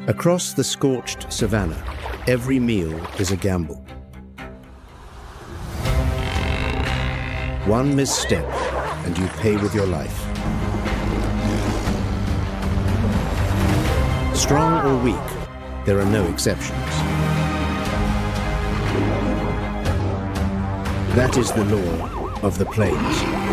Across the scorched savannah, every meal is a gamble. One misstep, and you pay with your life. Strong or weak, there are no exceptions. That is the law of the plains.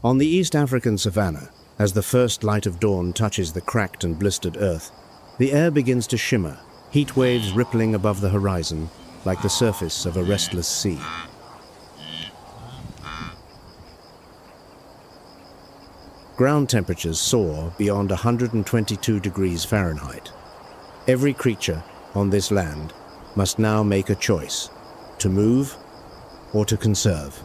On the East African savannah, as the first light of dawn touches the cracked and blistered earth, the air begins to shimmer, heat waves rippling above the horizon like the surface of a restless sea. Ground temperatures soar beyond 122 degrees Fahrenheit. Every creature on this land must now make a choice, to move or to conserve.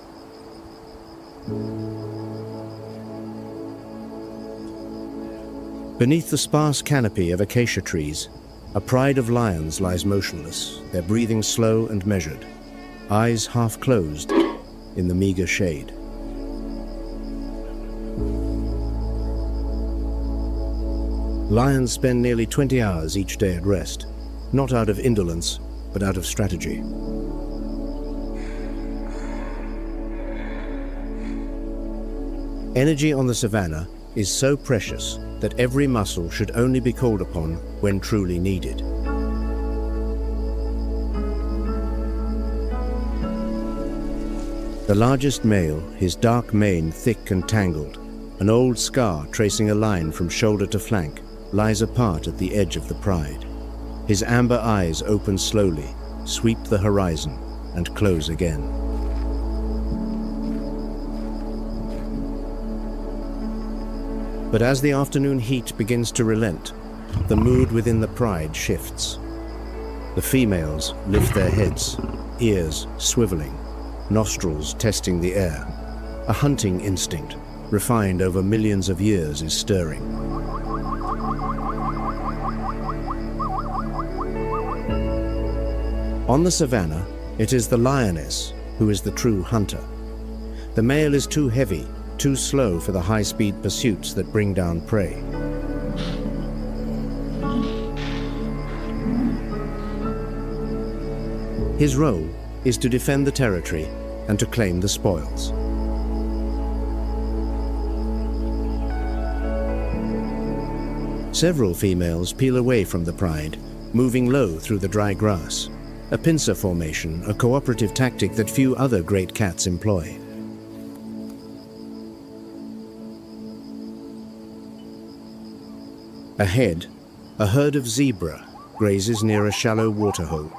Beneath the sparse canopy of acacia trees, a pride of lions lies motionless, their breathing slow and measured, eyes half closed in the meager shade. Lions spend nearly 20 hours each day at rest, not out of indolence, but out of strategy. Energy on the savannah is so precious that every muscle should only be called upon when truly needed. The largest male, his dark mane thick and tangled, an old scar tracing a line from shoulder to flank, lies apart at the edge of the pride. His amber eyes open slowly, sweep the horizon, and close again. But as the afternoon heat begins to relent, the mood within the pride shifts. The females lift their heads, ears swiveling, nostrils testing the air. A hunting instinct, refined over millions of years, is stirring. On the savannah, it is the lioness who is the true hunter. The male is too heavy, too slow for the high-speed pursuits that bring down prey. His role is to defend the territory and to claim the spoils. Several females peel away from the pride, moving low through the dry grass. A pincer formation, a cooperative tactic that few other great cats employ. Ahead, a herd of zebra grazes near a shallow waterhole.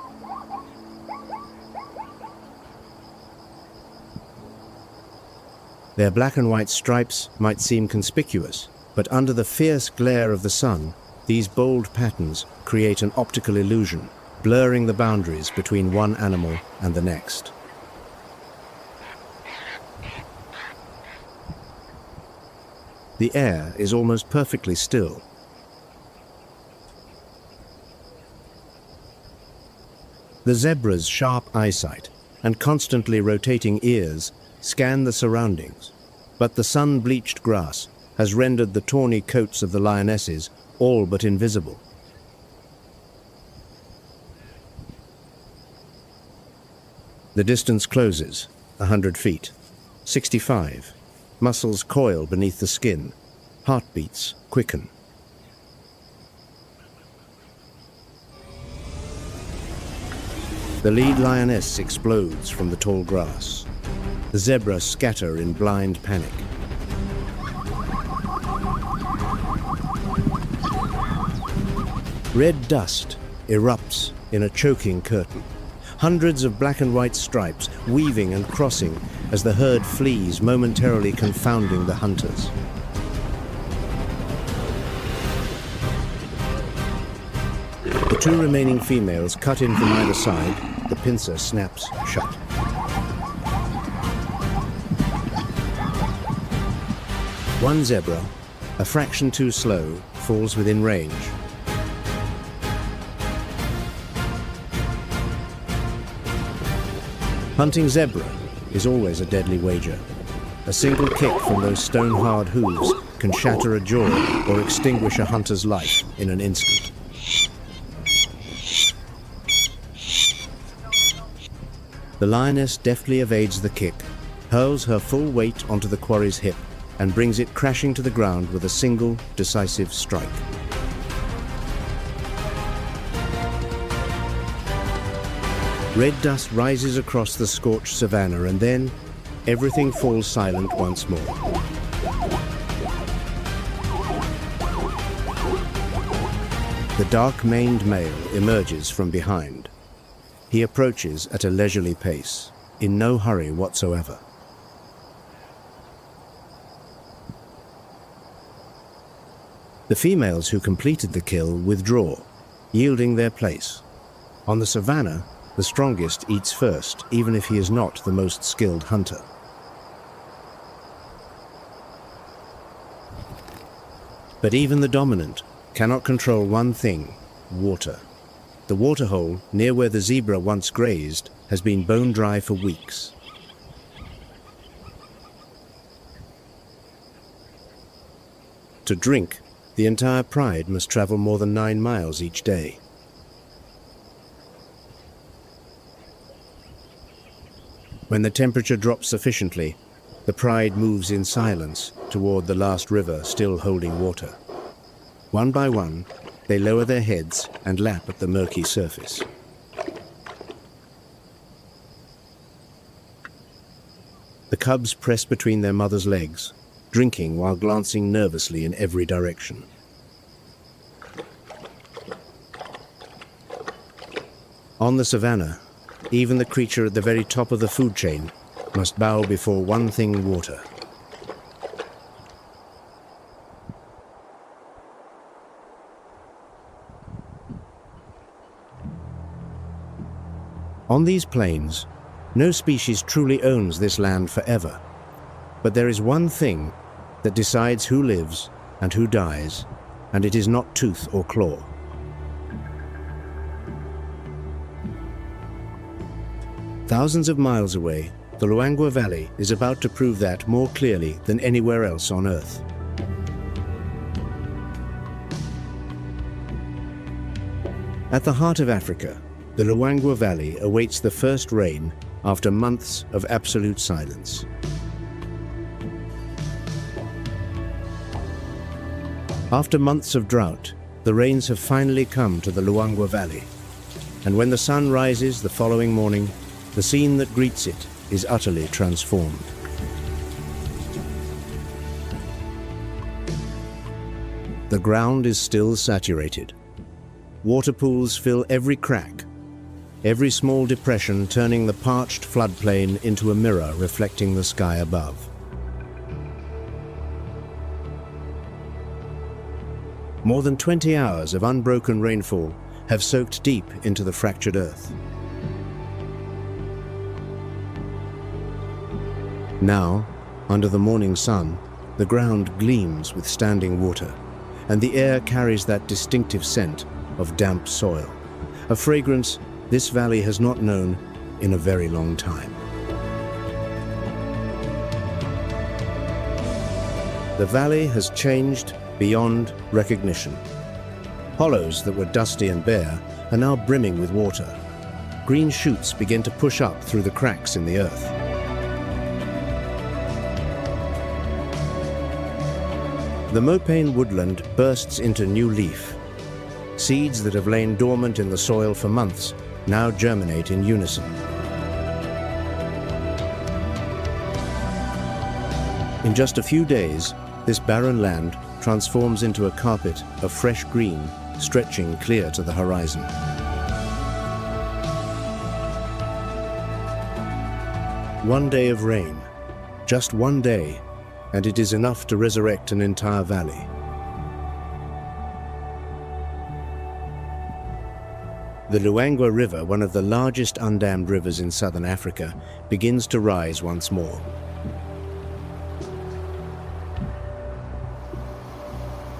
Their black and white stripes might seem conspicuous, but under the fierce glare of the sun, these bold patterns create an optical illusion, blurring the boundaries between one animal and the next. The air is almost perfectly still. The zebra's sharp eyesight and constantly rotating ears scan the surroundings, but the sun-bleached grass has rendered the tawny coats of the lionesses all but invisible. The distance closes, 100 feet, 65. Muscles coil beneath the skin, heartbeats quicken. The lead lioness explodes from the tall grass. The zebra scatter in blind panic. Red dust erupts in a choking curtain. Hundreds of black and white stripes weaving and crossing as the herd flees, momentarily confounding the hunters. The two remaining females cut in from either side. The pincer snaps shut. One zebra, a fraction too slow, falls within range. Hunting zebra is always a deadly wager. A single kick from those stone-hard hooves can shatter a jaw or extinguish a hunter's life in an instant. The lioness deftly evades the kick, hurls her full weight onto the quarry's hip, and brings it crashing to the ground with a single, decisive strike. Red dust rises across the scorched savannah, and then everything falls silent once more. The dark-maned male emerges from behind. He approaches at a leisurely pace, in no hurry whatsoever. The females who completed the kill withdraw, yielding their place. On the savannah, the strongest eats first, even if he is not the most skilled hunter. But even the dominant cannot control one thing: water. The waterhole, near where the zebra once grazed, has been bone dry for weeks. To drink, the entire pride must travel more than 9 miles each day. When the temperature drops sufficiently, the pride moves in silence toward the last river still holding water. One by one, they lower their heads and lap at the murky surface. The cubs press between their mother's legs, drinking while glancing nervously in every direction. On the savannah, even the creature at the very top of the food chain must bow before one thing: water. On these plains, no species truly owns this land forever. But there is one thing that decides who lives and who dies, and it is not tooth or claw. Thousands of miles away, the Luangwa Valley is about to prove that more clearly than anywhere else on Earth. At the heart of Africa, the Luangwa Valley awaits the first rain after months of absolute silence. After months of drought, the rains have finally come to the Luangwa Valley, and when the sun rises the following morning, the scene that greets it is utterly transformed. The ground is still saturated. Water pools fill every crack, every small depression turning the parched floodplain into a mirror reflecting the sky above. More than 20 hours of unbroken rainfall have soaked deep into the fractured earth. Now, under the morning sun, the ground gleams with standing water, and the air carries that distinctive scent of damp soil, a fragrance this valley has not known in a very long time. The valley has changed beyond recognition. Hollows that were dusty and bare are now brimming with water. Green shoots begin to push up through the cracks in the earth. The mopane woodland bursts into new leaf. Seeds that have lain dormant in the soil for months now germinate in unison. In just a few days, this barren land transforms into a carpet of fresh green stretching clear to the horizon. One day of rain, just one day, and it is enough to resurrect an entire valley. The Luangwa River, one of the largest undammed rivers in southern Africa, begins to rise once more.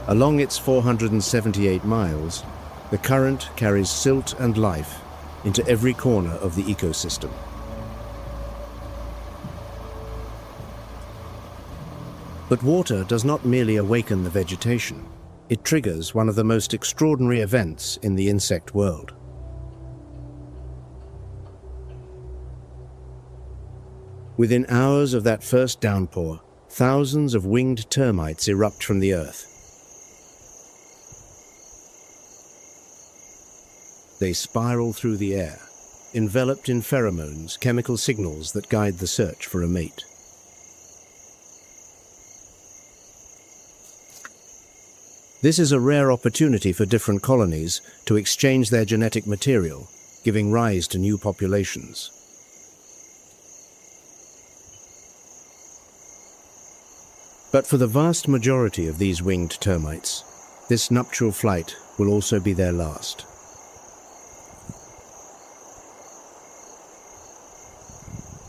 Along its 478 miles, the current carries silt and life into every corner of the ecosystem. But water does not merely awaken the vegetation. It triggers one of the most extraordinary events in the insect world. Within hours of that first downpour, thousands of winged termites erupt from the earth. They spiral through the air, enveloped in pheromones, chemical signals that guide the search for a mate. This is a rare opportunity for different colonies to exchange their genetic material, giving rise to new populations. But for the vast majority of these winged termites, this nuptial flight will also be their last.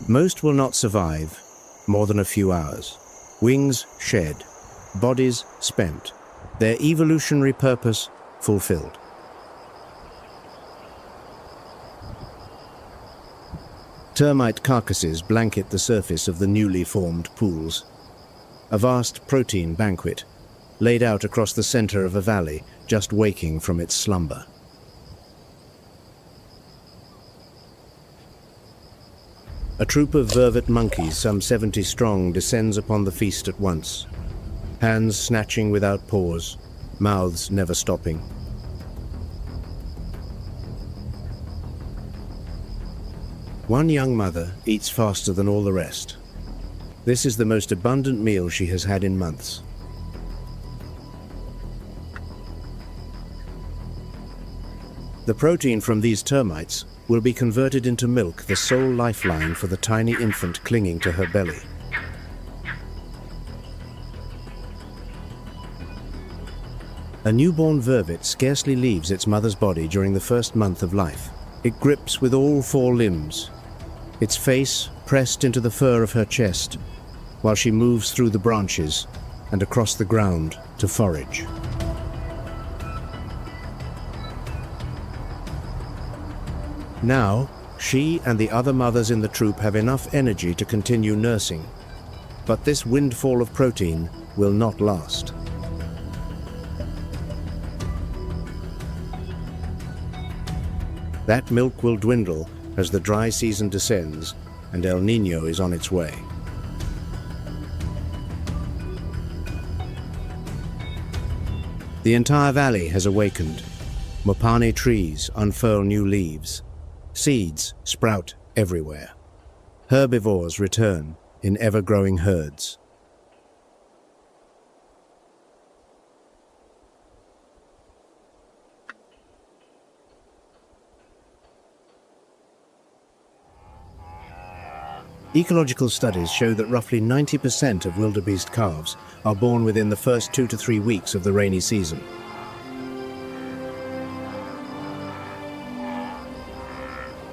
Most will not survive more than a few hours. Wings shed, bodies spent, their evolutionary purpose fulfilled. Termite carcasses blanket the surface of the newly formed pools. A vast protein banquet, laid out across the center of a valley, just waking from its slumber. A troop of vervet monkeys, some 70 strong, descends upon the feast at once. Hands snatching without pause, mouths never stopping. One young mother eats faster than all the rest. This is the most abundant meal she has had in months. The protein from these termites will be converted into milk, the sole lifeline for the tiny infant clinging to her belly. A newborn vervet scarcely leaves its mother's body during the first month of life. It grips with all 4 limbs, its face pressed into the fur of her chest, while she moves through the branches and across the ground to forage. Now, she and the other mothers in the troop have enough energy to continue nursing, but this windfall of protein will not last. That milk will dwindle as the dry season descends and El Niño is on its way. The entire valley has awakened. Mopane trees unfurl new leaves. Seeds sprout everywhere. Herbivores return in ever-growing herds. Ecological studies show that roughly 90% of wildebeest calves are born within the first 2 to 3 weeks of the rainy season.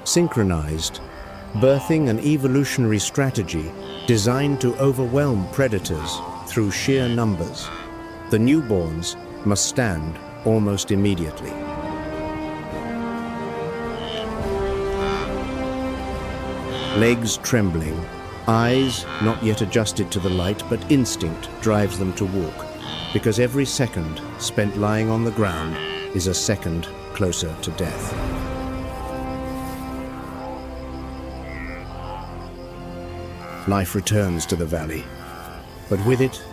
Synchronized, birthing an evolutionary strategy designed to overwhelm predators through sheer numbers. The newborns must stand almost immediately. Legs trembling, eyes not yet adjusted to the light, but instinct drives them to walk, because every second spent lying on the ground is a second closer to death. Life returns to the valley, but with it,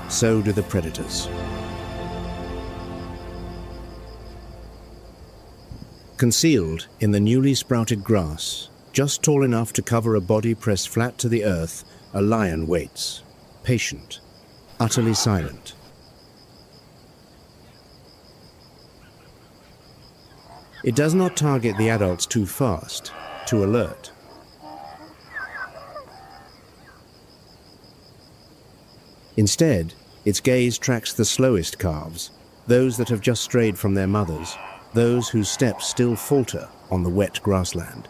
so do the predators. Concealed in the newly sprouted grass, just tall enough to cover a body pressed flat to the earth, a lion waits, patient, utterly silent. It does not target the adults too fast, too alert. Instead, its gaze tracks the slowest calves, those that have just strayed from their mothers, those whose steps still falter on the wet grassland.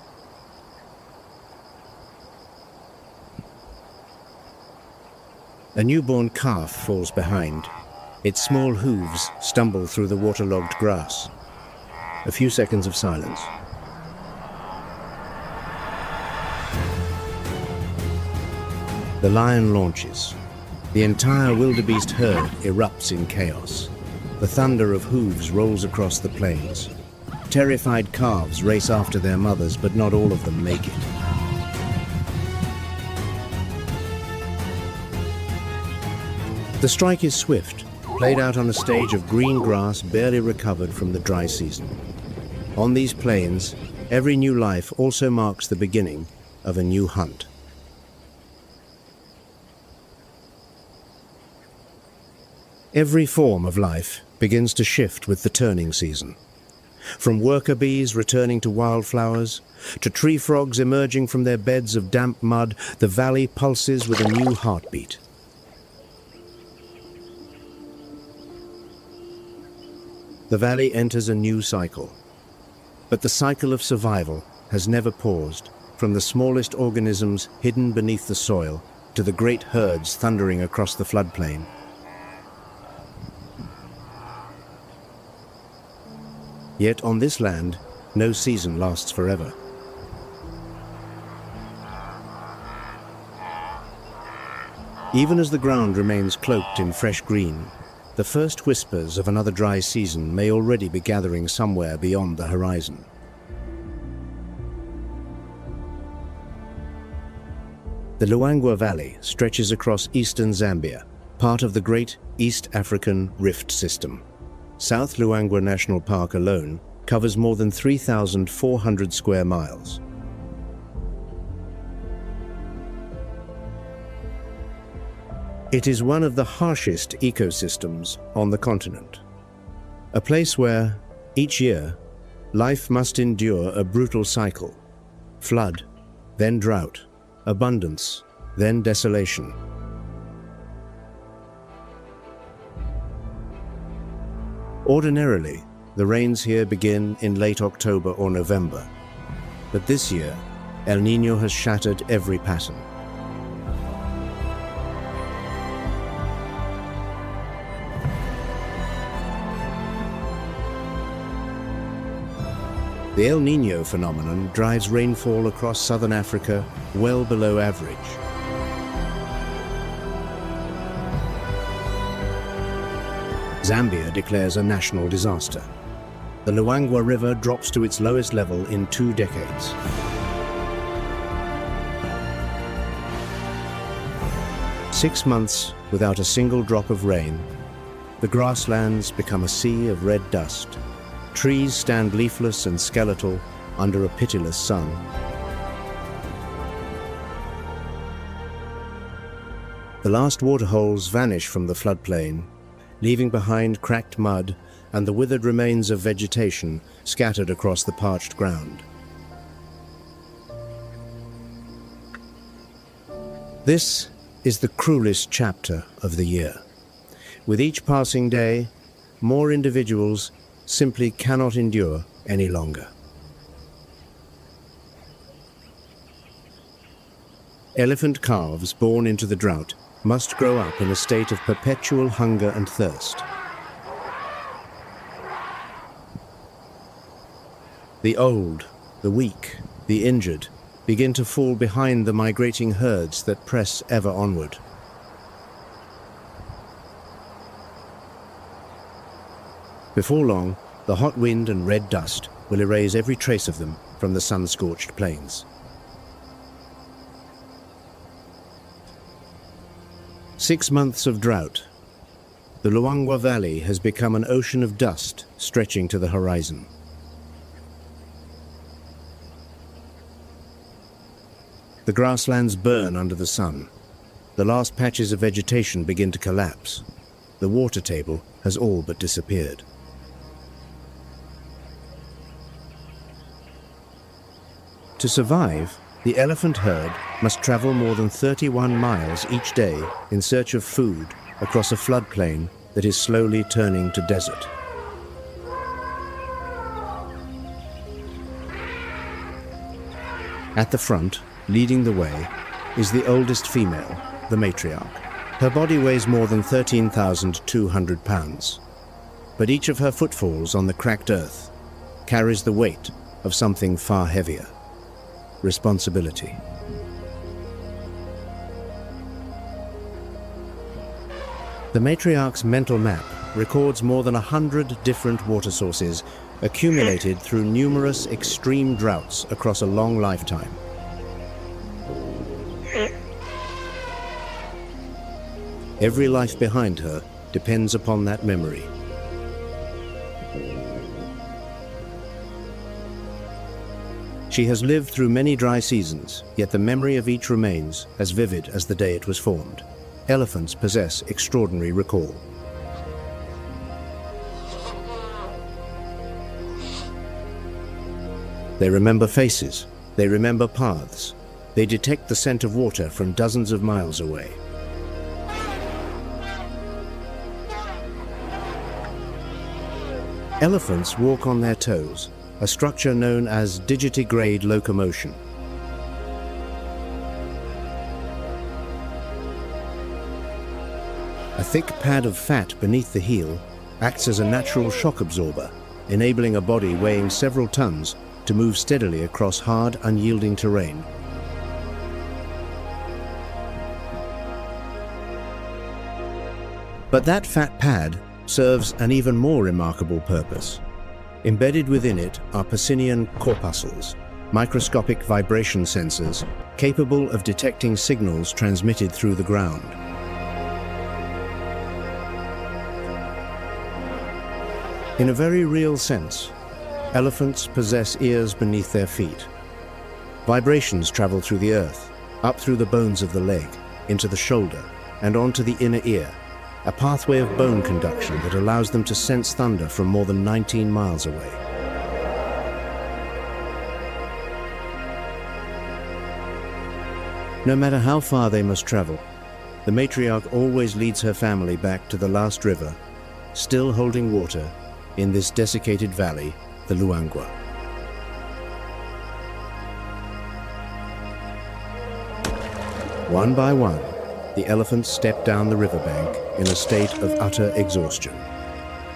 A newborn calf falls behind. Its small hooves stumble through the waterlogged grass. A few seconds of silence. The lion launches. The entire wildebeest herd erupts in chaos. The thunder of hooves rolls across the plains. Terrified calves race after their mothers, but not all of them make it. The strike is swift, played out on a stage of green grass barely recovered from the dry season. On these plains, every new life also marks the beginning of a new hunt. Every form of life begins to shift with the turning season. From worker bees returning to wildflowers, to tree frogs emerging from their beds of damp mud, the valley pulses with a new heartbeat. The valley enters a new cycle. But the cycle of survival has never paused, from the smallest organisms hidden beneath the soil to the great herds thundering across the floodplain. Yet on this land, no season lasts forever. Even as the ground remains cloaked in fresh green, the first whispers of another dry season may already be gathering somewhere beyond the horizon. The Luangwa Valley stretches across eastern Zambia, part of the Great East African Rift System. South Luangwa National Park alone covers more than 3,400 square miles. It is one of the harshest ecosystems on the continent, a place where, each year, life must endure a brutal cycle: flood, then drought, abundance, then desolation. Ordinarily, the rains here begin in late October or November, but this year, El Niño has shattered every pattern. The El Niño phenomenon drives rainfall across southern Africa well below average. Zambia declares a national disaster. The Luangwa River drops to its lowest level in 2 decades. Six months without a single drop of rain, the grasslands become a sea of red dust. Trees stand leafless and skeletal under a pitiless sun. The last waterholes vanish from the floodplain, leaving behind cracked mud and the withered remains of vegetation scattered across the parched ground. This is the cruelest chapter of the year. With each passing day, more individuals simply cannot endure any longer. Elephant calves born into the drought must grow up in a state of perpetual hunger and thirst. The old, the weak, the injured begin to fall behind the migrating herds that press ever onward. Before long, the hot wind and red dust will erase every trace of them from the sun-scorched plains. 6 months of drought. The Luangwa Valley has become an ocean of dust stretching to the horizon. The grasslands burn under the sun. The last patches of vegetation begin to collapse. The water table has all but disappeared. To survive, the elephant herd must travel more than 31 miles each day in search of food across a floodplain that is slowly turning to desert. At the front, leading the way, is the oldest female, the matriarch. Her body weighs more than 13,200 pounds, but each of her footfalls on the cracked earth carries the weight of something far heavier: responsibility. The matriarch's mental map records more than 100 different water sources accumulated through numerous extreme droughts across a long lifetime. Every life behind her depends upon that memory. She has lived through many dry seasons, yet the memory of each remains as vivid as the day it was formed. Elephants possess extraordinary recall. They remember faces, they remember paths, they detect the scent of water from dozens of miles away. Elephants walk on their toes, a structure known as digitigrade locomotion. A thick pad of fat beneath the heel acts as a natural shock absorber, enabling a body weighing several tons to move steadily across hard, unyielding terrain. But that fat pad serves an even more remarkable purpose. Embedded within it are Pacinian corpuscles, microscopic vibration sensors capable of detecting signals transmitted through the ground. In a very real sense, elephants possess ears beneath their feet. Vibrations travel through the earth, up through the bones of the leg, into the shoulder, and onto the inner ear, a pathway of bone conduction that allows them to sense thunder from more than 19 miles away. No matter how far they must travel, the matriarch always leads her family back to the last river, still holding water in this desiccated valley, the Luangwa. One by one, the elephants step down the riverbank in a state of utter exhaustion.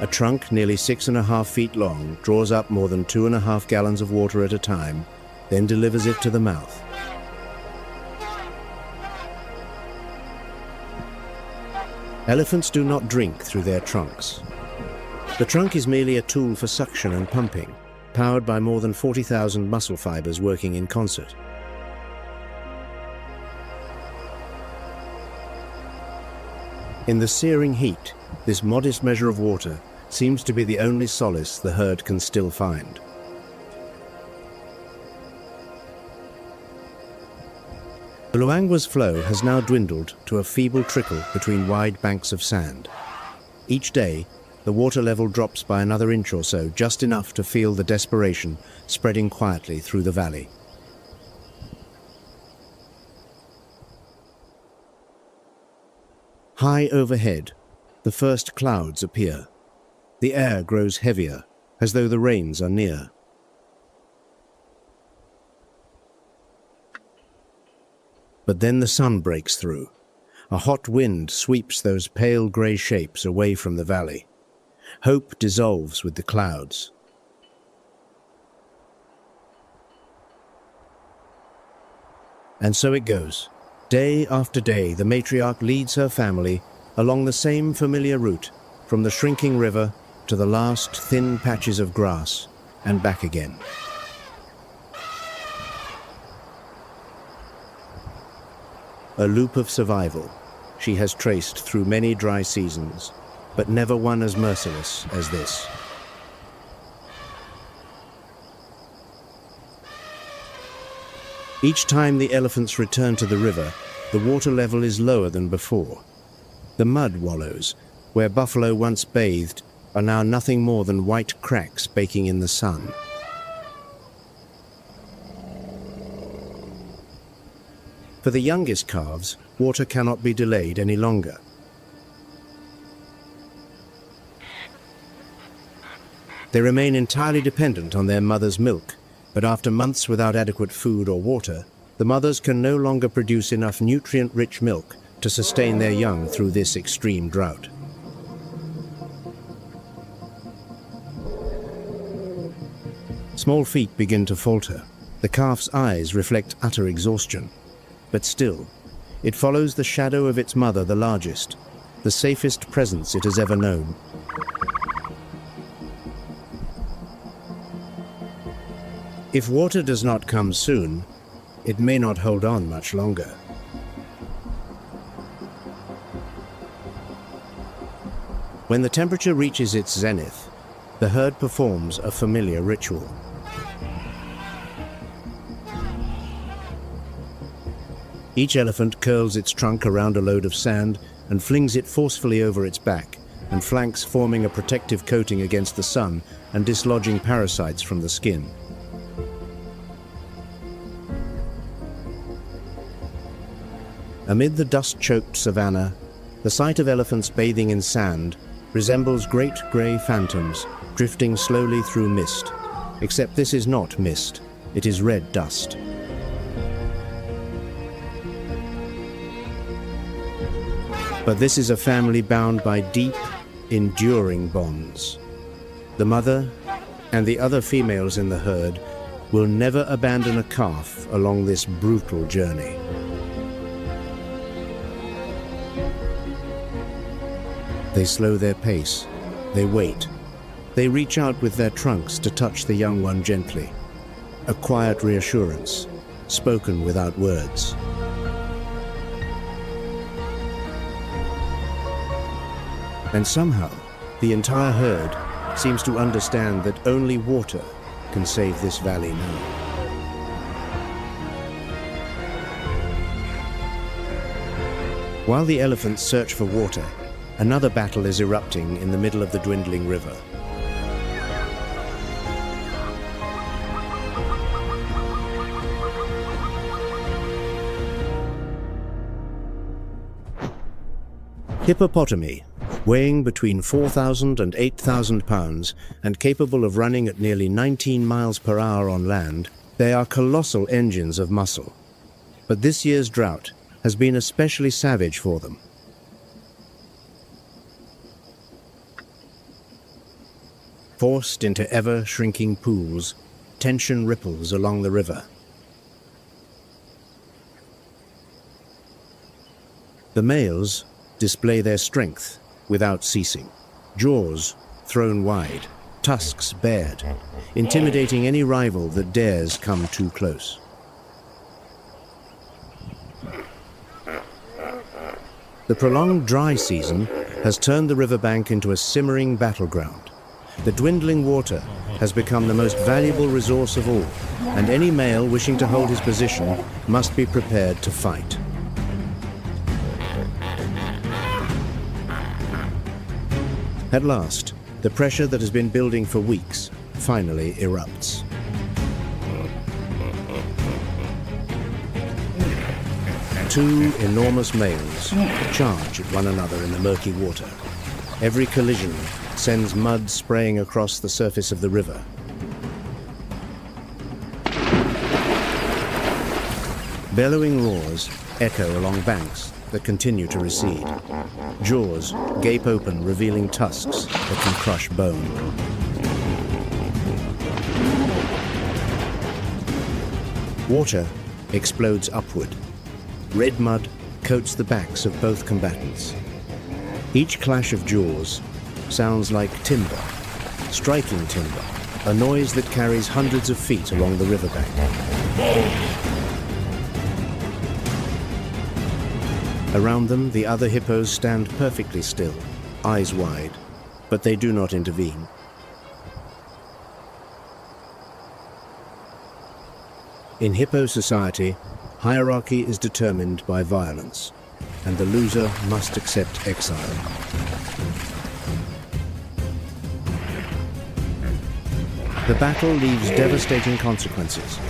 A trunk nearly 6.5 feet long draws up more than 2.5 gallons of water at a time, then delivers it to the mouth. Elephants do not drink through their trunks. The trunk is merely a tool for suction and pumping, powered by more than 40,000 muscle fibers working in concert. In the searing heat, this modest measure of water seems to be the only solace the herd can still find. The Luangwa's flow has now dwindled to a feeble trickle between wide banks of sand. Each day, the water level drops by another inch or so, just enough to feel the desperation spreading quietly through the valley. High overhead, the first clouds appear. The air grows heavier, as though the rains are near. But then the sun breaks through. A hot wind sweeps those pale grey shapes away from the valley. Hope dissolves with the clouds. And so it goes. Day after day, the matriarch leads her family along the same familiar route, from the shrinking river to the last thin patches of grass and back again. A loop of survival she has traced through many dry seasons, but never one as merciless as this. Each time the elephants return to the river, the water level is lower than before. The mud wallows, where buffalo once bathed, are now nothing more than white cracks baking in the sun. For the youngest calves, water cannot be delayed any longer. They remain entirely dependent on their mother's milk, but after months without adequate food or water, the mothers can no longer produce enough nutrient-rich milk to sustain their young through this extreme drought. Small feet begin to falter. The calf's eyes reflect utter exhaustion. But still, it follows the shadow of its mother, the largest, the safest presence it has ever known. If water does not come soon, it may not hold on much longer. When the temperature reaches its zenith, the herd performs a familiar ritual. Each elephant curls its trunk around a load of sand and flings it forcefully over its back, and flanks forming a protective coating against the sun and dislodging parasites from the skin. Amid the dust-choked savannah, the sight of elephants bathing in sand resembles great grey phantoms drifting slowly through mist, except this is not mist, it is red dust. But this is a family bound by deep, enduring bonds. The mother and the other females in the herd will never abandon a calf along this brutal journey. They slow their pace, they wait, they reach out with their trunks to touch the young one gently. A quiet reassurance, spoken without words. And somehow, the entire herd seems to understand that only water can save this valley now. While the elephants search for water, another battle is erupting in the middle of the dwindling river. Hippopotami, weighing between 4,000 and 8,000 pounds and capable of running at nearly 19 miles per hour on land, they are colossal engines of muscle. But this year's drought has been especially savage for them. Forced into ever-shrinking pools, tension ripples along the river. The males display their strength without ceasing, jaws thrown wide, tusks bared, intimidating any rival that dares come too close. The prolonged dry season has turned the riverbank into a simmering battleground. The dwindling water has become the most valuable resource of all, and any male wishing to hold his position must be prepared to fight. At last, the pressure that has been building for weeks finally erupts. Two enormous males charge at one another in the murky water. Every collision sends mud spraying across the surface of the river. Bellowing roars echo along banks that continue to recede. Jaws gape open, revealing tusks that can crush bone. Water explodes upward. Red mud coats the backs of both combatants. Each clash of jaws sounds like timber, striking timber, a noise that carries hundreds of feet along the riverbank. Around them, the other hippos stand perfectly still, eyes wide, but they do not intervene. In hippo society, hierarchy is determined by violence, and the loser must accept exile. The battle leaves devastating consequences.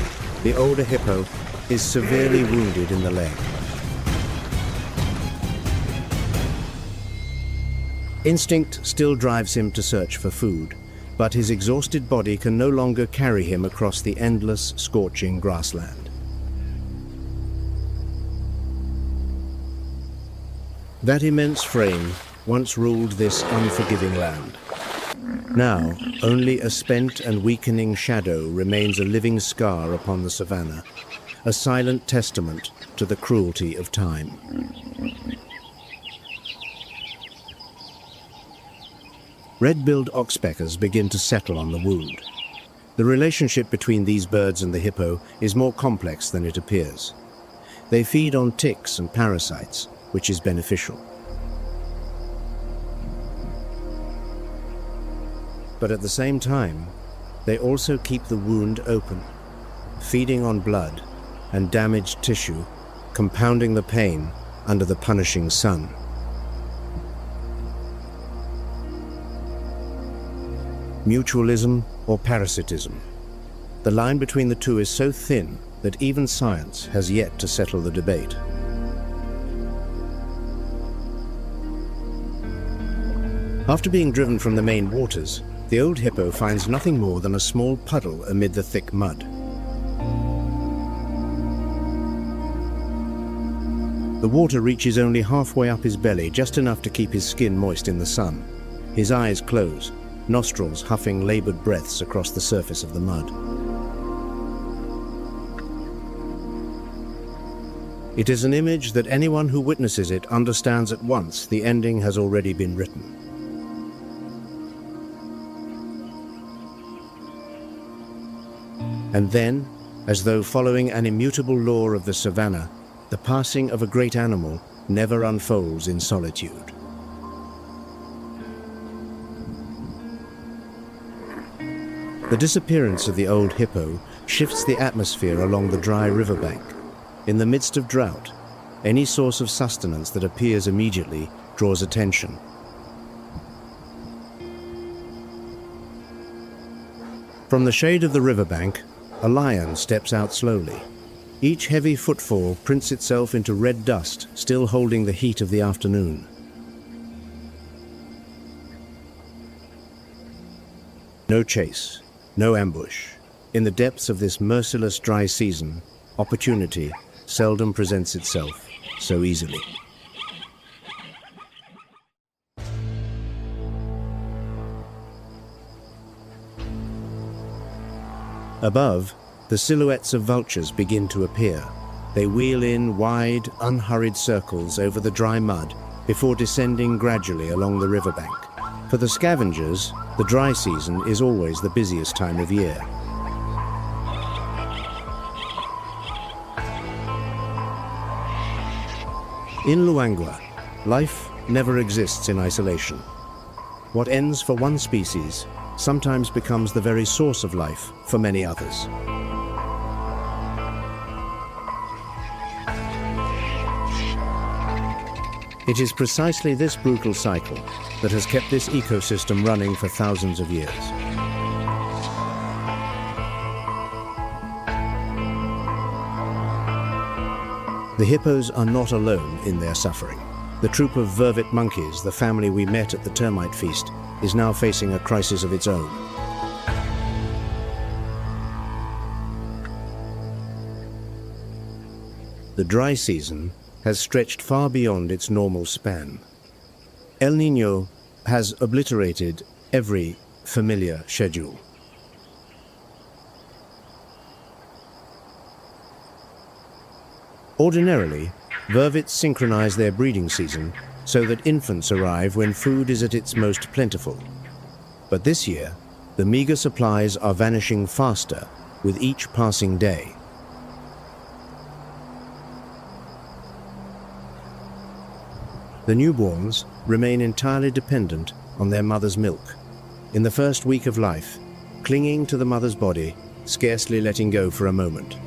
The older hippo is severely wounded in the leg. Instinct still drives him to search for food, but his exhausted body can no longer carry him across the endless, scorching grassland. That immense frame once ruled this unforgiving land. Now, only a spent and weakening shadow remains a living scar upon the savannah, a silent testament to the cruelty of time. Red-billed oxpeckers begin to settle on the wound. The relationship between these birds and the hippo is more complex than it appears. They feed on ticks and parasites, which is beneficial. But at the same time, they also keep the wound open, feeding on blood and damaged tissue, compounding the pain under the punishing sun. Mutualism or parasitism. The line between the two is so thin that even science has yet to settle the debate. After being driven from the main waters, the old hippo finds nothing more than a small puddle amid the thick mud. The water reaches only halfway up his belly, just enough to keep his skin moist in the sun. His eyes close, nostrils huffing labored breaths across the surface of the mud. It is an image that anyone who witnesses it understands at once the ending has already been written. And then, as though following an immutable law of the savannah, the passing of a great animal never unfolds in solitude. The disappearance of the old hippo shifts the atmosphere along the dry riverbank. In the midst of drought, any source of sustenance that appears immediately draws attention. From the shade of the riverbank, a lion steps out slowly. Each heavy footfall prints itself into red dust, still holding the heat of the afternoon. No chase, no ambush. In the depths of this merciless dry season, opportunity seldom presents itself so easily. Above, the silhouettes of vultures begin to appear. They wheel in wide, unhurried circles over the dry mud before descending gradually along the riverbank. For the scavengers, the dry season is always the busiest time of year. In Luangwa, life never exists in isolation. What ends for one species sometimes becomes the very source of life for many others. It is precisely this brutal cycle that has kept this ecosystem running for thousands of years. The hippos are not alone in their suffering. The troop of vervet monkeys, the family we met at the termite feast, is now facing a crisis of its own. The dry season has stretched far beyond its normal span. El Niño has obliterated every familiar schedule. Ordinarily, vervets synchronize their breeding season so that infants arrive when food is at its most plentiful. But this year, the meager supplies are vanishing faster with each passing day. The newborns remain entirely dependent on their mother's milk. In the first week of life, clinging to the mother's body, scarcely letting go for a moment.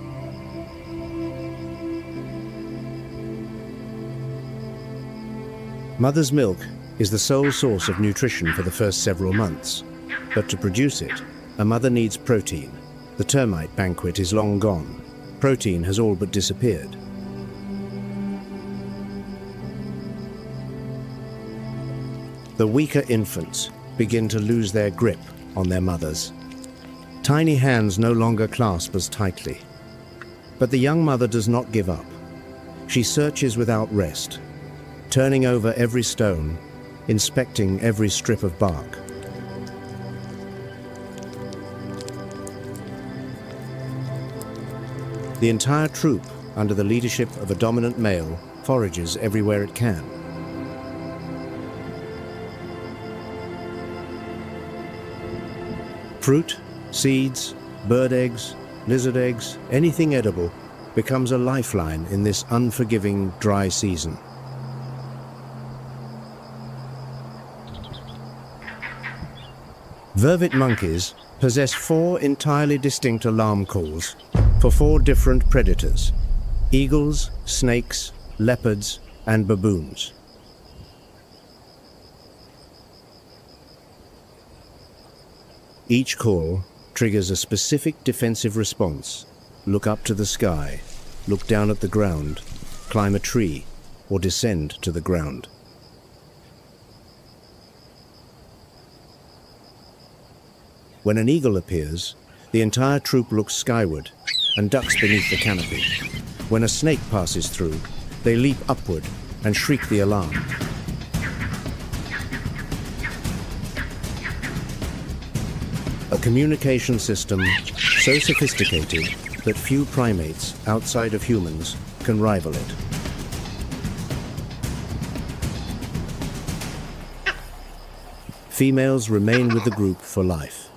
Mother's milk is the sole source of nutrition for the first several months. But to produce it, a mother needs protein. The termite banquet is long gone. Protein has all but disappeared. The weaker infants begin to lose their grip on their mothers. Tiny hands no longer clasp as tightly. But the young mother does not give up. She searches without rest, turning over every stone, inspecting every strip of bark. The entire troop, under the leadership of a dominant male, forages everywhere it can. Fruit, seeds, bird eggs, lizard eggs, anything edible becomes a lifeline in this unforgiving dry season. Vervet monkeys possess 4 entirely distinct alarm calls for 4 different predators: eagles, snakes, leopards, and baboons. Each call triggers a specific defensive response. Look up to the sky, look down at the ground, climb a tree, or descend to the ground. When an eagle appears, the entire troop looks skyward and ducks beneath the canopy. When a snake passes through, they leap upward and shriek the alarm. A communication system so sophisticated that few primates outside of humans can rival it. Females remain with the group for life.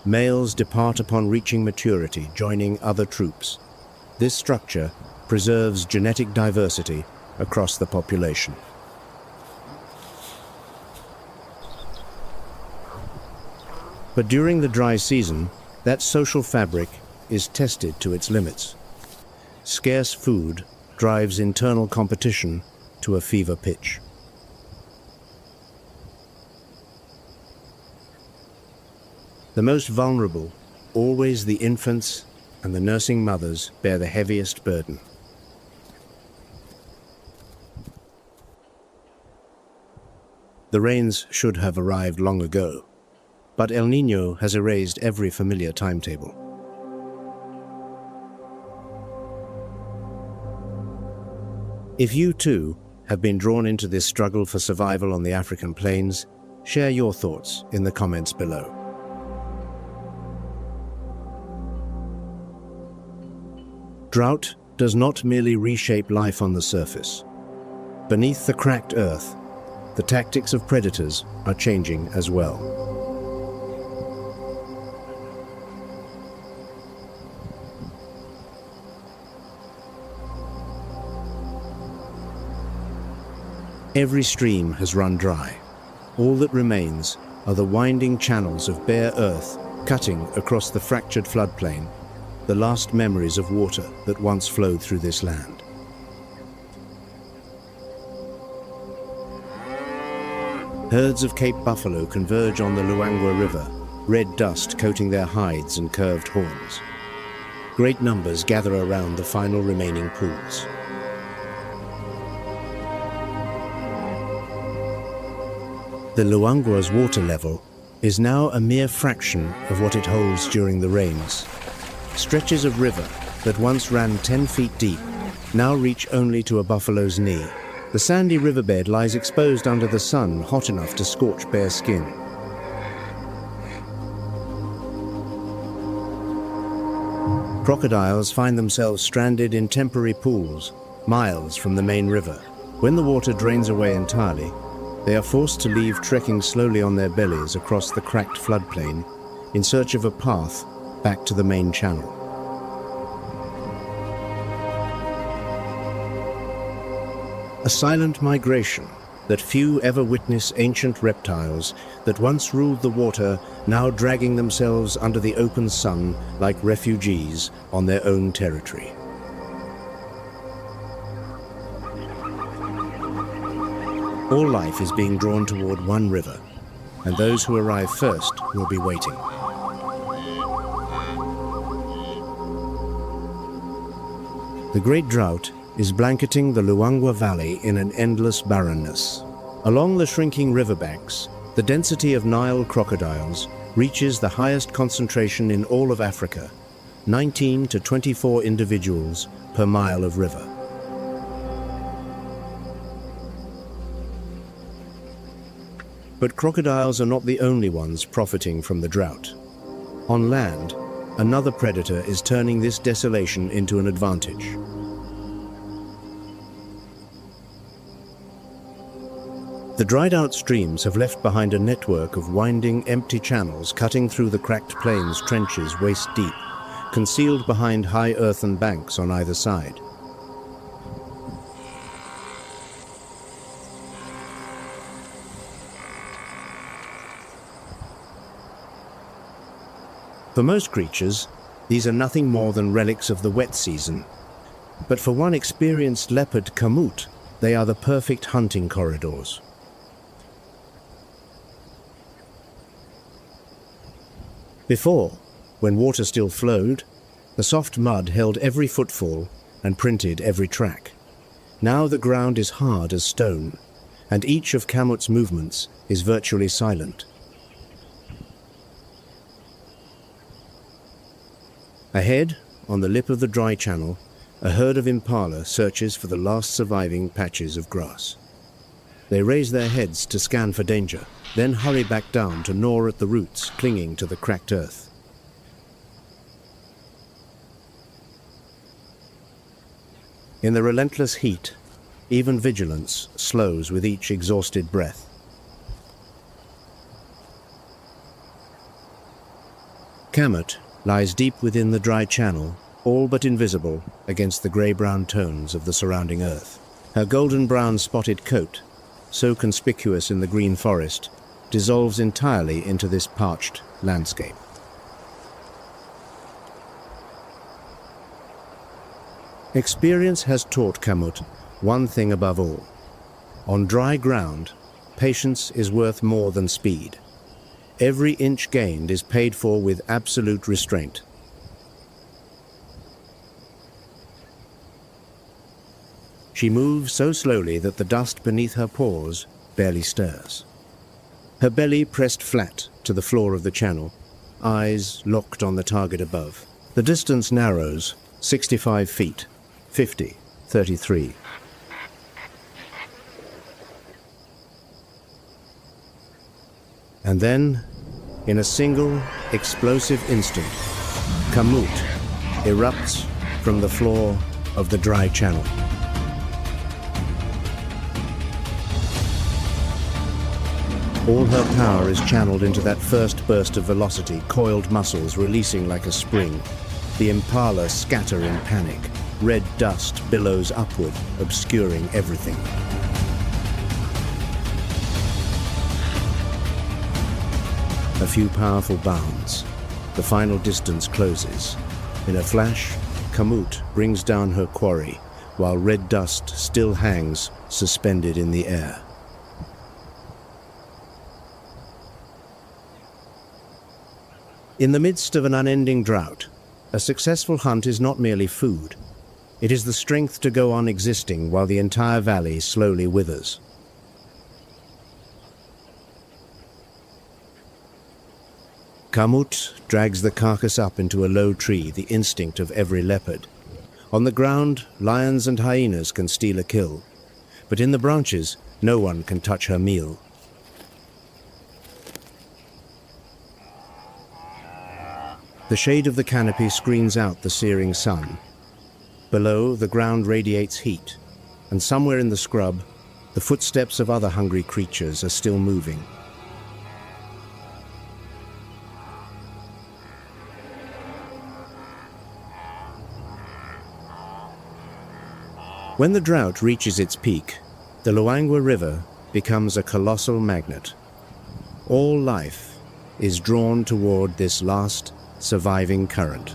Males depart upon reaching maturity, joining other troops. This structure preserves genetic diversity across the population. But during the dry season, that social fabric is tested to its limits. Scarce food drives internal competition to a fever pitch. The most vulnerable, always the infants and the nursing mothers, bear the heaviest burden. The rains should have arrived long ago, but El Niño has erased every familiar timetable. If you too have been drawn into this struggle for survival on the African plains, share your thoughts in the comments below. Drought does not merely reshape life on the surface. Beneath the cracked earth, the tactics of predators are changing as well. Every stream has run dry. All that remains are the winding channels of bare earth cutting across the fractured floodplain, the last memories of water that once flowed through this land. Herds of Cape buffalo converge on the Luangwa River, red dust coating their hides and curved horns. Great numbers gather around the final remaining pools. The Luangwa's water level is now a mere fraction of what it holds during the rains. Stretches of river that once ran 10 feet deep now reach only to a buffalo's knee. The sandy riverbed lies exposed under the sun, hot enough to scorch bare skin. Crocodiles find themselves stranded in temporary pools, miles from the main river. When the water drains away entirely, they are forced to leave, trekking slowly on their bellies across the cracked floodplain in search of a path back to the main channel. A silent migration that few ever witness. Ancient reptiles that once ruled the water now dragging themselves under the open sun like refugees on their own territory. All life is being drawn toward one river, and those who arrive first will be waiting. The Great Drought is blanketing the Luangwa Valley in an endless barrenness. Along the shrinking riverbanks, the density of Nile crocodiles reaches the highest concentration in all of Africa, 19 to 24 individuals per mile of river. But crocodiles are not the only ones profiting from the drought. On land, another predator is turning this desolation into an advantage. The dried-out streams have left behind a network of winding, empty channels cutting through the cracked plains trenches waist-deep, concealed behind high earthen banks on either side. For most creatures, these are nothing more than relics of the wet season. But for one experienced leopard kamut, they are the perfect hunting corridors. Before, when water still flowed, the soft mud held every footfall and printed every track. Now the ground is hard as stone, and each of kamut's movements is virtually silent. Ahead, on the lip of the dry channel, a herd of impala searches for the last surviving patches of grass. They raise their heads to scan for danger, then hurry back down to gnaw at the roots clinging to the cracked earth. In the relentless heat, even vigilance slows with each exhausted breath. Kamut lies deep within the dry channel, all but invisible against the grey-brown tones of the surrounding earth. Her golden-brown spotted coat, so conspicuous in the green forest, dissolves entirely into this parched landscape. Experience has taught kamut one thing above all. On dry ground, patience is worth more than speed. Every inch gained is paid for with absolute restraint. She moves so slowly that the dust beneath her paws barely stirs. Her belly pressed flat to the floor of the channel, eyes locked on the target above. The distance narrows, 65 feet, 50, 33. And then, in a single, explosive instant, kamut erupts from the floor of the dry channel. All her power is channeled into that first burst of velocity, coiled muscles releasing like a spring. The impala scatter in panic. Red dust billows upward, obscuring everything. A few powerful bounds. The final distance closes. In a flash, kamut brings down her quarry, while red dust still hangs suspended in the air. In the midst of an unending drought, a successful hunt is not merely food. It is the strength to go on existing while the entire valley slowly withers. Kamut drags the carcass up into a low tree, the instinct of every leopard. On the ground, lions and hyenas can steal a kill, but in the branches, no one can touch her meal. The shade of the canopy screens out the searing sun. Below, the ground radiates heat, and somewhere in the scrub, the footsteps of other hungry creatures are still moving. When the drought reaches its peak, the Luangwa River becomes a colossal magnet. All life is drawn toward this last surviving current.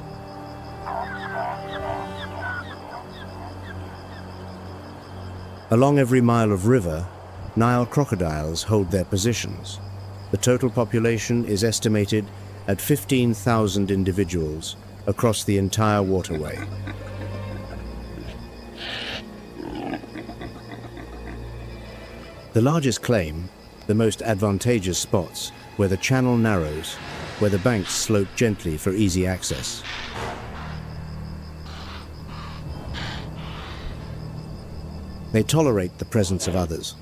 Along every mile of river, Nile crocodiles hold their positions. The total population is estimated at 15,000 individuals across the entire waterway. The largest claim, the most advantageous spots, where the channel narrows, where the banks slope gently for easy access. They tolerate the presence of others,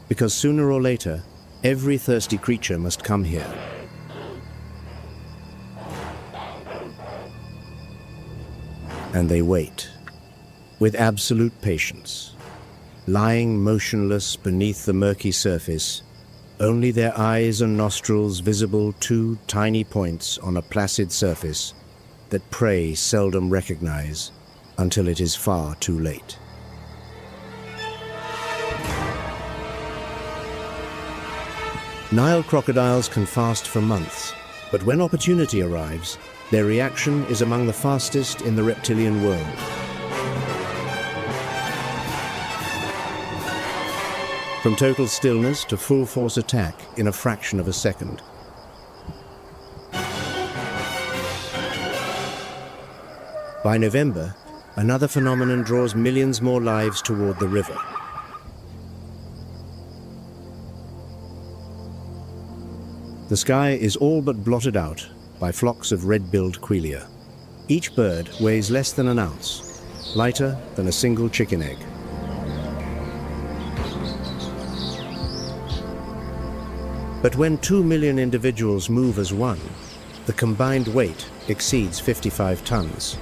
because sooner or later, every thirsty creature must come here. And they wait, with absolute patience. lying motionless beneath the murky surface, only their eyes and nostrils visible, two tiny points on a placid surface that prey seldom recognize until it is far too late. Nile crocodiles can fast for months, but when opportunity arrives, their reaction is among the fastest in the reptilian world. From total stillness to full force attack in a fraction of a second. By November, another phenomenon draws millions more lives toward the river. The sky is all but blotted out by flocks of red-billed quelea. Each bird weighs less than an ounce, lighter than a single chicken egg. But when 2 million individuals move as one, the combined weight exceeds 55 tons.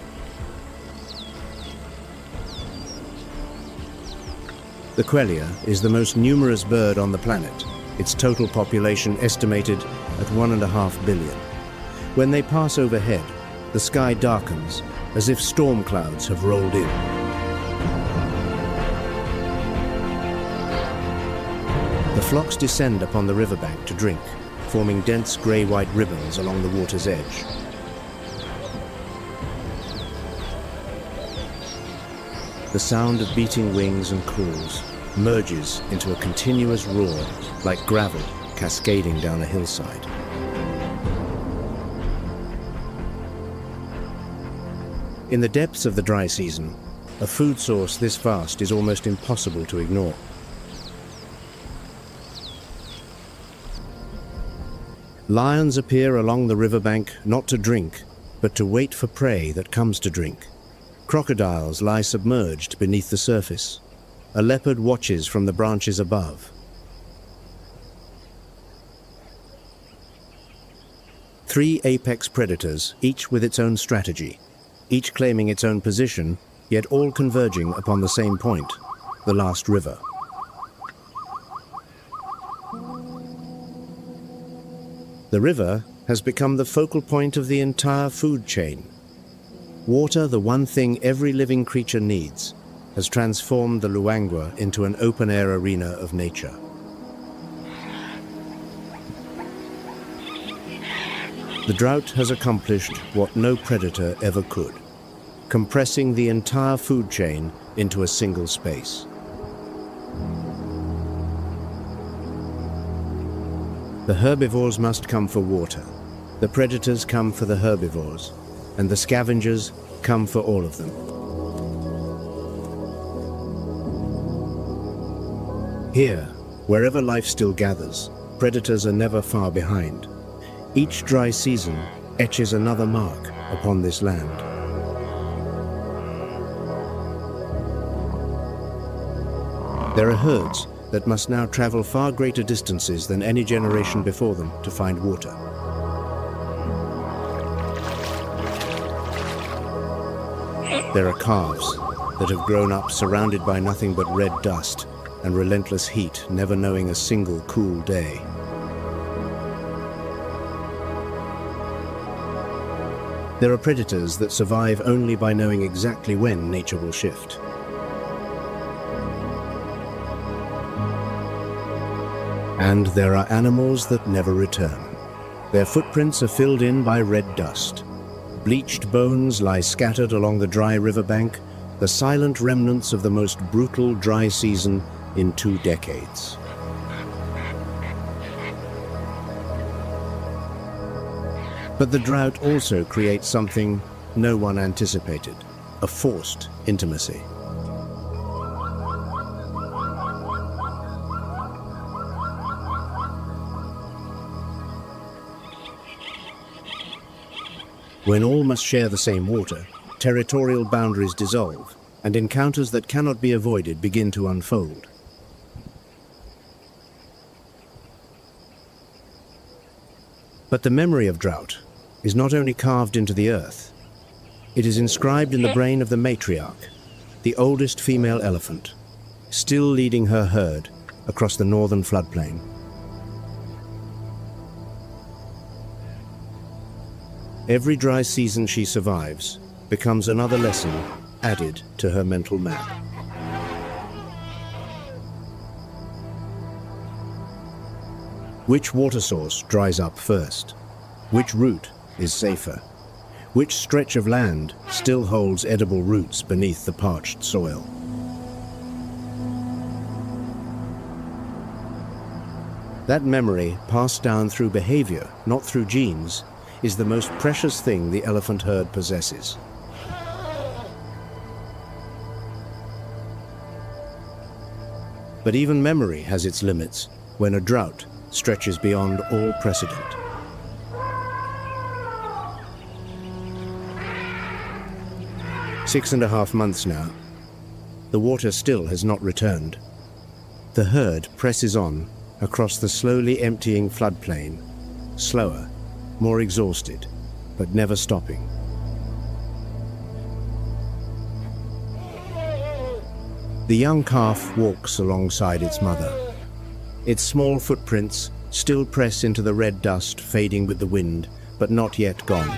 The quelea is the most numerous bird on the planet, its total population estimated at 1.5 billion. When they pass overhead, the sky darkens as if storm clouds have rolled in. The flocks descend upon the riverbank to drink, forming dense grey-white ribbons along the water's edge. The sound of beating wings and calls merges into a continuous roar, like gravel cascading down a hillside. In the depths of the dry season, a food source this vast is almost impossible to ignore. Lions appear along the riverbank not to drink, but to wait for prey that comes to drink. Crocodiles lie submerged beneath the surface. A leopard watches from the branches above. Three apex predators, each with its own strategy, each claiming its own position, yet all converging upon the same point, the last river. The river has become the focal point of the entire food chain. Water, the one thing every living creature needs, has transformed the Luangwa into an open-air arena of nature. The drought has accomplished what no predator ever could, compressing the entire food chain into a single space. The herbivores must come for water, the predators come for the herbivores, and the scavengers come for all of them. Here, wherever life still gathers, predators are never far behind. Each dry season etches another mark upon this land. There are herds that must now travel far greater distances than any generation before them to find water. There are calves that have grown up surrounded by nothing but red dust and relentless heat, never knowing a single cool day. There are predators that survive only by knowing exactly when nature will shift. And there are animals that never return. Their footprints are filled in by red dust. Bleached bones lie scattered along the dry riverbank, the silent remnants of the most brutal dry season in 2 decades. But the drought also creates something no one anticipated, a forced intimacy. When all must share the same water, territorial boundaries dissolve, and encounters that cannot be avoided begin to unfold. But the memory of drought is not only carved into the earth, it is inscribed in the brain of the matriarch, the oldest female elephant. still leading her herd across the northern floodplain. Every dry season she survives becomes another lesson added to her mental map. Which water source dries up first? Which route is safer? Which stretch of land still holds edible roots beneath the parched soil? That memory, passed down through behavior, not through genes, is the most precious thing the elephant herd possesses. But even memory has its limits when a drought stretches beyond all precedent. 6.5 months now. The water still has not returned. The herd presses on across the slowly emptying floodplain, slower, more exhausted, but never stopping. The young calf walks alongside its mother. Its small footprints still press into the red dust, fading with the wind, but not yet gone.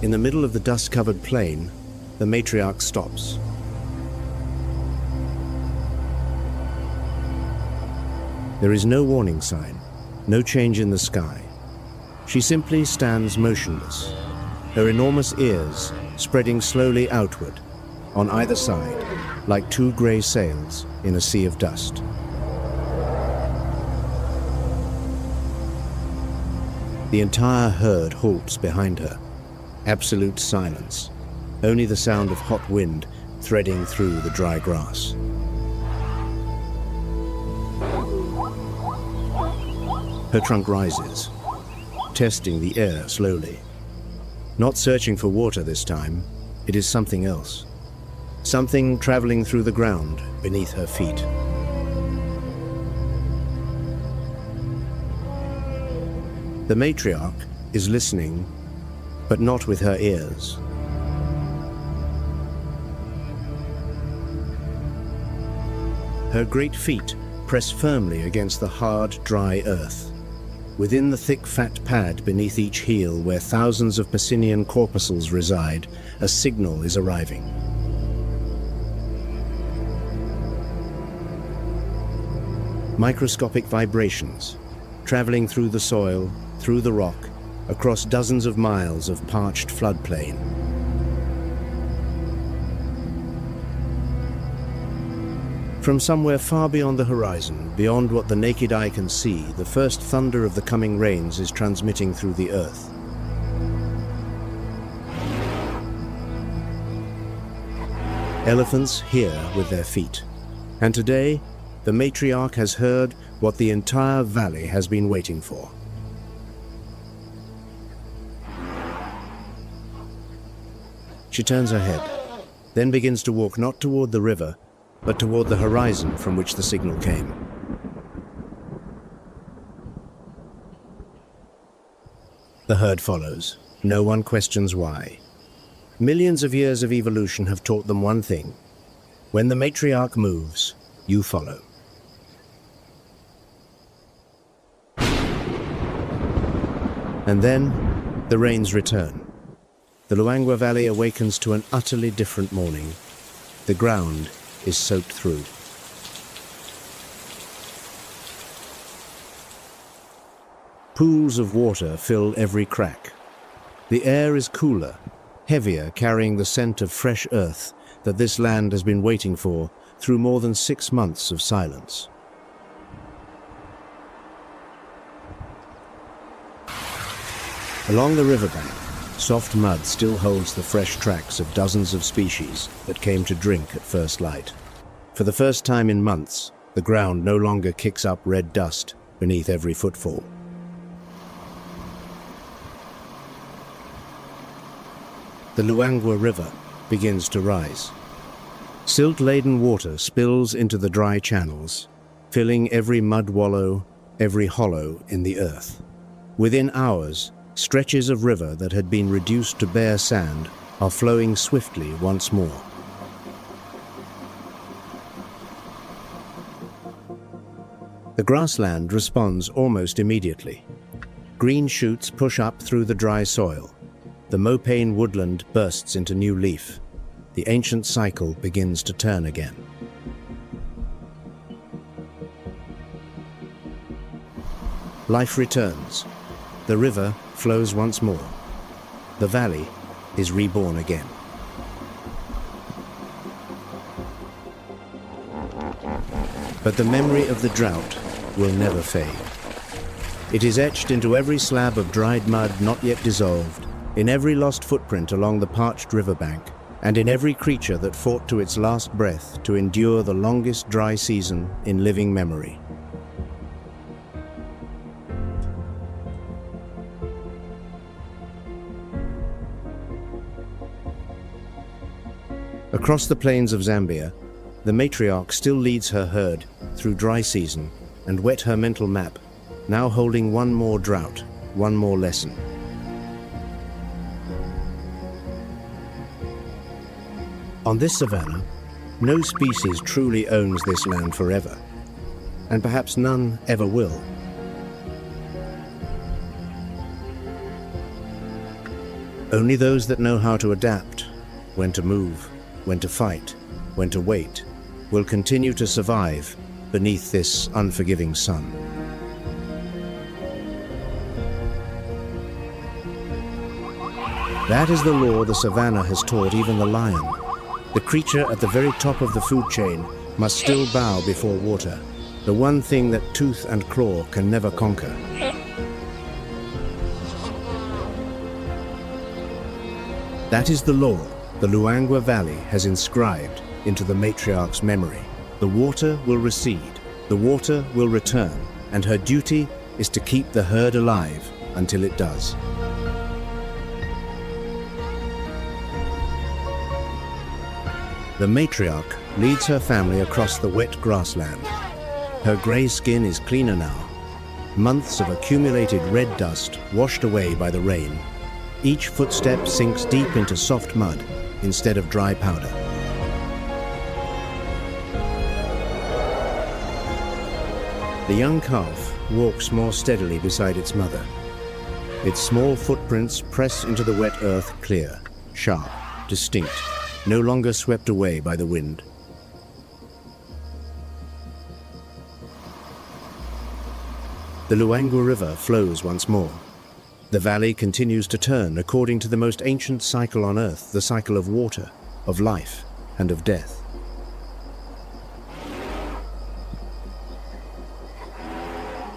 In the middle of the dust-covered plain, the matriarch stops. There is no warning sign, no change in the sky. She simply stands motionless, her enormous ears spreading slowly outward, on either side, like two grey sails in a sea of dust. The entire herd halts behind her. Absolute silence, only the sound of hot wind threading through the dry grass. Her trunk rises, testing the air slowly. Not searching for water this time, it is something else. Something traveling through the ground beneath her feet. The matriarch is listening, but not with her ears. Her great feet press firmly against the hard, dry earth. Within the thick, fat pad beneath each heel, where thousands of Pacinian corpuscles reside, a signal is arriving. Microscopic vibrations, traveling through the soil, through the rock, across dozens of miles of parched floodplain. From somewhere far beyond the horizon, beyond what the naked eye can see, the first thunder of the coming rains is transmitting through the earth. Elephants hear with their feet, and today, the matriarch has heard what the entire valley has been waiting for. She turns her head, then begins to walk not toward the river, but toward the horizon from which the signal came. The herd follows. No one questions why. Millions of years of evolution have taught them one thing. When the matriarch moves, you follow. And then, the rains return. The Luangwa Valley awakens to an utterly different morning. The ground is soaked through. Pools of water fill every crack. The air is cooler, heavier, carrying the scent of fresh earth that this land has been waiting for through more than 6 months of silence. Along the riverbank, soft mud still holds the fresh tracks of dozens of species that came to drink at first light. For the first time in months, the ground no longer kicks up red dust beneath every footfall. The Luangwa River begins to rise. Silt-laden water spills into the dry channels, filling every mud wallow, every hollow in the earth. Within hours, stretches of river that had been reduced to bare sand are flowing swiftly once more. The grassland responds almost immediately. Green shoots push up through the dry soil. The mopane woodland bursts into new leaf. The ancient cycle begins to turn again. Life returns. The river flows once more. The valley is reborn again. But the memory of the drought will never fade. It is etched into every slab of dried mud not yet dissolved, in every lost footprint along the parched riverbank, and in every creature that fought to its last breath to endure the longest dry season in living memory. Across the plains of Zambia, the matriarch still leads her herd through dry season and wet her mental map, now holding one more drought, one more lesson. On this savannah, no species truly owns this land forever, and perhaps none ever will. Only those that know how to adapt, when to move, when to fight, when to wait, will continue to survive beneath this unforgiving sun. That is the law the savannah has taught even the lion. The creature at the very top of the food chain must still bow before water, the one thing that tooth and claw can never conquer. That is the law the Luangwa Valley has inscribed into the matriarch's memory. The water will recede, the water will return, and her duty is to keep the herd alive until it does. The matriarch leads her family across the wet grassland. Her grey skin is cleaner now. Months of accumulated red dust washed away by the rain. Each footstep sinks deep into soft mud instead of dry powder. The young calf walks more steadily beside its mother. Its small footprints press into the wet earth clear, sharp, distinct, no longer swept away by the wind. The Luangwa River flows once more. The valley continues to turn according to the most ancient cycle on earth, the cycle of water, of life, and of death.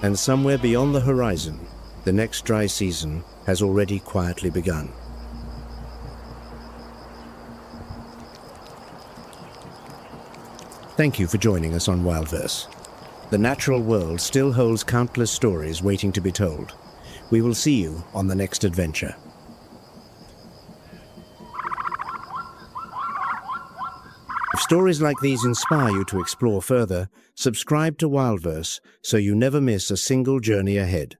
And somewhere beyond the horizon, the next dry season has already quietly begun. Thank you for joining us on WildVerse. The natural world still holds countless stories waiting to be told. We will see you on the next adventure. If stories like these inspire you to explore further, subscribe to WildVerse so you never miss a single journey ahead.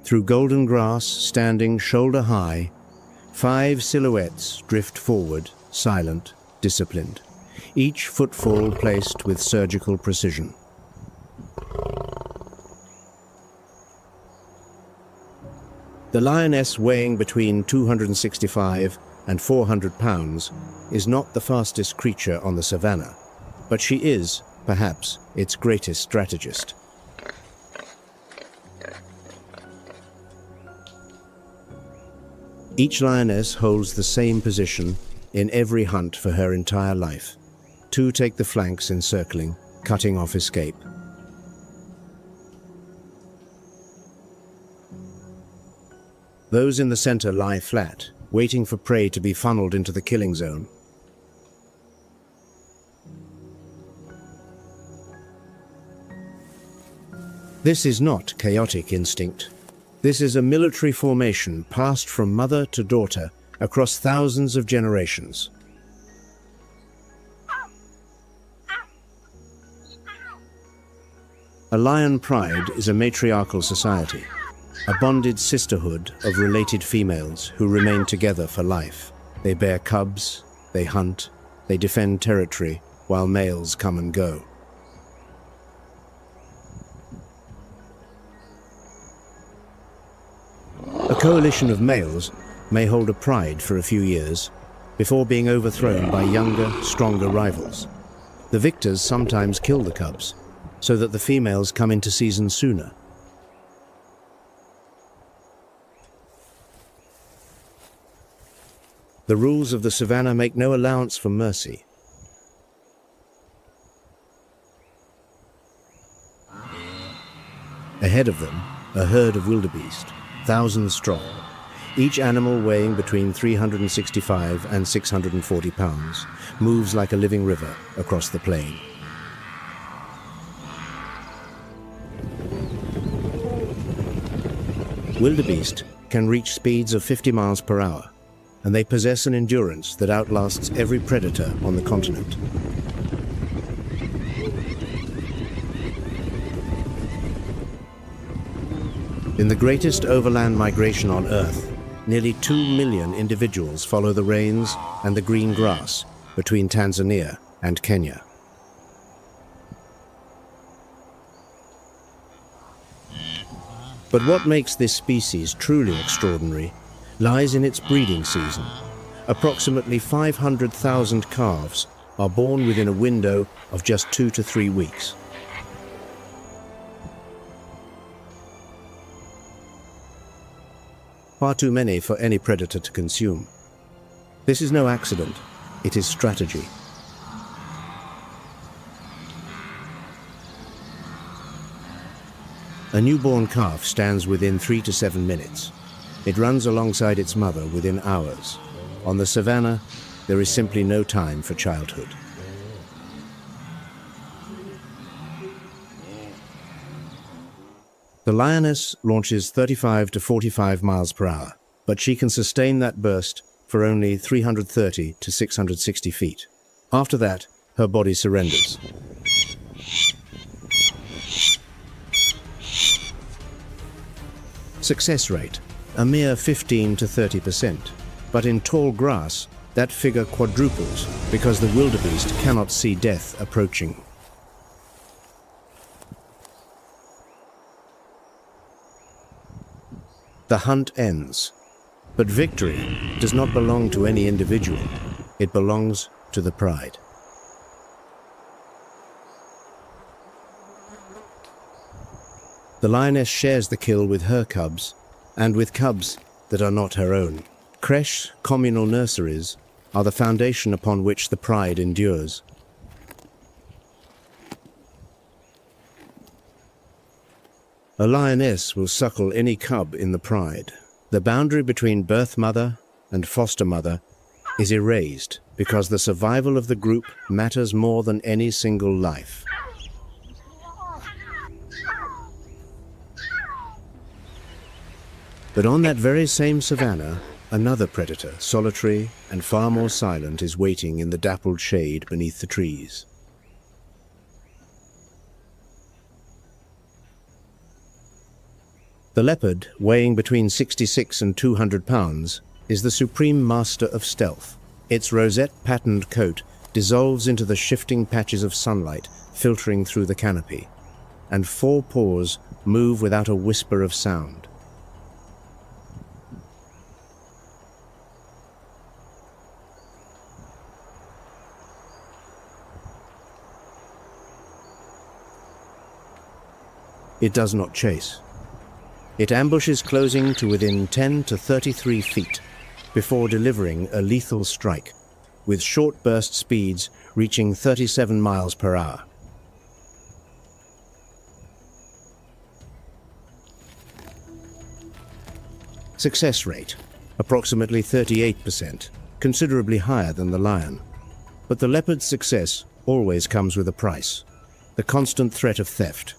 Through golden grass, standing shoulder high, 5 silhouettes drift forward, silent, disciplined, each footfall placed with surgical precision. The lioness, weighing between 265 and 400 pounds, is not the fastest creature on the savannah, but she is, perhaps, its greatest strategist. Each lioness holds the same position in every hunt for her entire life. 2 take the flanks encircling, cutting off escape. Those in the center lie flat, waiting for prey to be funneled into the killing zone. This is not chaotic instinct. This is a military formation passed from mother to daughter across thousands of generations. A lion pride is a matriarchal society, a bonded sisterhood of related females who remain together for life. They bear cubs, they hunt, they defend territory, while males come and go. A coalition of males may hold a pride for a few years before being overthrown by younger, stronger rivals. The victors sometimes kill the cubs, so that the females come into season sooner. The rules of the savannah make no allowance for mercy. Ahead of them, a herd of wildebeest, thousands strong, each animal weighing between 365 and 640 pounds, moves like a living river across the plain. Wildebeest can reach speeds of 50 miles per hour, and they possess an endurance that outlasts every predator on the continent. In the greatest overland migration on Earth, nearly 2 million individuals follow the rains and the green grass between Tanzania and Kenya. But what makes this species truly extraordinary lies in its breeding season. Approximately 500,000 calves are born within a window of just 2 to 3 weeks. Far too many for any predator to consume. This is no accident, it is strategy. A newborn calf stands within 3 to 7 minutes. It runs alongside its mother within hours. On the savannah, there is simply no time for childhood. The lioness launches 35 to 45 miles per hour, but she can sustain that burst for only 330 to 660 feet. After that, her body surrenders. Success rate, a mere 15 to 30%. But in tall grass, that figure quadruples because the wildebeest cannot see death approaching. The hunt ends, but victory does not belong to any individual. It belongs to the pride. The lioness shares the kill with her cubs, and with cubs that are not her own. Creche communal nurseries are the foundation upon which the pride endures. A lioness will suckle any cub in the pride. The boundary between birth mother and foster mother is erased because the survival of the group matters more than any single life. But on that very same savannah, another predator, solitary and far more silent, is waiting in the dappled shade beneath the trees. The leopard, weighing between 66 and 200 pounds, is the supreme master of stealth. Its rosette-patterned coat dissolves into the shifting patches of sunlight filtering through the canopy, and 4 paws move without a whisper of sound. It does not chase. It ambushes, closing to within 10 to 33 feet before delivering a lethal strike, with short burst speeds reaching 37 miles per hour. Success rate, approximately 38%, considerably higher than the lion. But the leopard's success always comes with a price: the constant threat of theft.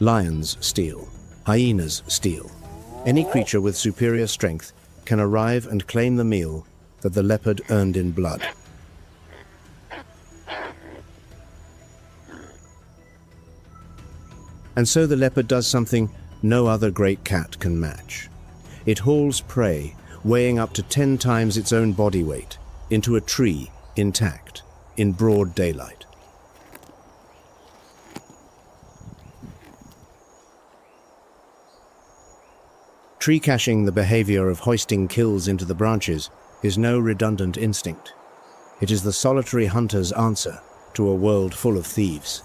Lions steal. Hyenas steal. Any creature with superior strength can arrive and claim the meal that the leopard earned in blood. And so the leopard does something no other great cat can match. It hauls prey, weighing up to 10 times its own body weight, into a tree, intact, in broad daylight. Tree caching, the behavior of hoisting kills into the branches, is no redundant instinct. It is the solitary hunter's answer to a world full of thieves.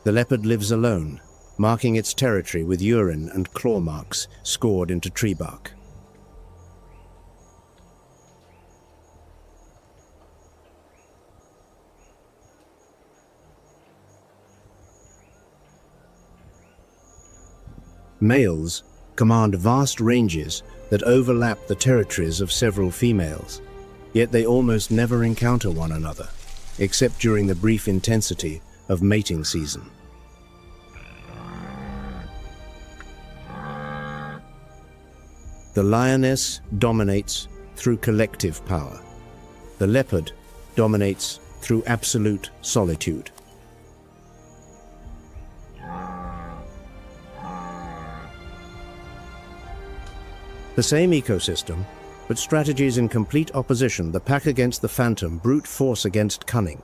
The leopard lives alone, marking its territory with urine and claw marks scored into tree bark. Males command vast ranges that overlap the territories of several females, yet they almost never encounter one another, except during the brief intensity of mating season. The lioness dominates through collective power. The leopard dominates through absolute solitude. The same ecosystem, but strategies in complete opposition, the pack against the phantom, brute force against cunning.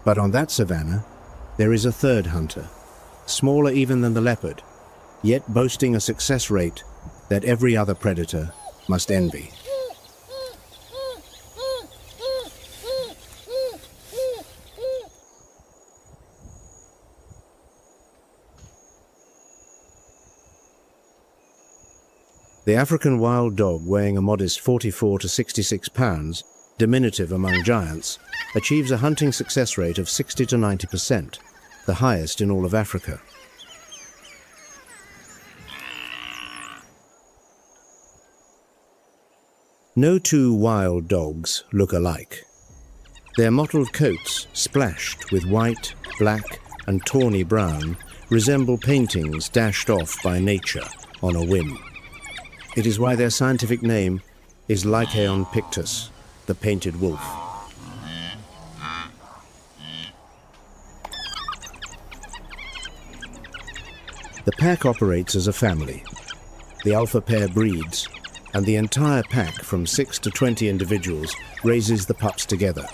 But on that savannah, there is a third hunter, smaller even than the leopard, yet boasting a success rate that every other predator must envy. The African wild dog, weighing a modest 44 to 66 pounds, diminutive among giants, achieves a hunting success rate of 60 to 90%, the highest in all of Africa. No two wild dogs look alike. Their mottled coats, splashed with white, black, and tawny brown, resemble paintings dashed off by nature on a whim. It is why their scientific name is Lycaon pictus, the painted wolf. The pack operates as a family. The alpha pair breeds, and the entire pack, from 6 to 20 individuals, raises the pups together.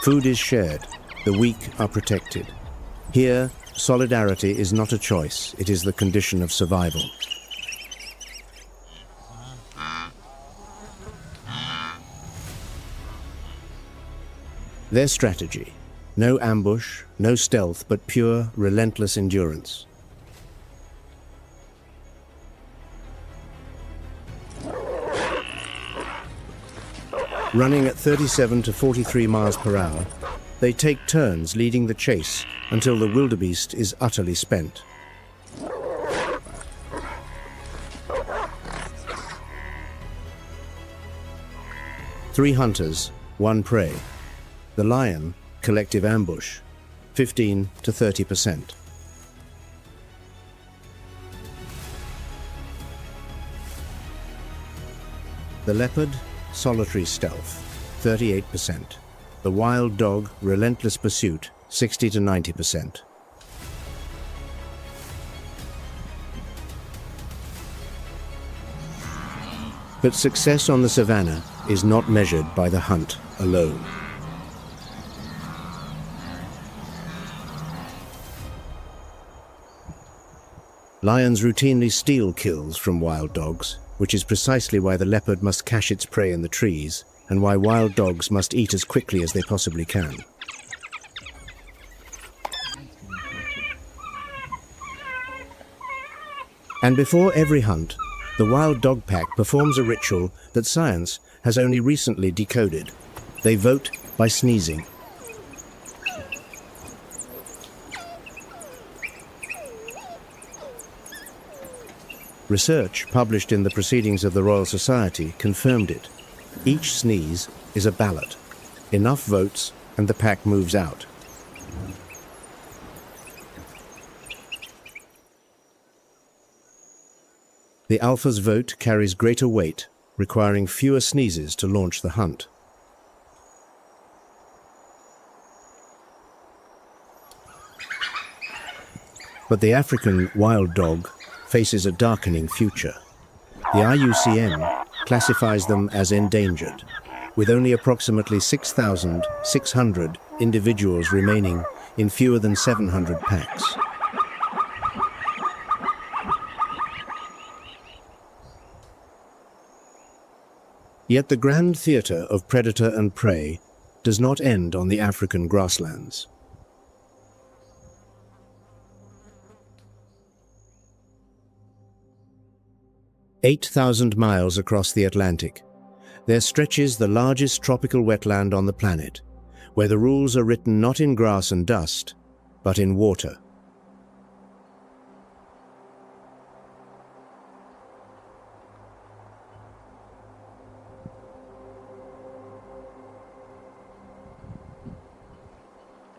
Food is shared. The weak are protected. Here, solidarity is not a choice, it is the condition of survival. Their strategy: no ambush, no stealth, but pure, relentless endurance. Running at 37 to 43 miles per hour, they take turns leading the chase until the wildebeest is utterly spent. Three hunters, one prey. The lion, collective ambush, 15 to 30%. The leopard, solitary stealth, 38%. The wild dog, relentless pursuit, 60 to 90%. But success on the savannah is not measured by the hunt alone. Lions routinely steal kills from wild dogs, which is precisely why the leopard must cache its prey in the trees, and why wild dogs must eat as quickly as they possibly can. And before every hunt, the wild dog pack performs a ritual that science has only recently decoded. They vote by sneezing. Research published in the Proceedings of the Royal Society confirmed it. Each sneeze is a ballot. Enough votes and the pack moves out. The alpha's vote carries greater weight, requiring fewer sneezes to launch the hunt. But the African wild dog faces a darkening future. The IUCN classifies them as endangered, with only approximately 6,600 individuals remaining in fewer than 700 packs. Yet the grand theatre of predator and prey does not end on the African grasslands. "8,000 miles across the Atlantic, there stretches the largest tropical wetland on the planet, where the rules are written not in grass and dust, but in water.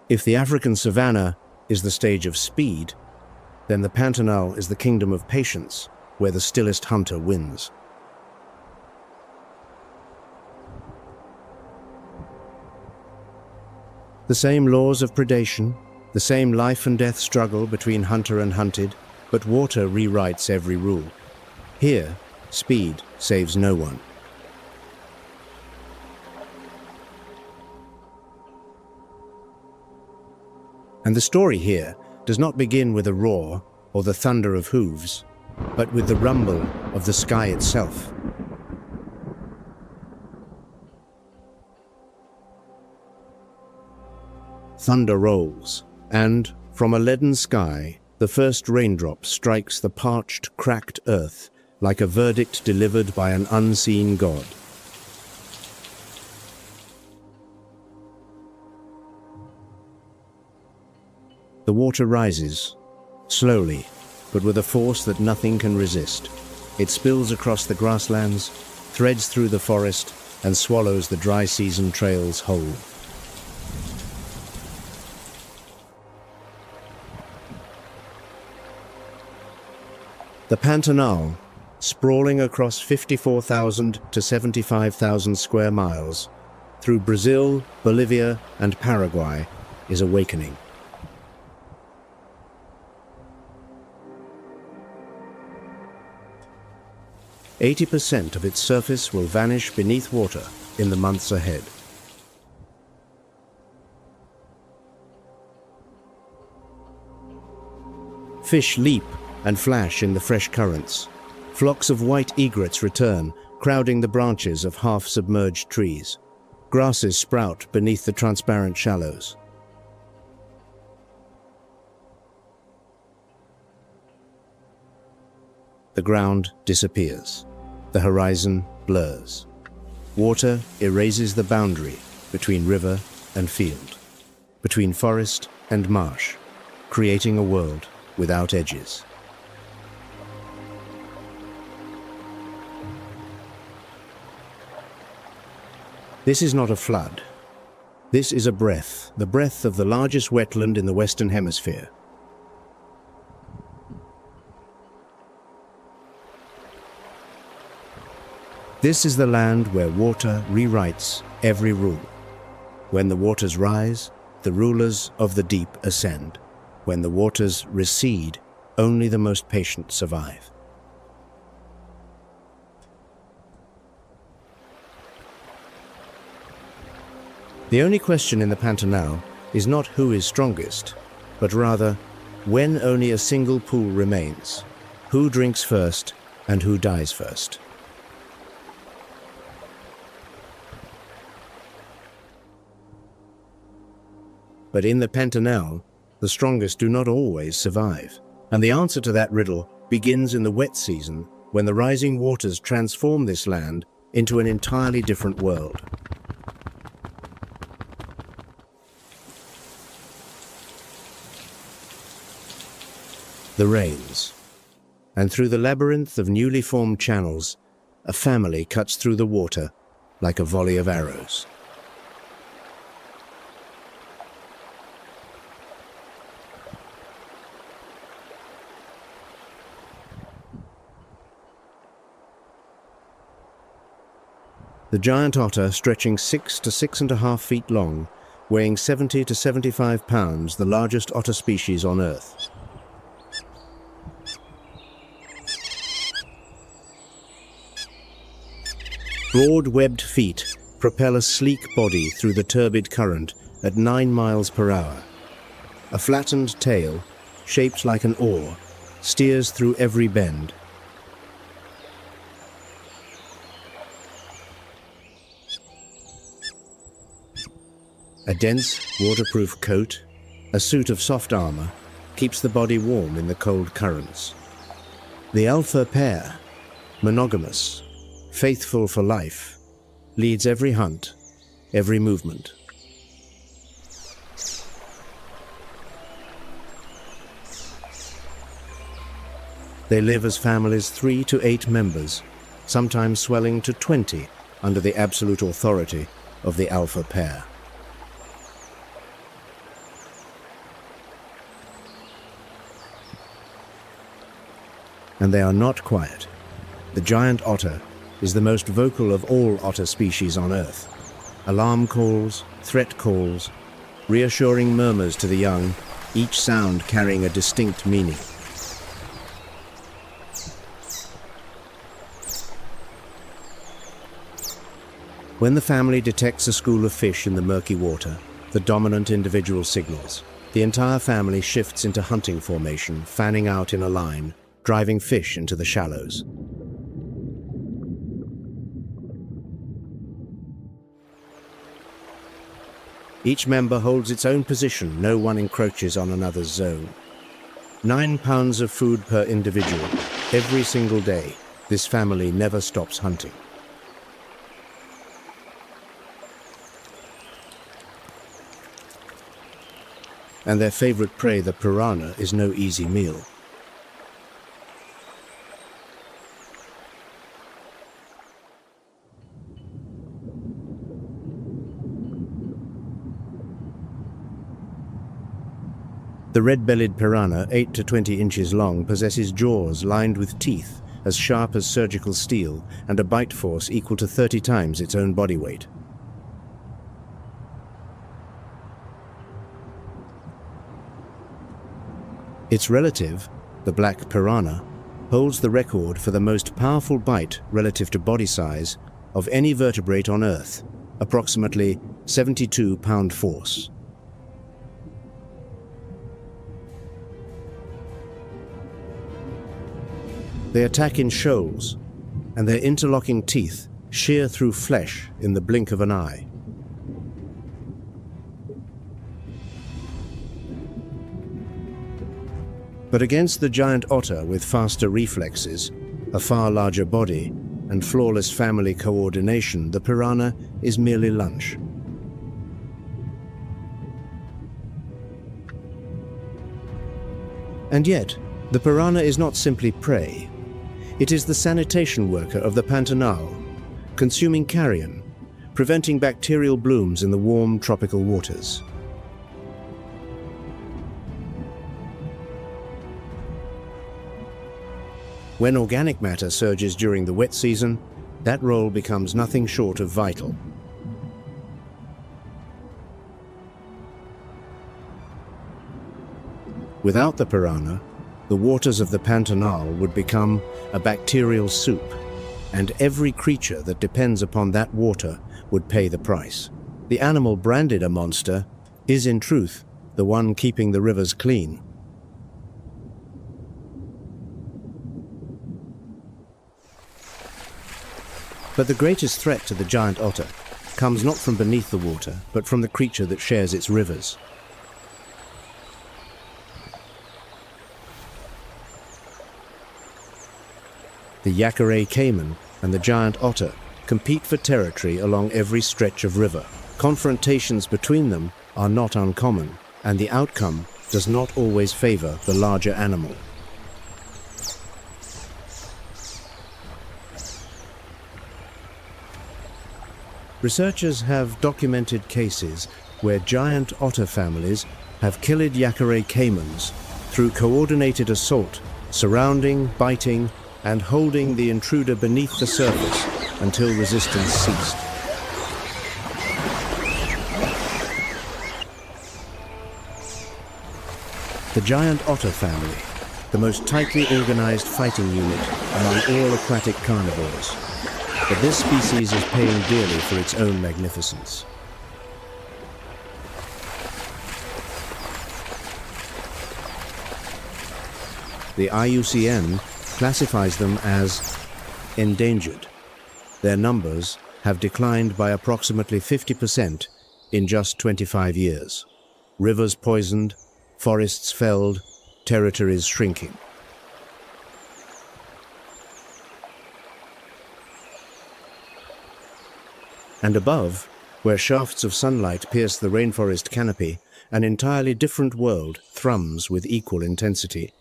If the African savannah is the stage of speed, then the Pantanal is the kingdom of patience, where the stillest hunter wins. The same laws of predation, the same life and death struggle between hunter and hunted, but water rewrites every rule. Here, speed saves no one. And the story here does not begin with a roar or the thunder of hooves, but with the rumble of the sky itself. Thunder rolls, and from a leaden sky, the first raindrop strikes the parched, cracked earth like a verdict delivered by an unseen god. The water rises, slowly, but with a force that nothing can resist. It spills across the grasslands, threads through the forest, and swallows the dry season trails whole. The Pantanal, sprawling across 54,000 to 75,000 square miles, through Brazil, Bolivia, and Paraguay, is awakening. "80% of its surface will vanish beneath water in the months ahead." Fish leap and flash in the fresh currents. Flocks of white egrets return, crowding the branches of half-submerged trees. Grasses sprout beneath the transparent shallows. The ground disappears. The horizon blurs. Water erases the boundary between river and field, between forest and marsh, creating a world without edges. This is not a flood. This is a breath, the breath of the largest wetland in the Western Hemisphere. This is the land where water rewrites every rule. When the waters rise, the rulers of the deep ascend. When the waters recede, only the most patient survive. The only question in the Pantanal is not who is strongest, but rather, when only a single pool remains, who drinks first and who dies first. But in the Pantanal, the strongest do not always survive. And the answer to that riddle begins in the wet season, when the rising waters transform this land into an entirely different world. The rains. And through the labyrinth of newly formed channels, a family cuts through the water like a volley of arrows. The giant otter, stretching 6 to 6.5 feet long, weighing 70 to 75 pounds, the largest otter species on Earth. Broad-webbed feet propel a sleek body through the turbid current at 9 miles per hour. A flattened tail, shaped like an oar, steers through every bend. A dense, waterproof coat, a suit of soft armor, keeps the body warm in the cold currents. The alpha pair, monogamous, faithful for life, leads every hunt, every movement. They live as families 3 to 8 members, sometimes swelling to 20 under the absolute authority of the alpha pair. And they are not quiet. The giant otter is the most vocal of all otter species on Earth. Alarm calls, threat calls, reassuring murmurs to the young, each sound carrying a distinct meaning. When the family detects a school of fish in the murky water, the dominant individual signals. The entire family shifts into hunting formation, fanning out in a line, driving fish into the shallows. Each member holds its own position, no one encroaches on another's zone. 9 pounds of food per individual, every single day. This family never stops hunting. And their favorite prey, the piranha, is no easy meal. The red-bellied piranha, 8 to 20 inches long, possesses jaws lined with teeth as sharp as surgical steel and a bite force equal to 30 times its own body weight. Its relative, the black piranha, holds the record for the most powerful bite relative to body size of any vertebrate on Earth, approximately 72-pound force. They attack in shoals, and their interlocking teeth shear through flesh in the blink of an eye. But against the giant otter with faster reflexes, a far larger body, and flawless family coordination, the piranha is merely lunch. And yet, the piranha is not simply prey. It is the sanitation worker of the Nile, consuming carrion, preventing bacterial blooms in the warm tropical waters. When organic matter surges during the wet season, that role becomes nothing short of vital. Without the piranha, the waters of the Nile would become a bacterial soup, and every creature that depends upon that water would pay the price. The animal branded a monster is, in truth, the one keeping the rivers clean. But the greatest threat to the giant otter comes not from beneath the water, but from the creature that shares its rivers. The Yacaré caiman and the giant otter compete for territory along every stretch of river. Confrontations between them are not uncommon, and the outcome does not always favor the larger animal. Researchers have documented cases where giant otter families have killed Yacaré caimans through coordinated assault, surrounding, biting, and holding the intruder beneath the surface until resistance ceased. The giant otter family, the most tightly organized fighting unit among all aquatic carnivores. But this species is paying dearly for its own magnificence. The IUCN classifies them as endangered. Their numbers have declined by approximately 50% in just 25 years. Rivers poisoned, forests felled, territories shrinking. And above, where shafts of sunlight pierce the rainforest canopy, an entirely different world thrums with equal intensity.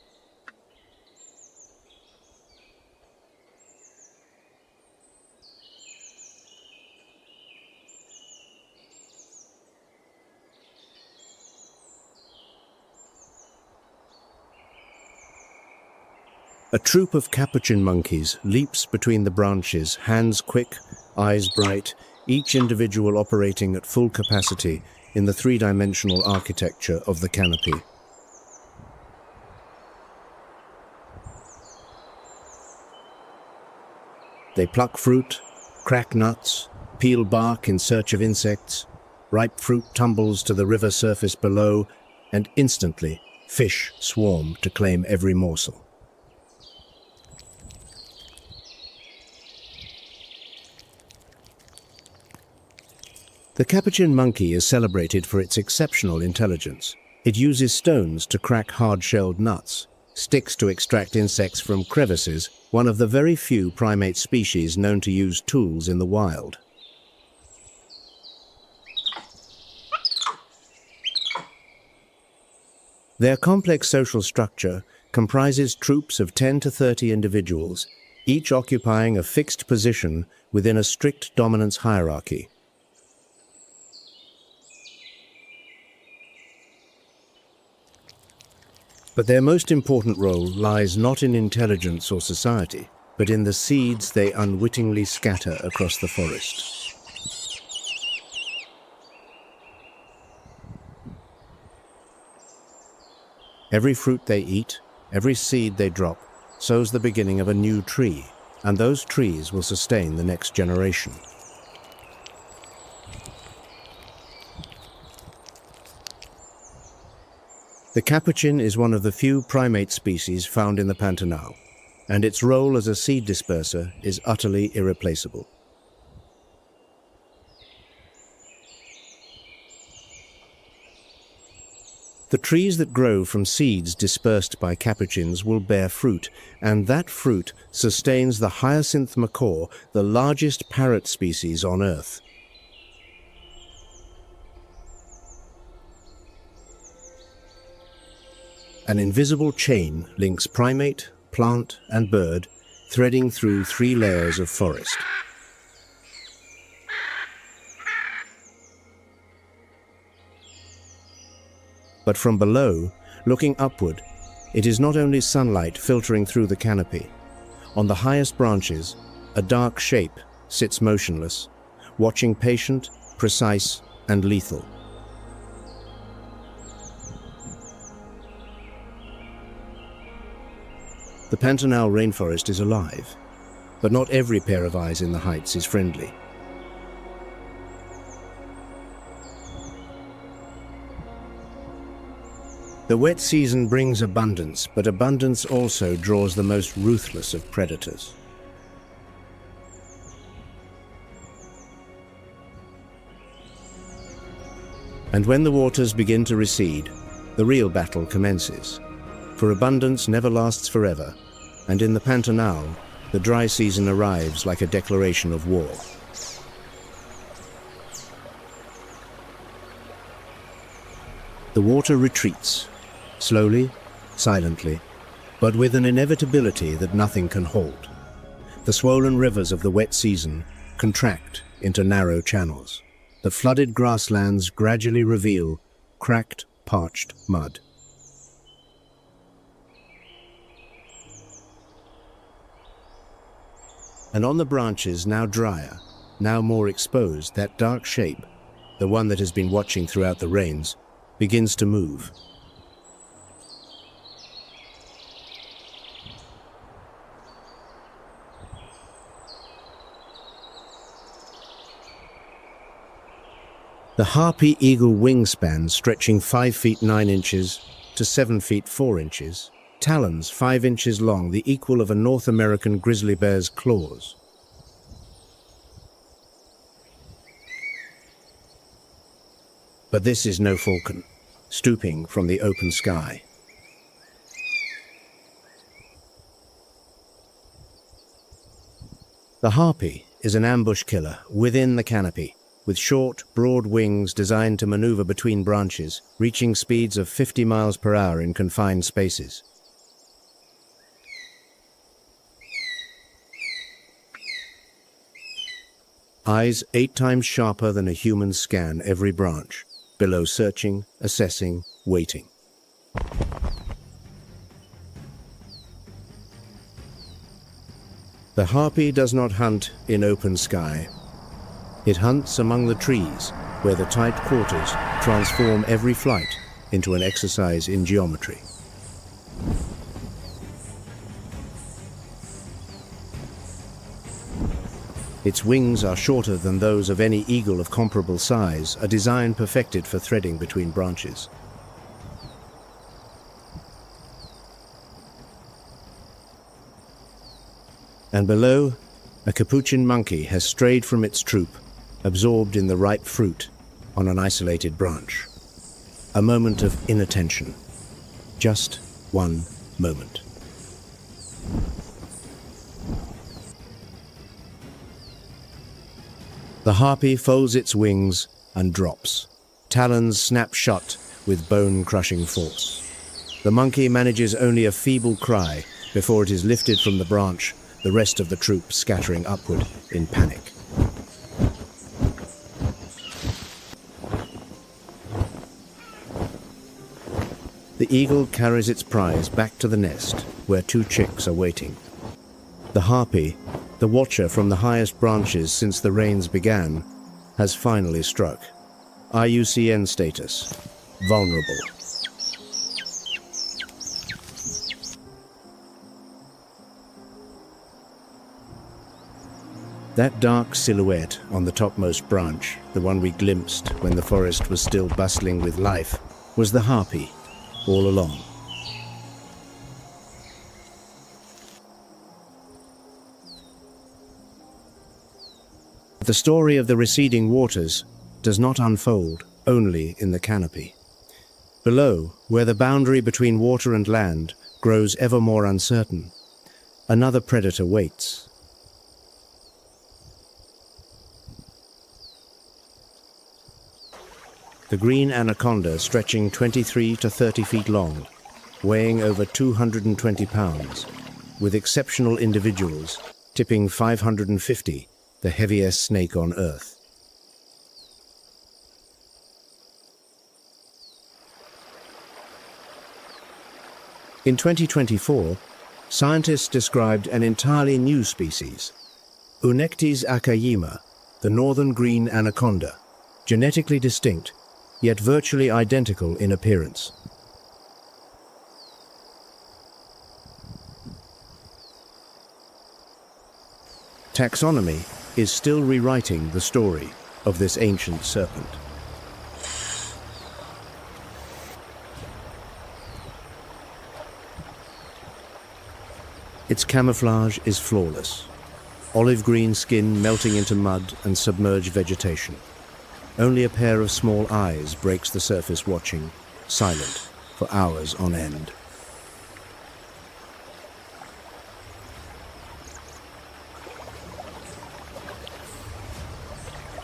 A troop of capuchin monkeys leaps between the branches, hands quick, eyes bright, each individual operating at full capacity in the three-dimensional architecture of the canopy. They pluck fruit, crack nuts, peel bark in search of insects. Ripe fruit tumbles to the river surface below, and instantly fish swarm to claim every morsel. The capuchin monkey is celebrated for its exceptional intelligence. It uses stones to crack hard-shelled nuts, sticks to extract insects from crevices, one of the very few primate species known to use tools in the wild. Their complex social structure comprises troops of 10 to 30 individuals, each occupying a fixed position within a strict dominance hierarchy. But their most important role lies not in intelligence or society, but in the seeds they unwittingly scatter across the forest. Every fruit they eat, every seed they drop, sows the beginning of a new tree, and those trees will sustain the next generation. The capuchin is one of the few primate species found in the Pantanal, and its role as a seed disperser is utterly irreplaceable. The trees that grow from seeds dispersed by capuchins will bear fruit, and that fruit sustains the hyacinth macaw, the largest parrot species on Earth. An invisible chain links primate, plant, and bird, threading through 3 layers of forest. But from below, looking upward, it is not only sunlight filtering through the canopy. On the highest branches, a dark shape sits motionless, watching patient, precise, and lethal. The Pantanal rainforest is alive, but not every pair of eyes in the heights is friendly. The wet season brings abundance, but abundance also draws the most ruthless of predators. And when the waters begin to recede, the real battle commences. For abundance never lasts forever, and in the Pantanal, the dry season arrives like a declaration of war. The water retreats, slowly, silently, but with an inevitability that nothing can halt. The swollen rivers of the wet season contract into narrow channels. The flooded grasslands gradually reveal cracked, parched mud. And on the branches, now drier, now more exposed, that dark shape, the one that has been watching throughout the rains, begins to move. The harpy eagle wingspan stretching 5 feet 9 inches to 7 feet 4 inches, talons 5 inches long, the equal of a North American grizzly bear's claws. But this is no falcon, stooping from the open sky. The harpy is an ambush killer within the canopy, with short, broad wings designed to maneuver between branches, reaching speeds of 50 miles per hour in confined spaces. Eyes 8 times sharper than a human scan every branch, below searching, assessing, waiting. The harpy does not hunt in open sky. It hunts among the trees, where the tight quarters transform every flight into an exercise in geometry. Its wings are shorter than those of any eagle of comparable size, a design perfected for threading between branches. And below, a capuchin monkey has strayed from its troop, absorbed in the ripe fruit on an isolated branch. A moment of inattention. Just one moment. The harpy folds its wings and drops. Talons snap shut with bone-crushing force. The monkey manages only a feeble cry before it is lifted from the branch, the rest of the troop scattering upward in panic. The eagle carries its prize back to the nest, where 2 chicks are waiting. The harpy, the watcher from the highest branches since the rains began, has finally struck. IUCN status: vulnerable. That dark silhouette on the topmost branch, the one we glimpsed when the forest was still bustling with life, was the harpy all along. The story of the receding waters does not unfold only in the canopy. Below, where the boundary between water and land grows ever more uncertain, another predator waits. The green anaconda, stretching 23 to 30 feet long, weighing over 220 pounds, with exceptional individuals tipping 550, the heaviest snake on Earth. In 2024, scientists described an entirely new species, Unectes akayima, the northern green anaconda, genetically distinct, yet virtually identical in appearance. Taxonomy is still rewriting the story of this ancient serpent. Its camouflage is flawless. Olive green skin melting into mud and submerged vegetation. Only a pair of small eyes breaks the surface, watching, silent, for hours on end.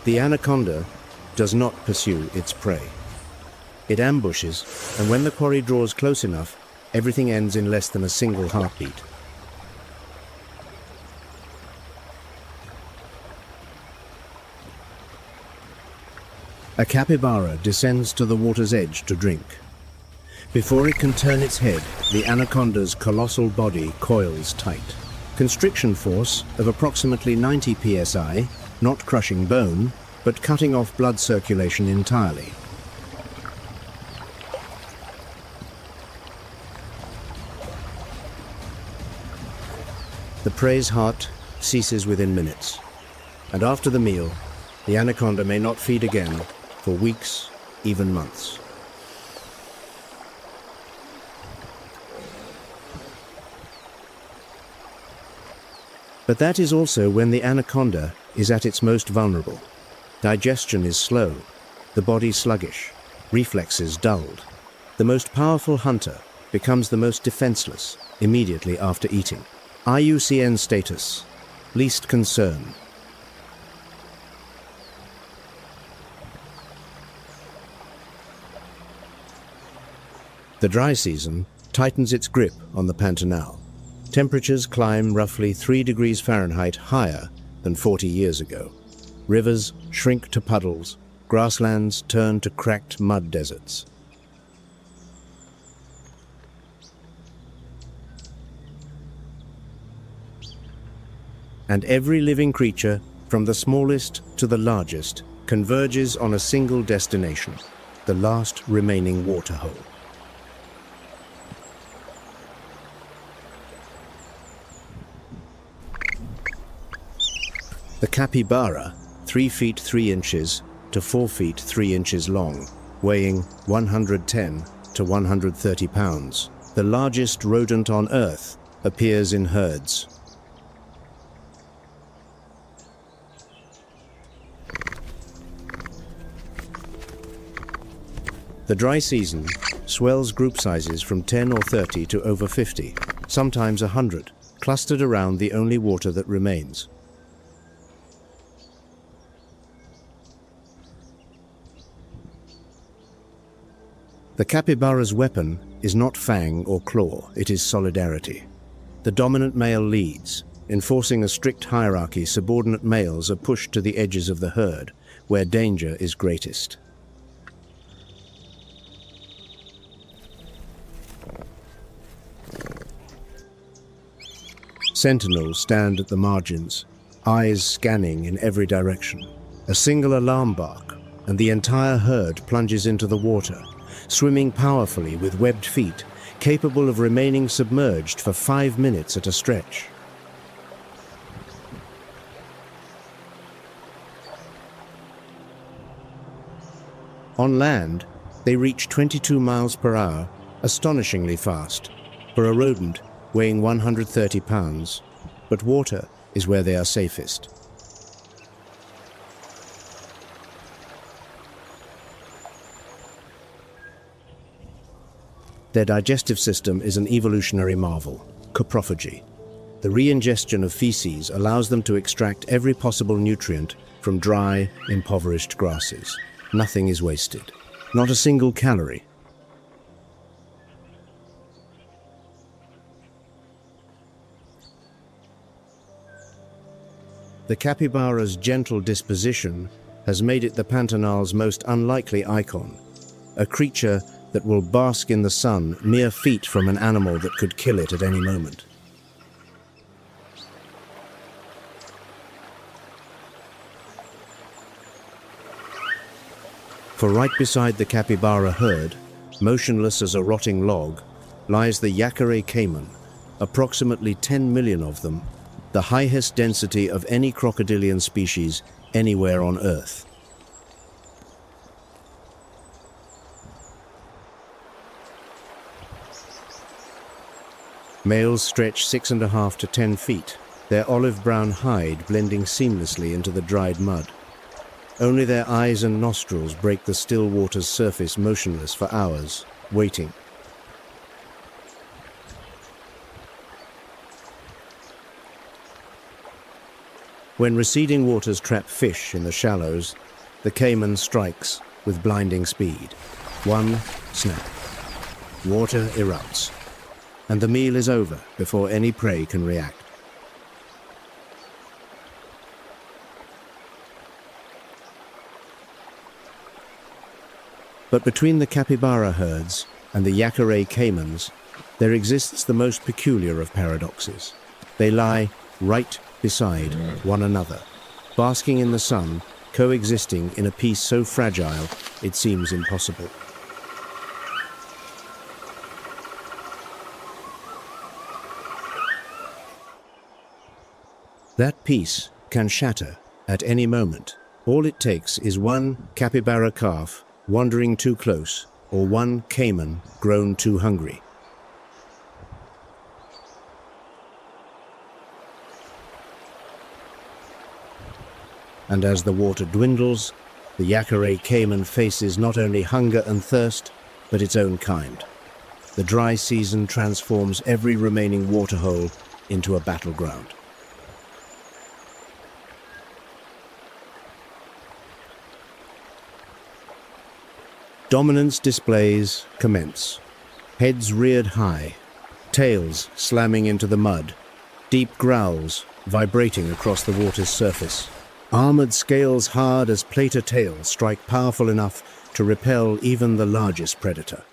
The anaconda does not pursue its prey. It ambushes, and when the quarry draws close enough, everything ends in less than a single heartbeat. A capybara descends to the water's edge to drink. Before it can turn its head, the anaconda's colossal body coils tight. Constriction force of approximately 90 psi, not crushing bone, but cutting off blood circulation entirely. The prey's heart ceases within minutes, and after the meal, the anaconda may not feed again for weeks, even months. But that is also when the anaconda is at its most vulnerable. Digestion is slow, the body sluggish, reflexes dulled. The most powerful hunter becomes the most defenseless immediately after eating. IUCN status, least concern. The dry season tightens its grip on the Pantanal. Temperatures climb roughly 3 degrees Fahrenheit higher than 40 years ago. Rivers shrink to puddles, grasslands turn to cracked mud deserts. And every living creature, from the smallest to the largest, converges on a single destination, the last remaining waterhole. The capybara, 3 feet 3 inches to 4 feet 3 inches long, weighing 110 to 130 pounds, the largest rodent on Earth, appears in herds. The dry season swells group sizes from 10 or 30 to over 50, sometimes 100, clustered around the only water that remains. The capybara's weapon is not fang or claw, it is solidarity. The dominant male leads. Enforcing a strict hierarchy, subordinate males are pushed to the edges of the herd, where danger is greatest. Sentinels stand at the margins, eyes scanning in every direction. A single alarm bark, and the entire herd plunges into the water, swimming powerfully with webbed feet, capable of remaining submerged for 5 minutes at a stretch. On land, they reach 22 miles per hour, astonishingly fast, for a rodent weighing 130 pounds, but water is where they are safest. Their digestive system is an evolutionary marvel, coprophagy. The re-ingestion of feces allows them to extract every possible nutrient from dry, impoverished grasses. Nothing is wasted, not a single calorie. The capybara's gentle disposition has made it the Pantanal's most unlikely icon, a creature that will bask in the sun mere feet from an animal that could kill it at any moment. For right beside the capybara herd, motionless as a rotting log, lies the Yacaré caiman, approximately 10 million of them, the highest density of any crocodilian species anywhere on Earth. Males stretch 6.5 to 10 feet, their olive-brown hide blending seamlessly into the dried mud. Only their eyes and nostrils break the still water's surface motionless for hours, waiting. When receding waters trap fish in the shallows, the caiman strikes with blinding speed. One snap. Water erupts, and the meal is over before any prey can react. But between the capybara herds and the Yaqaray caimans, there exists the most peculiar of paradoxes. They lie right beside one another, basking in the sun, coexisting in a peace so fragile it seems impossible. That peace can shatter at any moment. All it takes is one capybara calf wandering too close, or one caiman grown too hungry. And as the water dwindles, the Yaqaray caiman faces not only hunger and thirst, but its own kind. The dry season transforms every remaining waterhole into a battleground. Dominance displays commence. Heads reared high, tails slamming into the mud, deep growls vibrating across the water's surface. Armored scales hard as plater tails strike powerful enough to repel even the largest predator.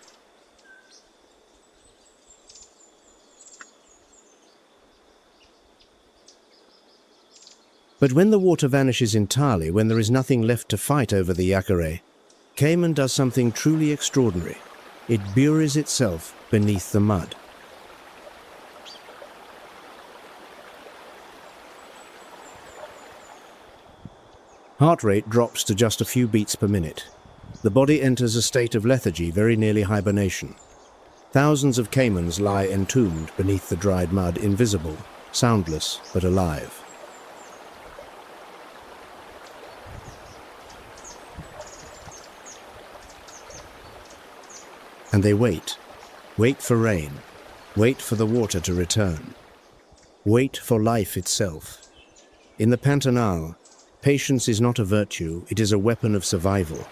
But when the water vanishes entirely, when there is nothing left to fight over the Yaqaray, caiman does something truly extraordinary. It buries itself beneath the mud. Heart rate drops to just a few beats per minute. The body enters a state of lethargy, very nearly hibernation. Thousands of caimans lie entombed beneath the dried mud, invisible, soundless, but alive. And they wait for rain, wait for the water to return, wait for life itself. In the Pantanal, patience is not a virtue, it is a weapon of survival.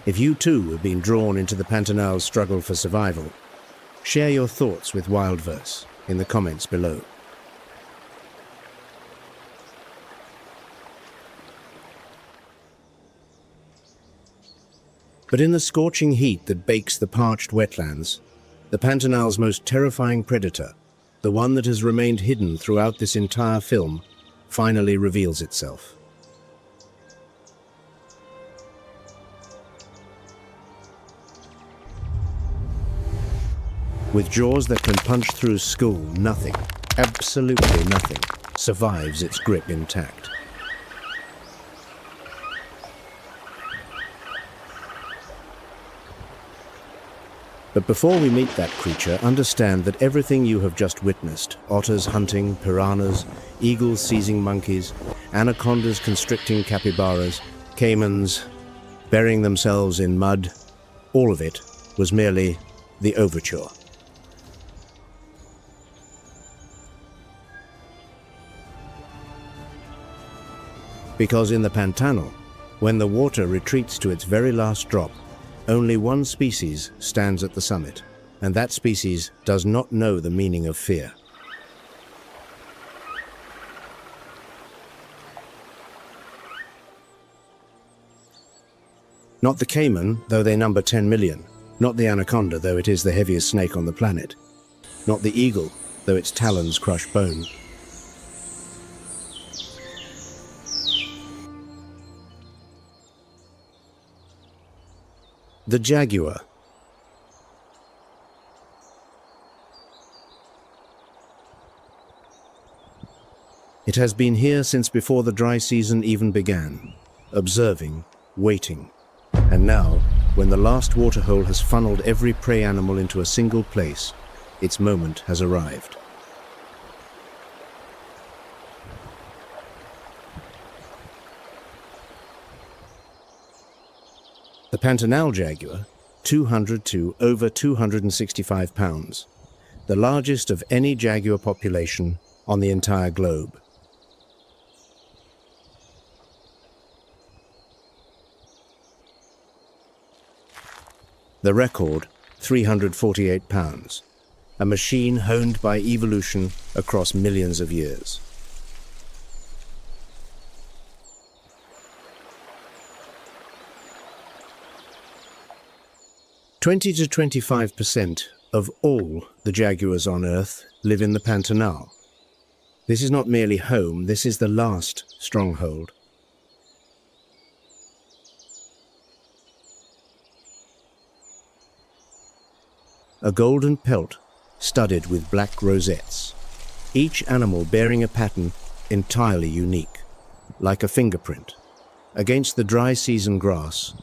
If you too have been drawn into the Pantanal's struggle for survival, share your thoughts with WildVerse in the comments below. But in the scorching heat that bakes the parched wetlands, the Pantanal's most terrifying predator, the one that has remained hidden throughout this entire film, finally reveals itself. With jaws that can punch through skull, nothing, absolutely nothing, survives its grip intact. But before we meet that creature, understand that everything you have just witnessed, otters hunting piranhas, eagles seizing monkeys, anacondas constricting capybaras, caimans burying themselves in mud, all of it was merely the overture. Because in the Pantanal, when the water retreats to its very last drop, only one species stands at the summit, and that species does not know the meaning of fear. Not the caiman, though they number 10 million, not the anaconda, though it is the heaviest snake on the planet, not the eagle, though its talons crush bone. The jaguar. It has been here since before the dry season even began, observing, waiting. And now, when the last waterhole has funneled every prey animal into a single place, its moment has arrived. The Pantanal jaguar, 200 to over 265 pounds, the largest of any jaguar population on the entire globe. The record, 348 pounds, a machine honed by evolution across millions of years. 20 to 25% of all the jaguars on Earth live in the Pantanal. This is not merely home, this is the last stronghold. A golden pelt studded with black rosettes, each animal bearing a pattern entirely unique, like a fingerprint. Against the dry season grass,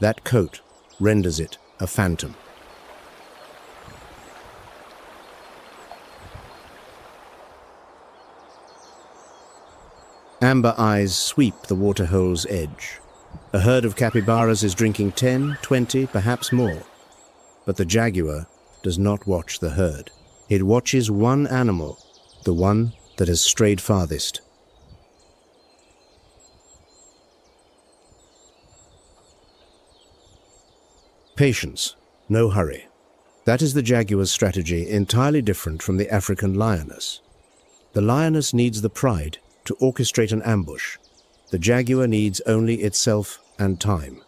that coat renders it a phantom. Amber eyes sweep the waterhole's edge. A herd of capybaras is drinking 10, 20, perhaps more. But the jaguar does not watch the herd. It watches one animal, the one that has strayed farthest. Patience, no hurry. That is the jaguar's strategy, entirely different from the African lioness. The lioness needs the pride to orchestrate an ambush. The jaguar needs only itself and time.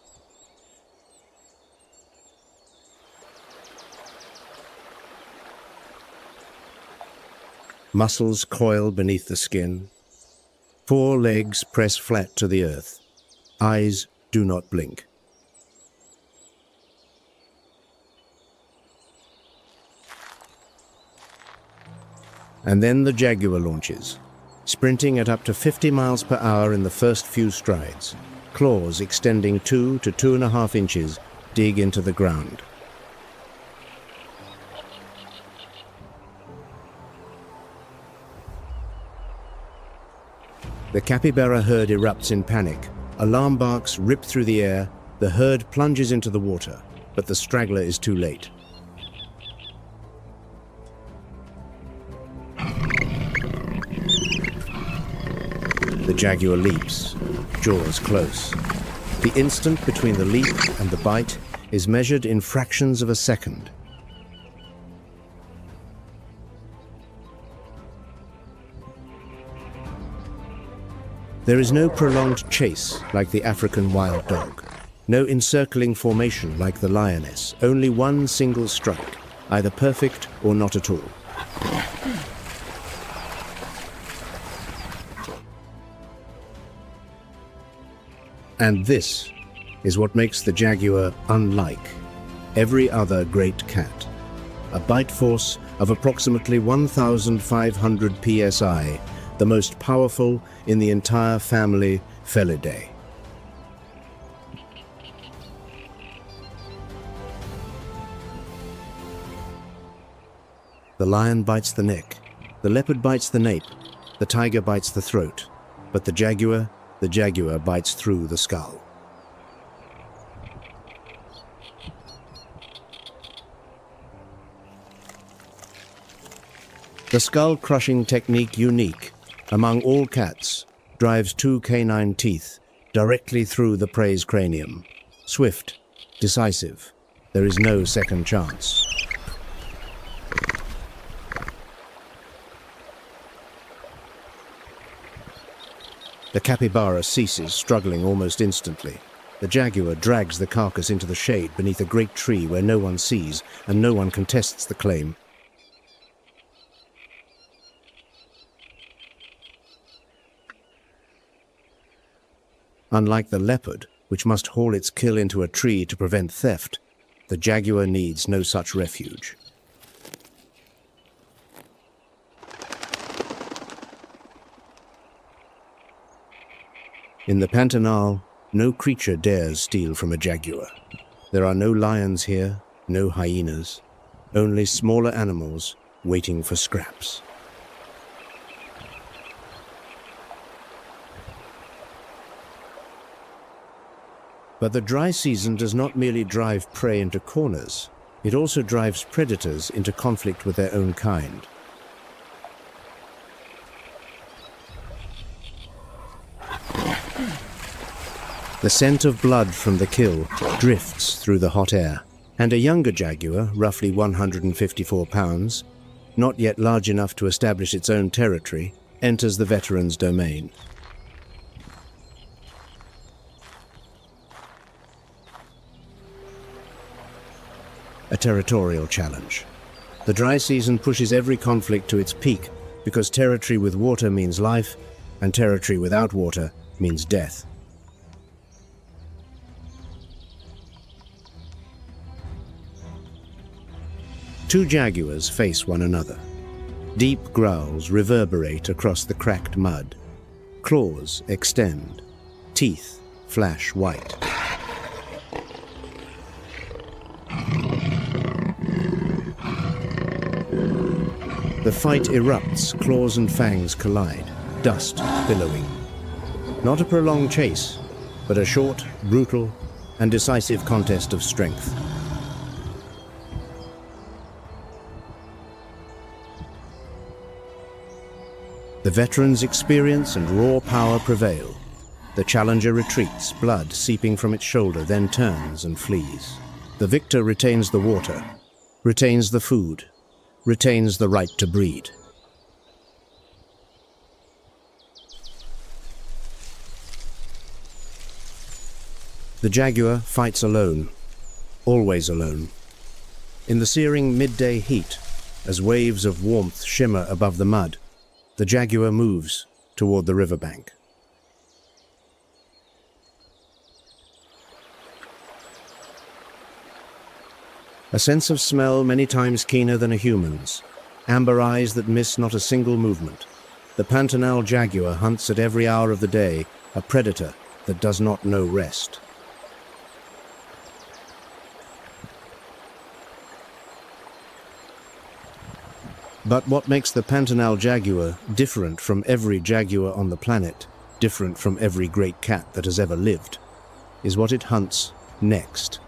Muscles coil beneath the skin. 4 legs press flat to the earth. Eyes do not blink. And then the jaguar launches, sprinting at up to 50 miles per hour in the first few strides. Claws extending 2 to 2.5 inches dig into the ground. The capybara herd erupts in panic. Alarm barks rip through the air. The herd plunges into the water, but the straggler is too late. The jaguar leaps, jaws close. The instant between the leap and the bite is measured in fractions of a second. There is no prolonged chase like the African wild dog, no encircling formation like the lioness, only one single strike, either perfect or not at all. And this is what makes the jaguar unlike every other great cat. A bite force of approximately 1,500 psi, the most powerful in the entire family Felidae. The lion bites the neck, the leopard bites the nape, the tiger bites the throat, but the jaguar bites through the skull. The skull-crushing technique, unique among all cats, drives 2 canine teeth directly through the prey's cranium. Swift, decisive, there is no second chance. The capybara ceases, struggling almost instantly. The jaguar drags the carcass into the shade beneath a great tree where no one sees and no one contests the claim. Unlike the leopard, which must haul its kill into a tree to prevent theft, the jaguar needs no such refuge. In the Pantanal, no creature dares steal from a jaguar. There are no lions here, no hyenas, only smaller animals waiting for scraps. But the dry season does not merely drive prey into corners, it also drives predators into conflict with their own kind. The scent of blood from the kill drifts through the hot air, and a younger jaguar, roughly 154 pounds, not yet large enough to establish its own territory, enters the veteran's domain. a territorial challenge. The dry season pushes every conflict to its peak because territory with water means life and territory without water means death. Two jaguars face one another. Deep growls reverberate across the cracked mud. Claws extend. Teeth flash white. The fight erupts, claws and fangs collide, dust billowing. Not a prolonged chase, but a short, brutal, and decisive contest of strength. The veteran's experience and raw power prevail. The challenger retreats, blood seeping from its shoulder, then turns and flees. The victor retains the water, retains the food, retains the right to breed. The jaguar fights alone, always alone. In the searing midday heat, as waves of warmth shimmer above the mud, the jaguar moves toward the riverbank. A sense of smell many times keener than a human's, amber eyes that miss not a single movement. The Pantanal jaguar hunts at every hour of the day, a predator that does not know rest. But what makes the Pantanal jaguar different from every jaguar on the planet, different from every great cat that has ever lived, is what it hunts next.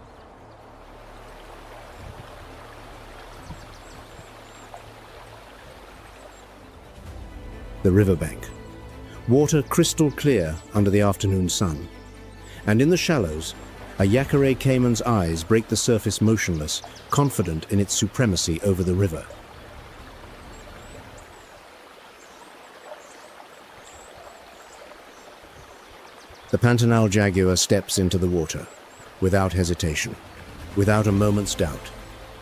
The riverbank. Water crystal clear under the afternoon sun. And in the shallows, a Yacaré caiman's eyes break the surface motionless, confident in its supremacy over the river. The Pantanal jaguar steps into the water, without hesitation, without a moment's doubt.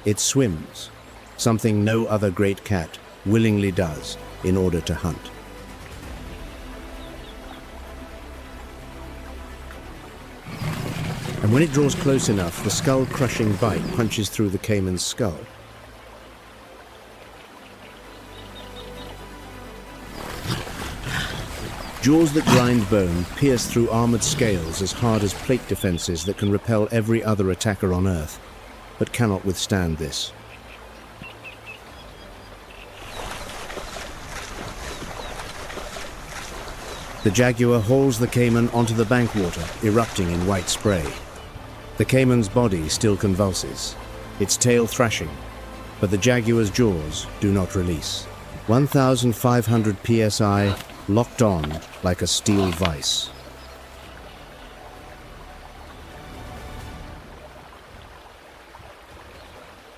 It swims, something no other great cat willingly does in order to hunt. And when it draws close enough, the skull-crushing bite punches through the caiman's skull. Jaws that grind bone pierce through armored scales as hard as plate defenses that can repel every other attacker on Earth, but cannot withstand this. The jaguar hauls the caiman onto the bankwater, erupting in white spray. The caiman's body still convulses, its tail thrashing, but the jaguar's jaws do not release. 1,500 psi, locked on like a steel vice.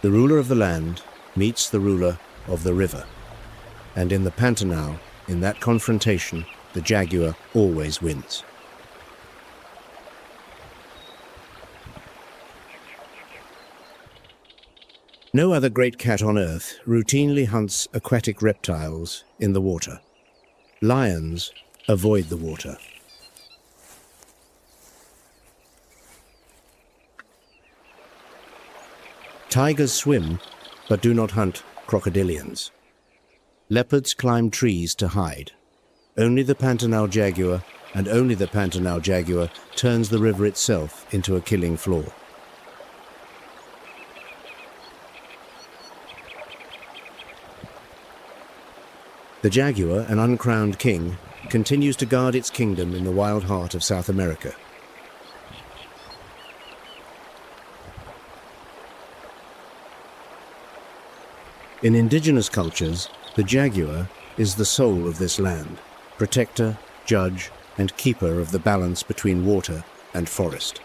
The ruler of the land meets the ruler of the river, and in the Pantanal, in that confrontation, the jaguar always wins. No other great cat on Earth routinely hunts aquatic reptiles in the water. Lions avoid the water. Tigers swim, but do not hunt crocodilians. Leopards climb trees to hide. Only the Pantanal jaguar, and only the Pantanal jaguar, turns the river itself into a killing floor. The jaguar, an uncrowned king, continues to guard its kingdom in the wild heart of South America. In indigenous cultures, the jaguar is the soul of this land, protector, judge, and keeper of the balance between water and forest.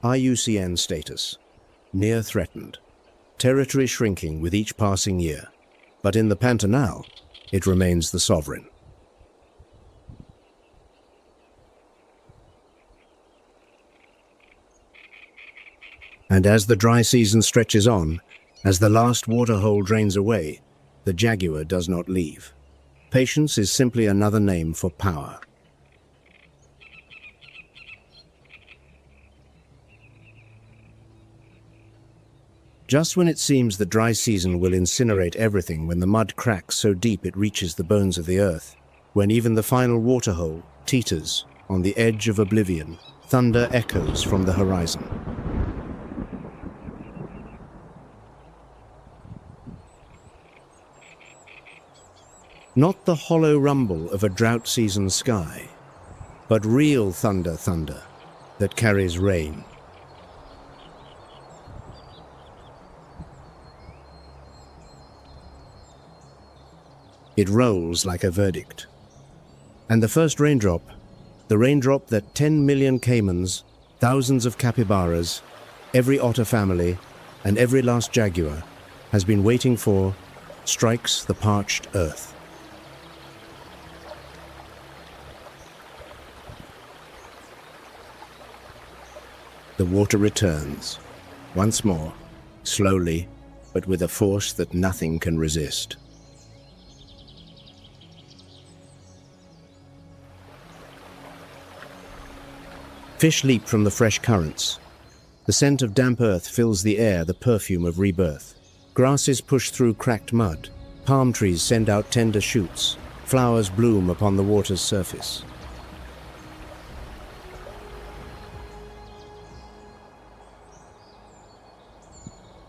IUCN status: near threatened. Territory shrinking with each passing year. But in the Pantanal, it remains the sovereign. And as the dry season stretches on, as the last waterhole drains away, the jaguar does not leave. Patience is simply another name for power. Just when it seems the dry season will incinerate everything, when the mud cracks so deep it reaches the bones of the earth, when even the final waterhole teeters on the edge of oblivion, thunder echoes from the horizon. Not the hollow rumble of a drought-season sky, but real thunder that carries rain. It rolls like a verdict. And the first raindrop, the raindrop that 10 million caimans, thousands of capybaras, every otter family, and every last jaguar has been waiting for, strikes the parched earth. The water returns, once more, slowly, but with a force that nothing can resist. Fish leap from the fresh currents. The scent of damp earth fills the air, the perfume of rebirth. Grasses push through cracked mud. Palm trees send out tender shoots. Flowers bloom upon the water's surface.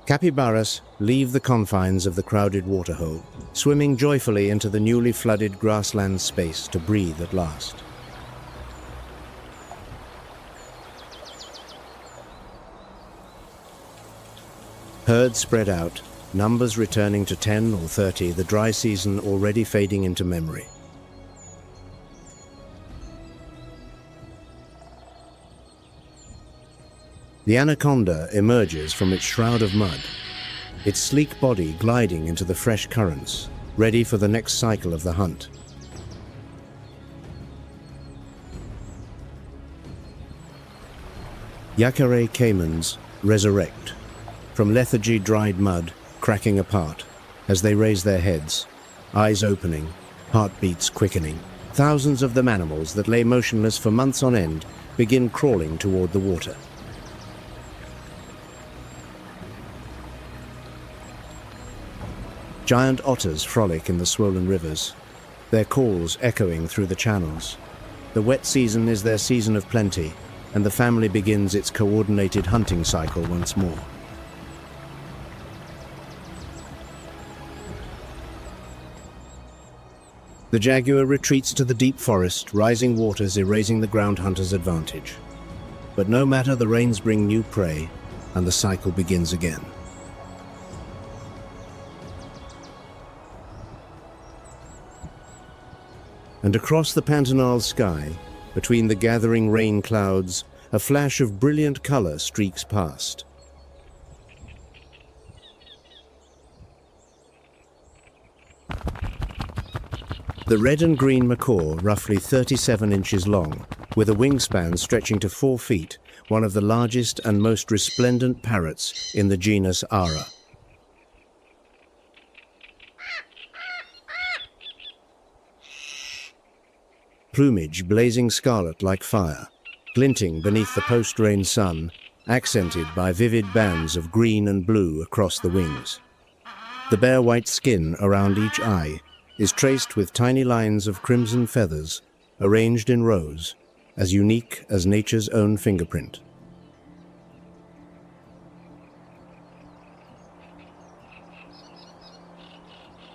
Capybaras leave the confines of the crowded waterhole, swimming joyfully into the newly flooded grassland space to breathe at last. Herds spread out, numbers returning to 10 or 30, the dry season already fading into memory. The anaconda emerges from its shroud of mud, its sleek body gliding into the fresh currents, ready for the next cycle of the hunt. Yacare caimans resurrect, from lethargy-dried mud cracking apart as they raise their heads, eyes opening, heartbeats quickening. Thousands of them animals that lay motionless for months on end begin crawling toward the water. Giant otters frolic in the swollen rivers, their calls echoing through the channels. The wet season is their season of plenty, and the family begins its coordinated hunting cycle once more. The jaguar retreats to the deep forest, rising waters erasing the ground hunter's advantage. But no matter, the rains bring new prey, and the cycle begins again. And across the Pantanal sky, between the gathering rain clouds, a flash of brilliant color streaks past. The red and green macaw, roughly 37 inches long, with a wingspan stretching to 4 feet, one of the largest and most resplendent parrots in the genus Ara. Plumage blazing scarlet like fire, glinting beneath the post-rain sun, accented by vivid bands of green and blue across the wings. The bare white skin around each eye is traced with tiny lines of crimson feathers, arranged in rows, as unique as nature's own fingerprint.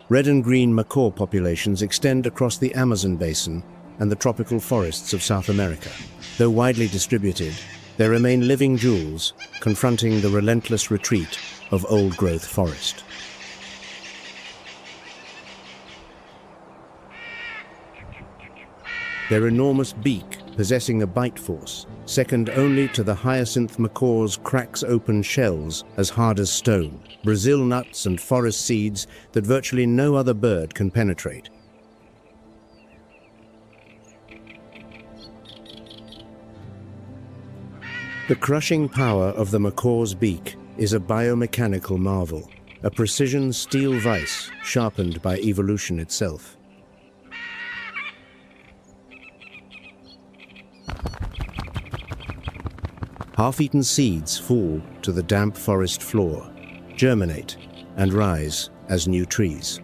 Red and green macaw populations extend across the Amazon basin and the tropical forests of South America. Though widely distributed, they remain living jewels, confronting the relentless retreat of old-growth forest. Their enormous beak, possessing a bite force, second only to the hyacinth macaw's, cracks open shells as hard as stone, Brazil nuts and forest seeds that virtually no other bird can penetrate. The crushing power of the macaw's beak is a biomechanical marvel, a precision steel vice sharpened by evolution itself. Half-eaten seeds fall to the damp forest floor, germinate, and rise as new trees.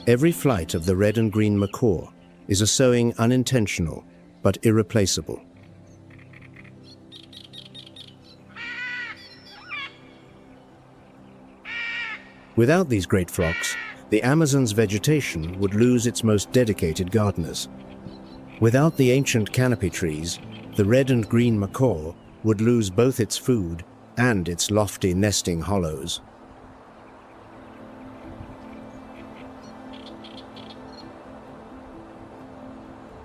Every flight of the red and green macaw is a sowing unintentional but irreplaceable. Without these great flocks, the Amazon's vegetation would lose its most dedicated gardeners. Without the ancient canopy trees, the red and green macaw would lose both its food and its lofty nesting hollows.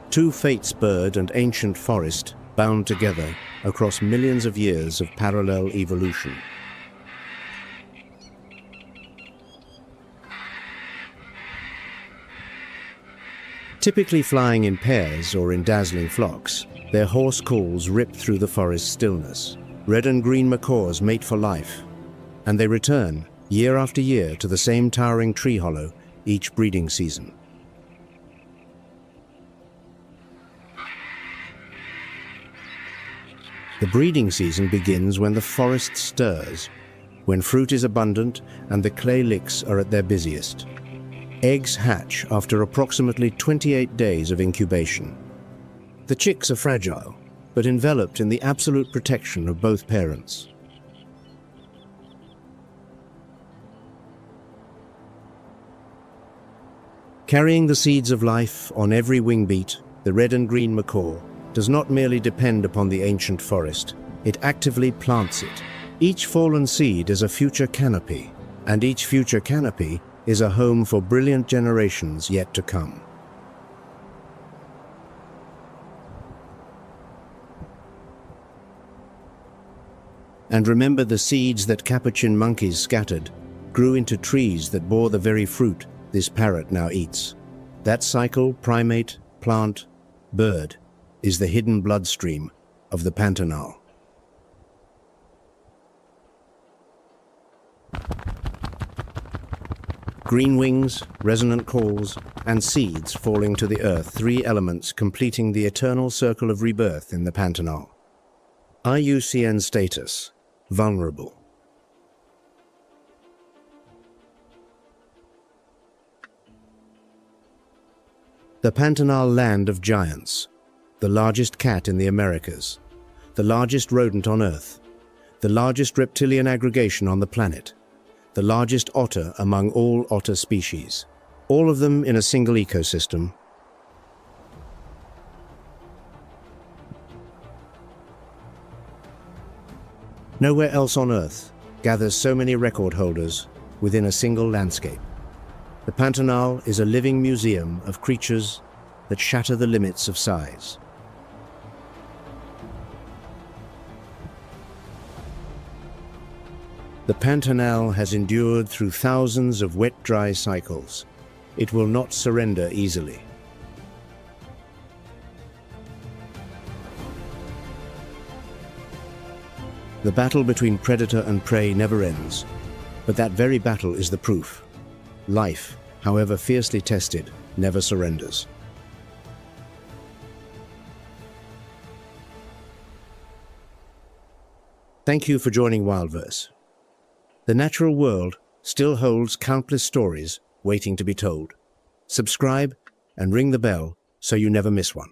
Two fates, bird and ancient forest, bound together across millions of years of parallel evolution. Typically flying in pairs or in dazzling flocks, their hoarse calls rip through the forest stillness. Red and green macaws mate for life, and they return year after year to the same towering tree hollow each breeding season. The breeding season begins when the forest stirs, when fruit is abundant and the clay licks are at their busiest. Eggs hatch after approximately 28 days of incubation. The chicks are fragile, but enveloped in the absolute protection of both parents. Carrying the seeds of life on every wing beat, the red and green macaw does not merely depend upon the ancient forest, it actively plants it. Each fallen seed is a future canopy, and each future canopy is a home for brilliant generations yet to come. And remember, the seeds that capuchin monkeys scattered grew into trees that bore the very fruit this parrot now eats. That cycle, primate, plant, bird, is the hidden bloodstream of the Pantanal. Green wings, resonant calls, and seeds falling to the earth, three elements completing the eternal circle of rebirth in the Pantanal. IUCN status: vulnerable. The Pantanal land of giants, the largest cat in the Americas, the largest rodent on Earth, the largest reptilian aggregation on the planet, the largest otter among all otter species, all of them in a single ecosystem. Nowhere else on Earth gathers so many record holders within a single landscape. The Pantanal is a living museum of creatures that shatter the limits of size. The Pantanal has endured through thousands of wet-dry cycles. It will not surrender easily. The battle between predator and prey never ends, but that very battle is the proof. Life, however fiercely tested, never surrenders. Thank you for joining WildVerse. The natural world still holds countless stories waiting to be told. Subscribe and ring the bell so you never miss one.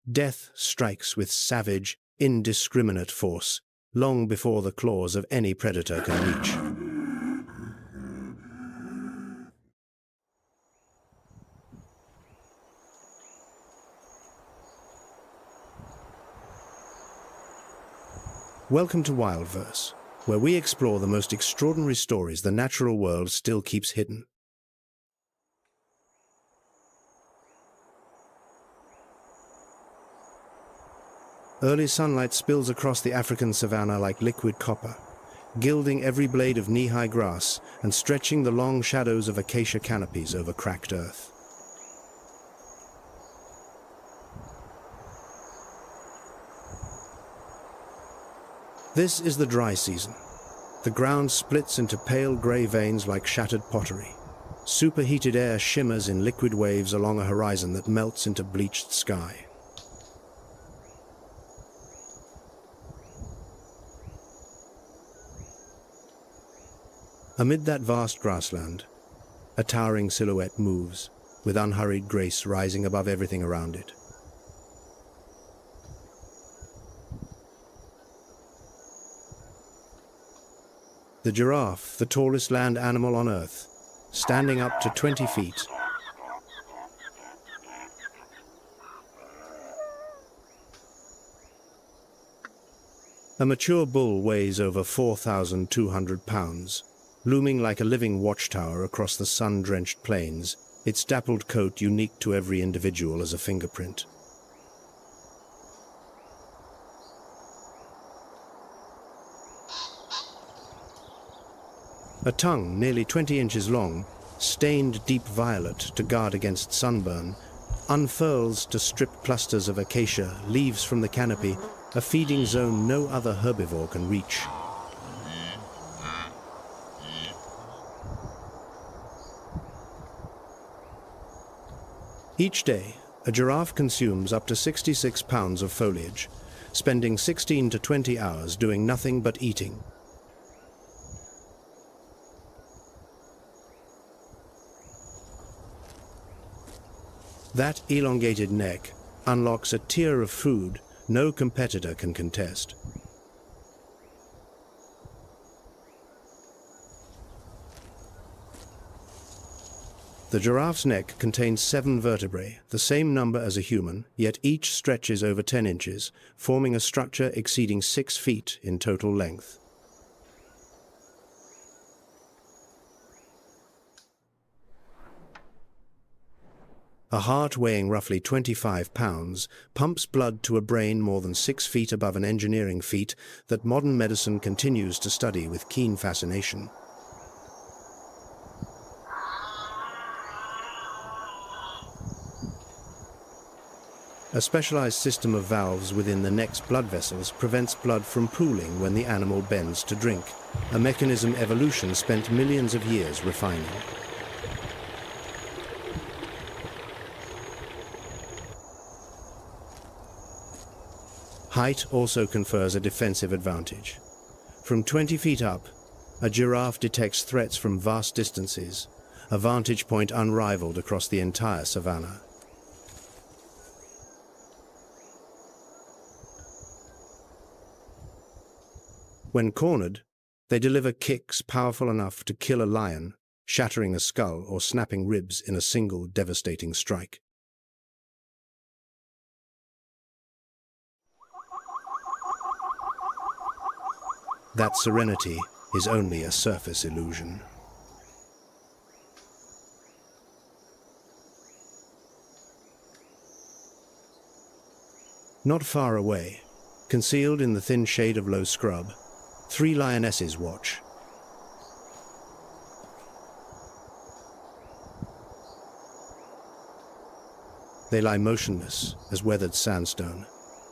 Death strikes with savage, indiscriminate force, long before the claws of any predator can reach. Welcome to WildVerse, where we explore the most extraordinary stories the natural world still keeps hidden. Early sunlight spills across the African savannah like liquid copper, gilding every blade of knee-high grass and stretching the long shadows of acacia canopies over cracked earth. This is the dry season. The ground splits into pale grey veins like shattered pottery. Superheated air shimmers in liquid waves along a horizon that melts into bleached sky. Amid that vast grassland, a towering silhouette moves, with unhurried grace rising above everything around it. The giraffe, the tallest land animal on Earth, standing up to 20 feet. A mature bull weighs over 4,200 pounds, looming like a living watchtower across the sun-drenched plains, its dappled coat unique to every individual as a fingerprint. A tongue nearly 20 inches long, stained deep violet to guard against sunburn, unfurls to strip clusters of acacia, leaves from the canopy, a feeding zone no other herbivore can reach. Each day, a giraffe consumes up to 66 pounds of foliage, spending 16 to 20 hours doing nothing but eating. That elongated neck unlocks a tier of food no competitor can contest. The giraffe's neck contains 7 vertebrae, the same number as a human, yet each stretches over 10 inches, forming a structure exceeding 6 feet in total length. A heart weighing roughly 25 pounds pumps blood to a brain more than 6 feet above an engineering feat that modern medicine continues to study with keen fascination. A specialized system of valves within the neck's blood vessels prevents blood from pooling when the animal bends to drink, a mechanism evolution spent millions of years refining. Height also confers a defensive advantage. From 20 feet up, a giraffe detects threats from vast distances, a vantage point unrivaled across the entire savannah. When cornered, they deliver kicks powerful enough to kill a lion, shattering a skull or snapping ribs in a single devastating strike. That serenity is only a surface illusion. Not far away, concealed in the thin shade of low scrub, 3 lionesses watch. They lie motionless as weathered sandstone,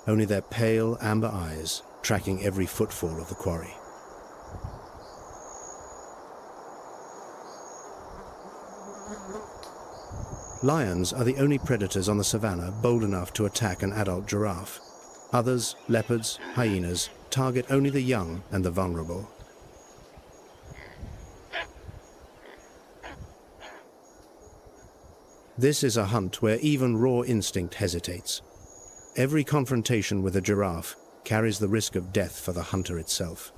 only their pale amber eyes tracking every footfall of the quarry. Lions are the only predators on the savannah bold enough to attack an adult giraffe. Others, leopards, hyenas, target only the young and the vulnerable. This is a hunt where even raw instinct hesitates. Every confrontation with a giraffe carries the risk of death for the hunter itself.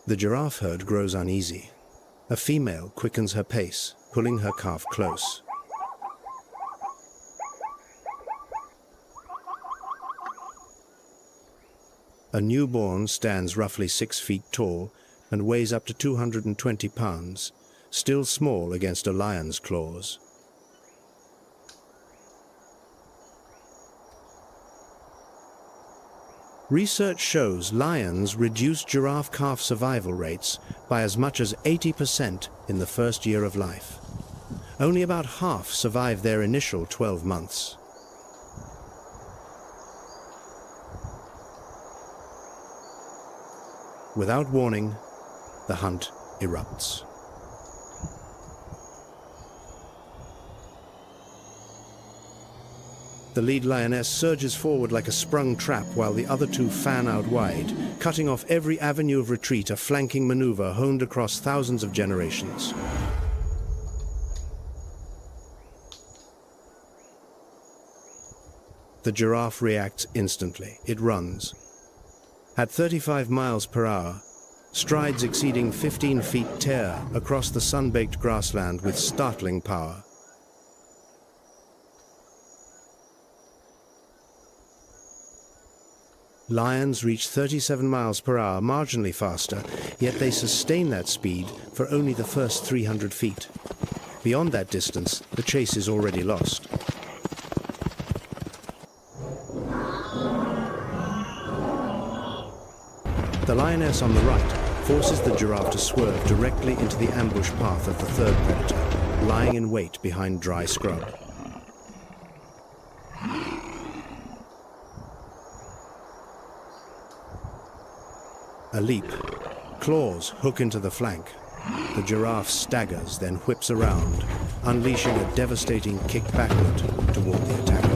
The giraffe herd grows uneasy. A female quickens her pace, pulling her calf close. A newborn stands roughly 6 feet tall and weighs up to 220 pounds, still small against a lion's claws. Research shows lions reduce giraffe calf survival rates by as much as 80% in the first year of life. Only about half survive their initial 12 months. Without warning, the hunt erupts. The lead lioness surges forward like a sprung trap while the other two fan out wide, cutting off every avenue of retreat, a flanking maneuver honed across thousands of generations. The giraffe reacts instantly. It runs. At 35 miles per hour, strides exceeding 15 feet tear across the sun-baked grassland with startling power. Lions reach 37 miles per hour, marginally faster, yet they sustain that speed for only the first 300 feet. Beyond that distance, the chase is already lost. The lioness on the right forces the giraffe to swerve directly into the ambush path of the third predator, lying in wait behind dry scrub. A leap. Claws hook into the flank. The giraffe staggers, then whips around, unleashing a devastating kick backward toward the attacker.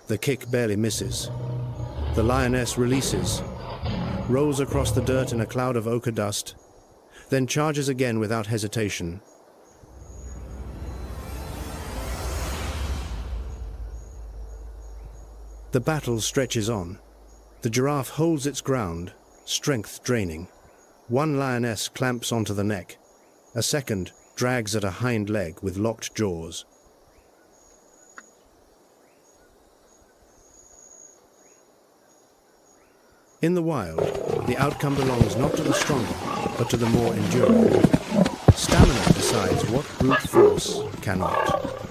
The kick barely misses. The lioness releases, rolls across the dirt in a cloud of ochre dust, then charges again without hesitation. The battle stretches on. The giraffe holds its ground, strength draining. One lioness clamps onto the neck. A second drags at a hind leg with locked jaws. In the wild, the outcome belongs not to the stronger, but to the more enduring. Stamina decides what brute force cannot.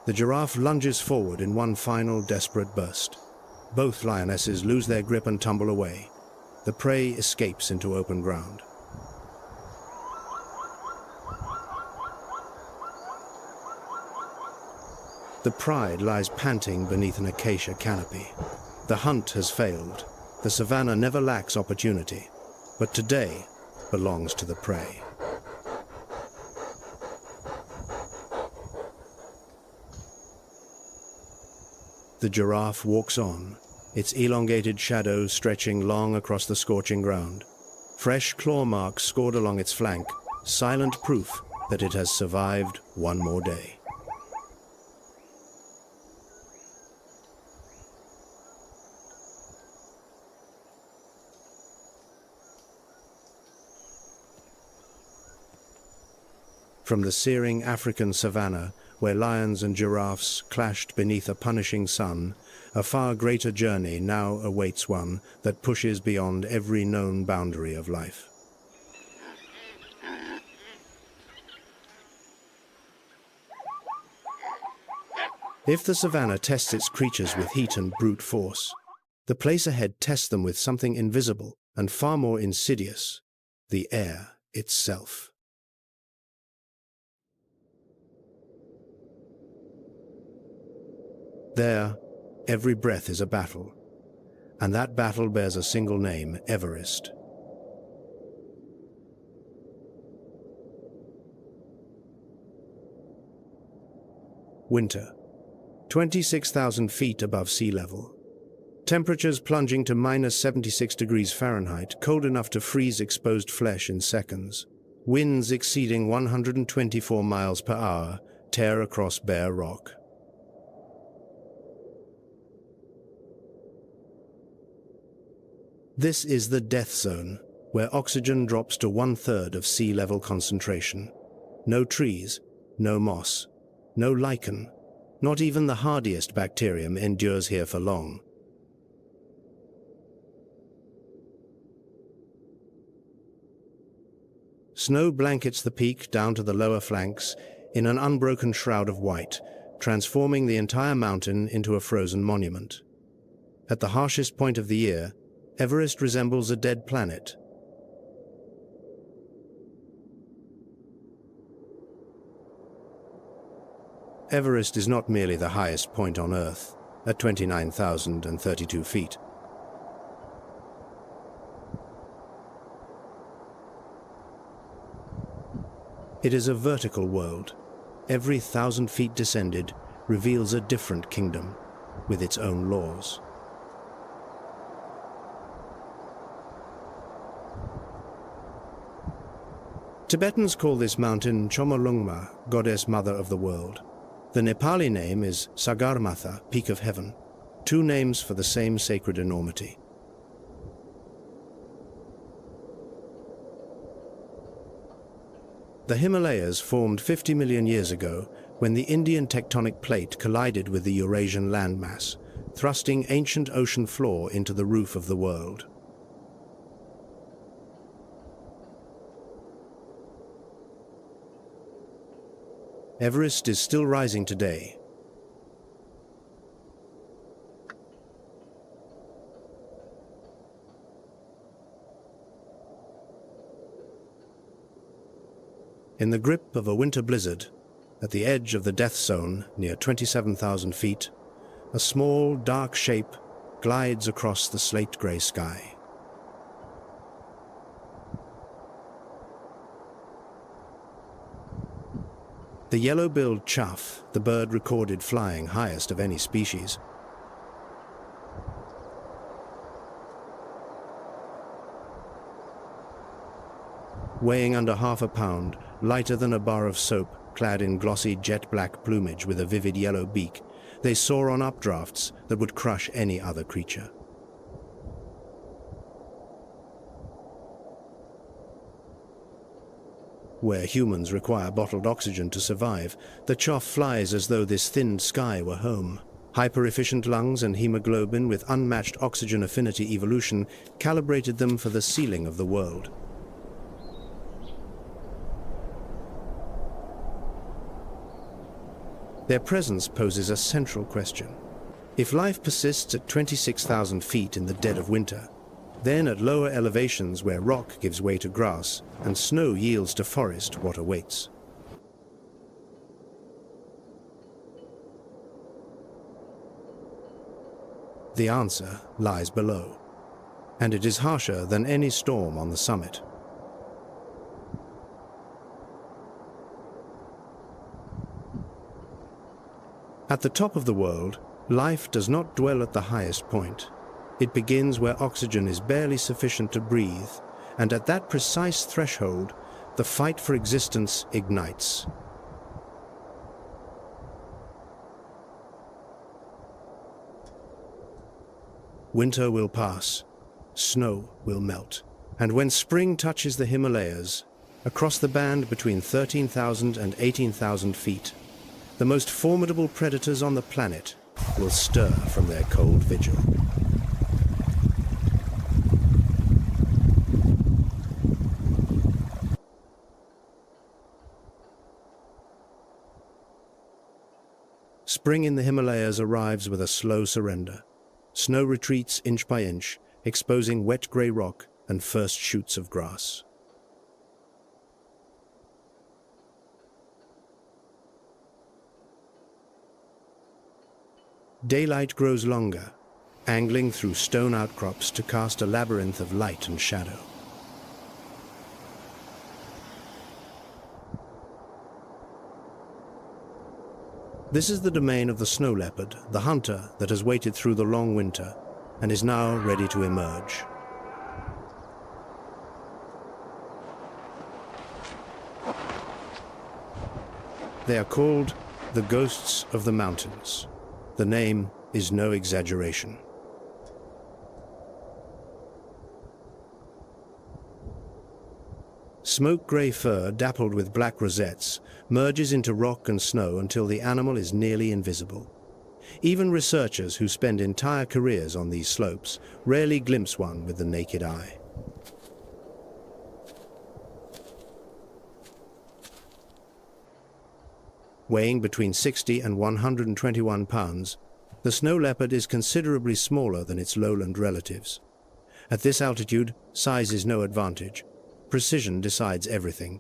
The giraffe lunges forward in one final desperate burst. Both lionesses lose their grip and tumble away. The prey escapes into open ground. The pride lies panting beneath an acacia canopy. The hunt has failed. The savannah never lacks opportunity, but today belongs to the prey. The giraffe walks on, its elongated shadow stretching long across the scorching ground. Fresh claw marks scored along its flank, silent proof that it has survived one more day. From the searing African savannah, where lions and giraffes clashed beneath a punishing sun, a far greater journey now awaits one that pushes beyond every known boundary of life. If the savannah tests its creatures with heat and brute force, the place ahead tests them with something invisible and far more insidious: the air itself. There, every breath is a battle, and that battle bears a single name: Everest. Winter, 26,000 feet above sea level. Temperatures plunging to minus 76 degrees Fahrenheit, cold enough to freeze exposed flesh in seconds. Winds exceeding 124 miles per hour tear across bare rock. This is the death zone, where oxygen drops to 1/3 of sea level concentration. No trees, no moss, no lichen. Not even the hardiest bacterium endures here for long. Snow blankets the peak down to the lower flanks in an unbroken shroud of white, transforming the entire mountain into a frozen monument. At the harshest point of the year, Everest resembles a dead planet. Everest is not merely the highest point on Earth, at 29,032 feet. It is a vertical world. Every 1,000 feet descended reveals a different kingdom with its own laws. Tibetans call this mountain Chomolungma, goddess mother of the world. The Nepali name is Sagarmatha, peak of heaven, two names for the same sacred enormity. The Himalayas formed 50 million years ago when the Indian tectonic plate collided with the Eurasian landmass, thrusting ancient ocean floor into the roof of the world. Everest is still rising today. In the grip of a winter blizzard, at the edge of the death zone near 27,000 feet, a small, dark shape glides across the slate-grey sky. The yellow-billed chough, the bird recorded flying highest of any species. Weighing under half a pound, lighter than a bar of soap, clad in glossy jet-black plumage with a vivid yellow beak, they soar on updrafts that would crush any other creature. Where humans require bottled oxygen to survive, the chough flies as though this thinned sky were home. Hyper-efficient lungs and hemoglobin with unmatched oxygen affinity evolution calibrated them for the ceiling of the world. Their presence poses a central question. If life persists at 26,000 feet in the dead of winter, then at lower elevations where rock gives way to grass and snow yields to forest, what awaits? The answer lies below, and it is harsher than any storm on the summit. At the top of the world, life does not dwell at the highest point. It begins where oxygen is barely sufficient to breathe, and at that precise threshold, the fight for existence ignites. Winter will pass, snow will melt, and when spring touches the Himalayas, across the band between 13,000 and 18,000 feet, the most formidable predators on the planet will stir from their cold vigil. Spring in the Himalayas arrives with a slow surrender. Snow retreats inch by inch, exposing wet grey rock and first shoots of grass. Daylight grows longer, angling through stone outcrops to cast a labyrinth of light and shadow. This is the domain of the snow leopard, the hunter that has waited through the long winter and is now ready to emerge. They are called the ghosts of the mountains. The name is no exaggeration. Smoke-grey fur dappled with black rosettes merges into rock and snow until the animal is nearly invisible. Even researchers who spend entire careers on these slopes rarely glimpse one with the naked eye. Weighing between 60 and 121 pounds, the snow leopard is considerably smaller than its lowland relatives. At this altitude, size is no advantage. Precision decides everything.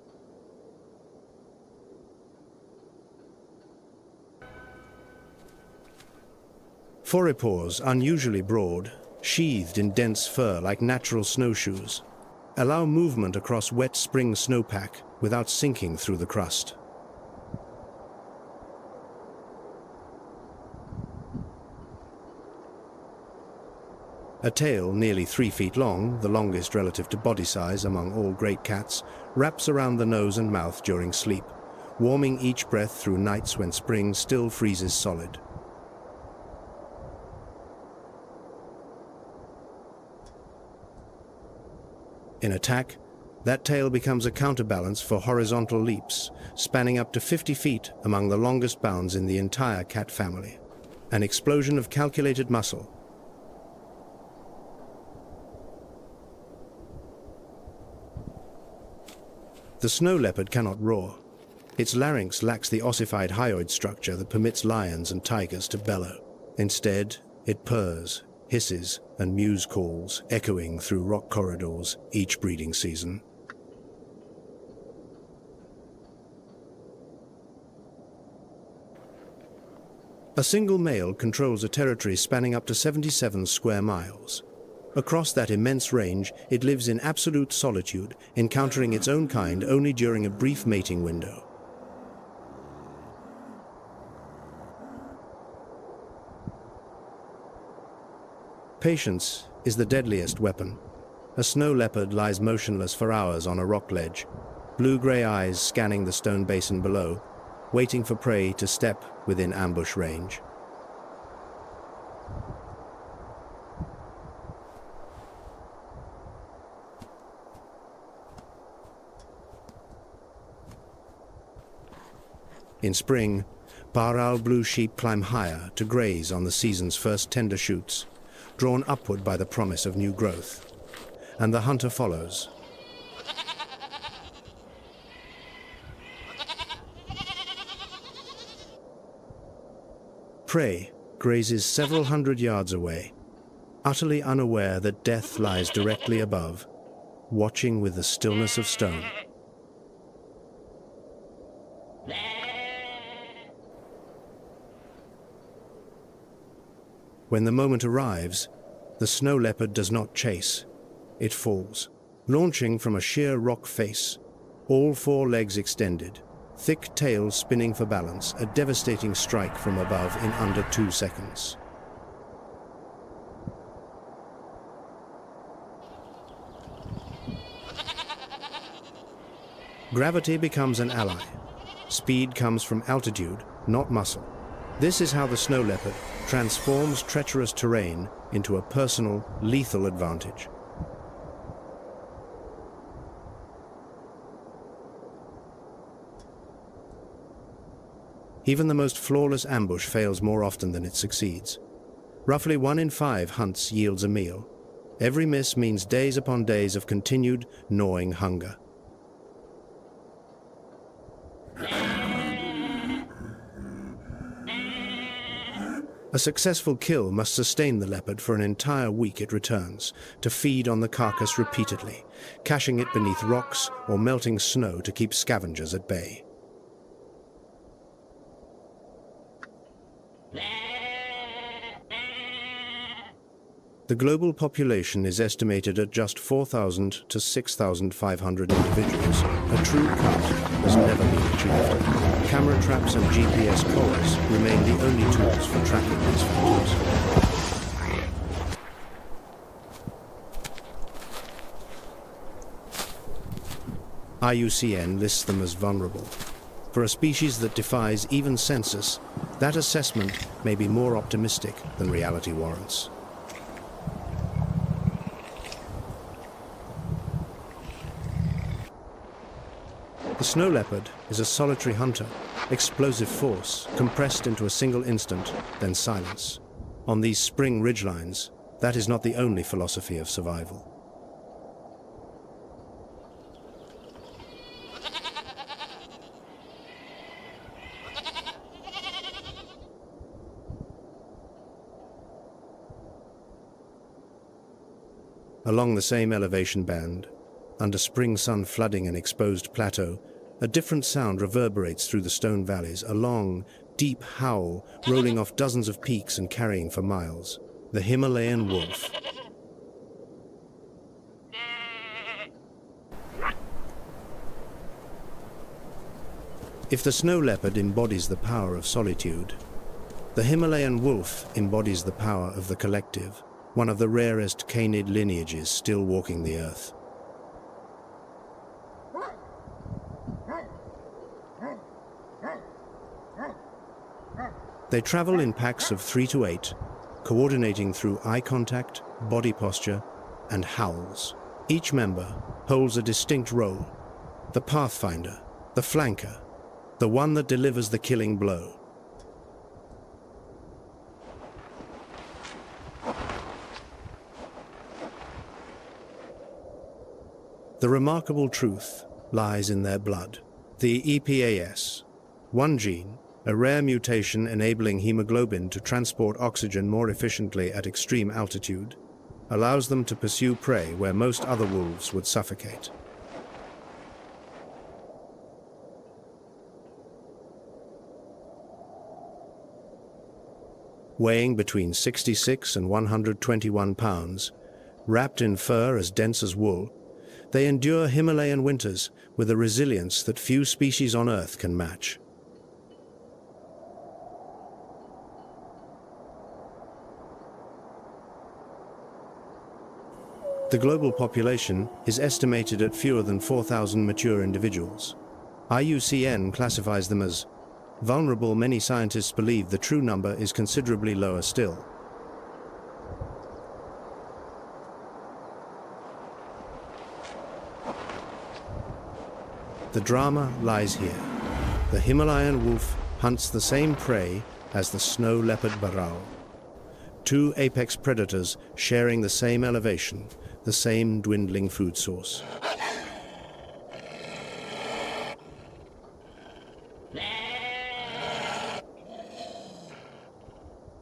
Forepaws, unusually broad, sheathed in dense fur like natural snowshoes, allow movement across wet spring snowpack without sinking through the crust. A tail nearly 3 feet long, the longest relative to body size among all great cats, wraps around the nose and mouth during sleep, warming each breath through nights when spring still freezes solid. In attack, that tail becomes a counterbalance for horizontal leaps, spanning up to 50 feet among the longest bounds in the entire cat family. An explosion of calculated muscle. The snow leopard cannot roar. Its larynx lacks the ossified hyoid structure that permits lions and tigers to bellow. Instead, it purrs, hisses, and mews calls, echoing through rock corridors each breeding season. A single male controls a territory spanning up to 77 square miles. Across that immense range, it lives in absolute solitude, encountering its own kind only during a brief mating window. Patience is the deadliest weapon. A snow leopard lies motionless for hours on a rock ledge, blue-gray eyes scanning the stone basin below, waiting for prey to step within ambush range. In spring, Parral blue sheep climb higher to graze on the season's first tender shoots, drawn upward by the promise of new growth. And the hunter follows. Prey grazes several hundred yards away, utterly unaware that death lies directly above, watching with the stillness of stone. When the moment arrives, the snow leopard does not chase. It falls, launching from a sheer rock face, all 4 legs extended, thick tail spinning for balance, a devastating strike from above in under 2 seconds. Gravity becomes an ally. Speed comes from altitude, not muscle. This is how the snow leopard transforms treacherous terrain into a personal, lethal advantage. Even the most flawless ambush fails more often than it succeeds. Roughly 1 in 5 hunts yields a meal. Every miss means days upon days of continued, gnawing hunger. A successful kill must sustain the leopard for an entire week it returns, to feed on the carcass repeatedly, caching it beneath rocks or melting snow to keep scavengers at bay. The global population is estimated at just 4,000 to 6,500 individuals. A true count has never been achieved. Camera traps and GPS collars remain the only tools for tracking these phantoms. IUCN lists them as vulnerable. For a species that defies even census, that assessment may be more optimistic than reality warrants. The snow leopard is a solitary hunter, explosive force, compressed into a single instant, then silence. On these spring ridgelines, that is not the only philosophy of survival. Along the same elevation band, under spring sun flooding an exposed plateau, a different sound reverberates through the stone valleys, a long, deep howl, rolling off dozens of peaks and carrying for miles. The Himalayan wolf. If the snow leopard embodies the power of solitude, the Himalayan wolf embodies the power of the collective, one of the rarest canid lineages still walking the earth. They travel in packs of 3 to 8, coordinating through eye contact, body posture, and howls. Each member holds a distinct role: the pathfinder, the flanker, the one that delivers the killing blow. The remarkable truth lies in their blood. The EPAS, one gene, a rare mutation enabling hemoglobin to transport oxygen more efficiently at extreme altitude, allows them to pursue prey where most other wolves would suffocate. Weighing between 66 and 121 pounds, wrapped in fur as dense as wool, they endure Himalayan winters with a resilience that few species on Earth can match. The global population is estimated at fewer than 4,000 mature individuals. IUCN classifies them as vulnerable. Many scientists believe the true number is considerably lower still. The drama lies here. The Himalayan wolf hunts the same prey as the snow leopard barao. Two apex predators sharing the same elevation, the same dwindling food source.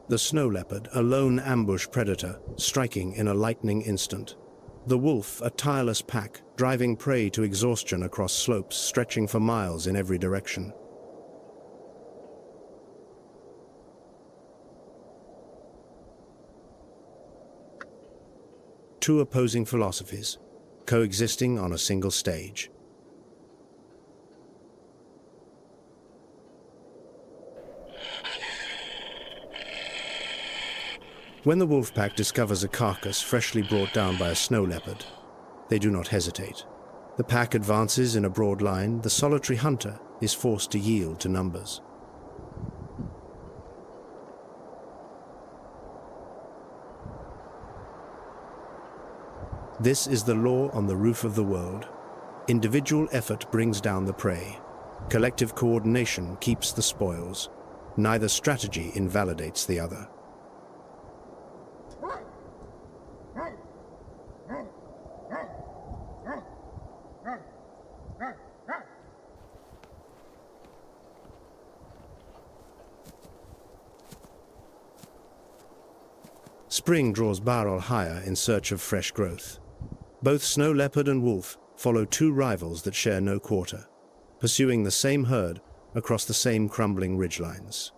The snow leopard, a lone ambush predator, striking in a lightning instant. The wolf, a tireless pack, driving prey to exhaustion across slopes stretching for miles in every direction. Two opposing philosophies, coexisting on a single stage. When the wolf pack discovers a carcass freshly brought down by a snow leopard, they do not hesitate. The pack advances in a broad line. The solitary hunter is forced to yield to numbers. This is the law on the roof of the world. Individual effort brings down the prey. Collective coordination keeps the spoils. Neither strategy invalidates the other. Spring draws Barol higher in search of fresh growth. Both snow leopard and wolf follow two rivals that share no quarter, pursuing the same herd across the same crumbling ridgelines.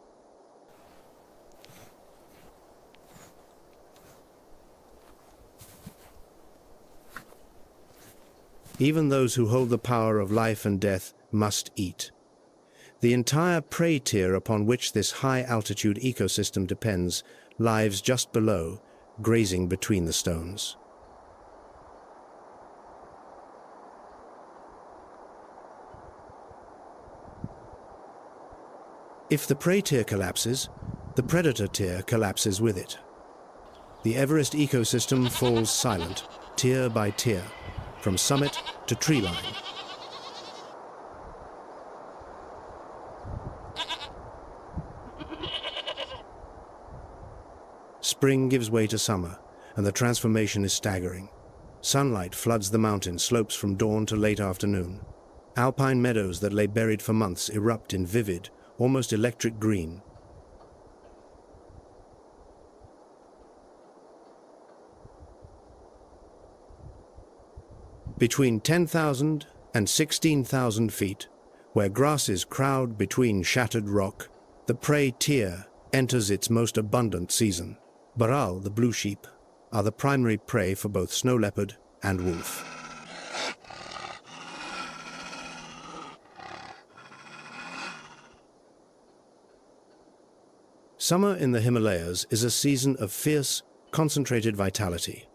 Even those who hold the power of life and death must eat. The entire prey tier upon which this high-altitude ecosystem depends lies just below, grazing between the stones. If the prey tier collapses, the predator tier collapses with it. The Everest ecosystem falls silent, tier by tier, from summit to tree line. Spring gives way to summer, and the transformation is staggering. Sunlight floods the mountain slopes from dawn to late afternoon. Alpine meadows that lay buried for months erupt in vivid, almost electric green. Between 10,000 and 16,000 feet, where grasses crowd between shattered rock, The prey tear enters its most abundant season. Baral, the blue sheep, are the primary prey for both snow leopard and wolf. Summer in the Himalayas is a season of fierce, concentrated vitality.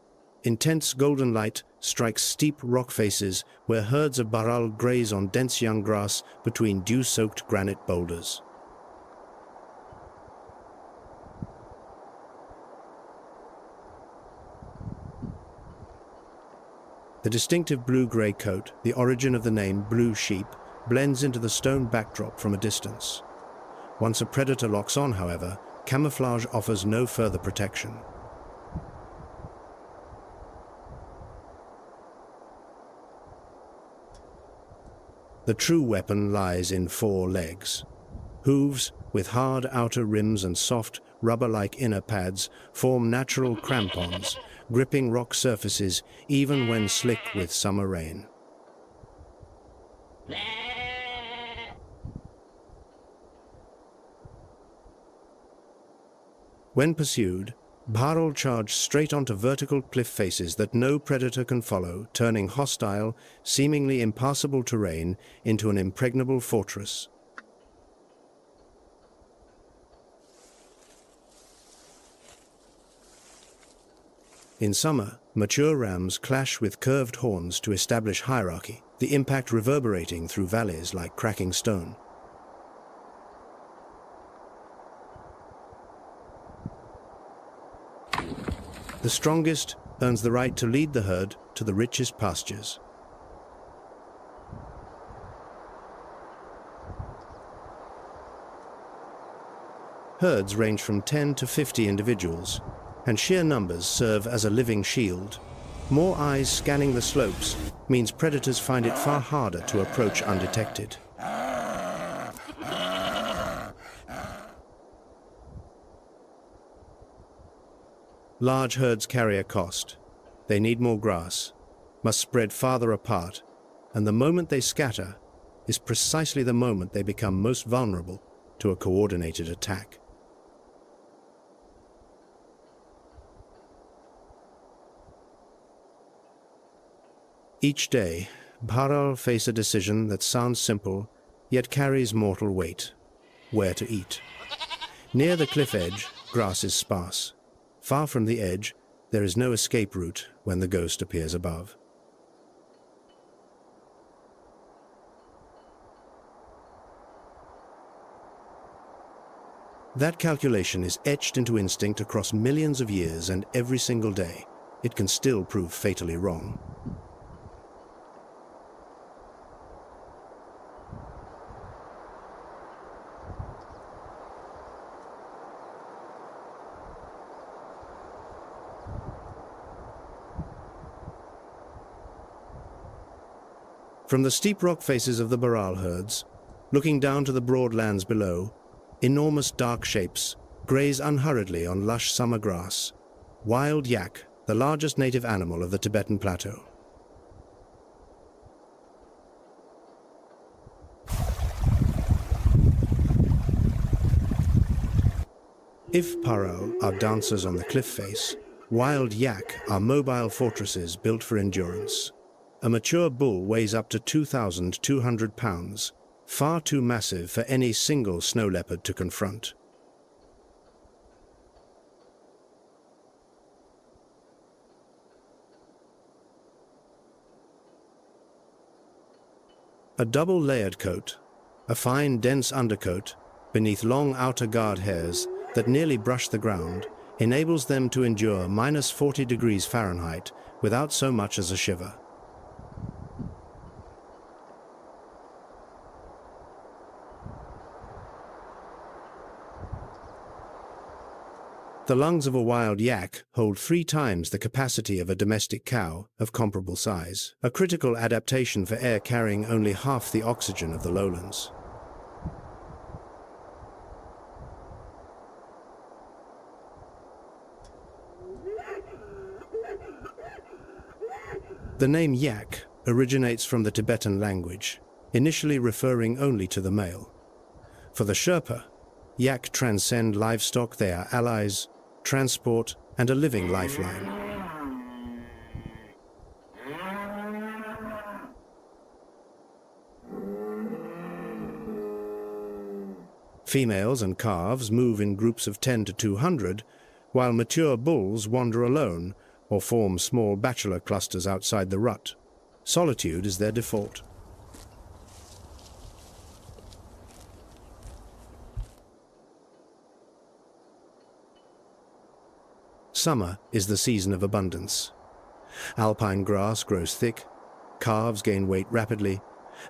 Intense golden light strikes steep rock faces where herds of baral graze on dense young grass between dew-soaked granite boulders. The distinctive blue-grey coat, the origin of the name blue sheep, blends into the stone backdrop from a distance. Once a predator locks on, however, camouflage offers no further protection. The true weapon lies in 4 legs. Hooves, with hard outer rims and soft, rubber-like inner pads, form natural crampons, gripping rock surfaces even when slick with summer rain. When pursued, baral charge straight onto vertical cliff faces that no predator can follow, turning hostile, seemingly impassable terrain into an impregnable fortress. In summer, mature rams clash with curved horns to establish hierarchy, the impact reverberating through valleys like cracking stone. The strongest earns the right to lead the herd to the richest pastures. Herds range from 10 to 50 individuals, and sheer numbers serve as a living shield. More eyes scanning the slopes means predators find it far harder to approach undetected. Large herds carry a cost. They need more grass, must spread farther apart, and the moment they scatter is precisely the moment they become most vulnerable to a coordinated attack. Each day, baral face a decision that sounds simple, yet carries mortal weight: where to eat. Near the cliff edge, grass is sparse. Far from the edge, there is no escape route when the ghost appears above. That calculation is etched into instinct across millions of years, and every single day, it can still prove fatally wrong. From the steep rock faces of the baral herds, looking down to the broad lands below, enormous dark shapes graze unhurriedly on lush summer grass. Wild yak, the largest native animal of the Tibetan plateau. If paral are dancers on the cliff face, wild yak are mobile fortresses built for endurance. A mature bull weighs up to 2,200 pounds, far too massive for any single snow leopard to confront. A double-layered coat, a fine, dense undercoat, beneath long outer guard hairs that nearly brush the ground, enables them to endure minus 40 degrees Fahrenheit without so much as a shiver. The lungs of a wild yak hold 3 times the capacity of a domestic cow of comparable size, a critical adaptation for air carrying only half the oxygen of the lowlands. The name yak originates from the Tibetan language, initially referring only to the male. For the Sherpa, Yak transcend livestock, they are allies, transport, and a living lifeline. Females and calves move in groups of 10 to 200, while mature bulls wander alone or form small bachelor clusters outside the rut. Solitude is their default. Summer is the season of abundance. Alpine grass grows thick, calves gain weight rapidly,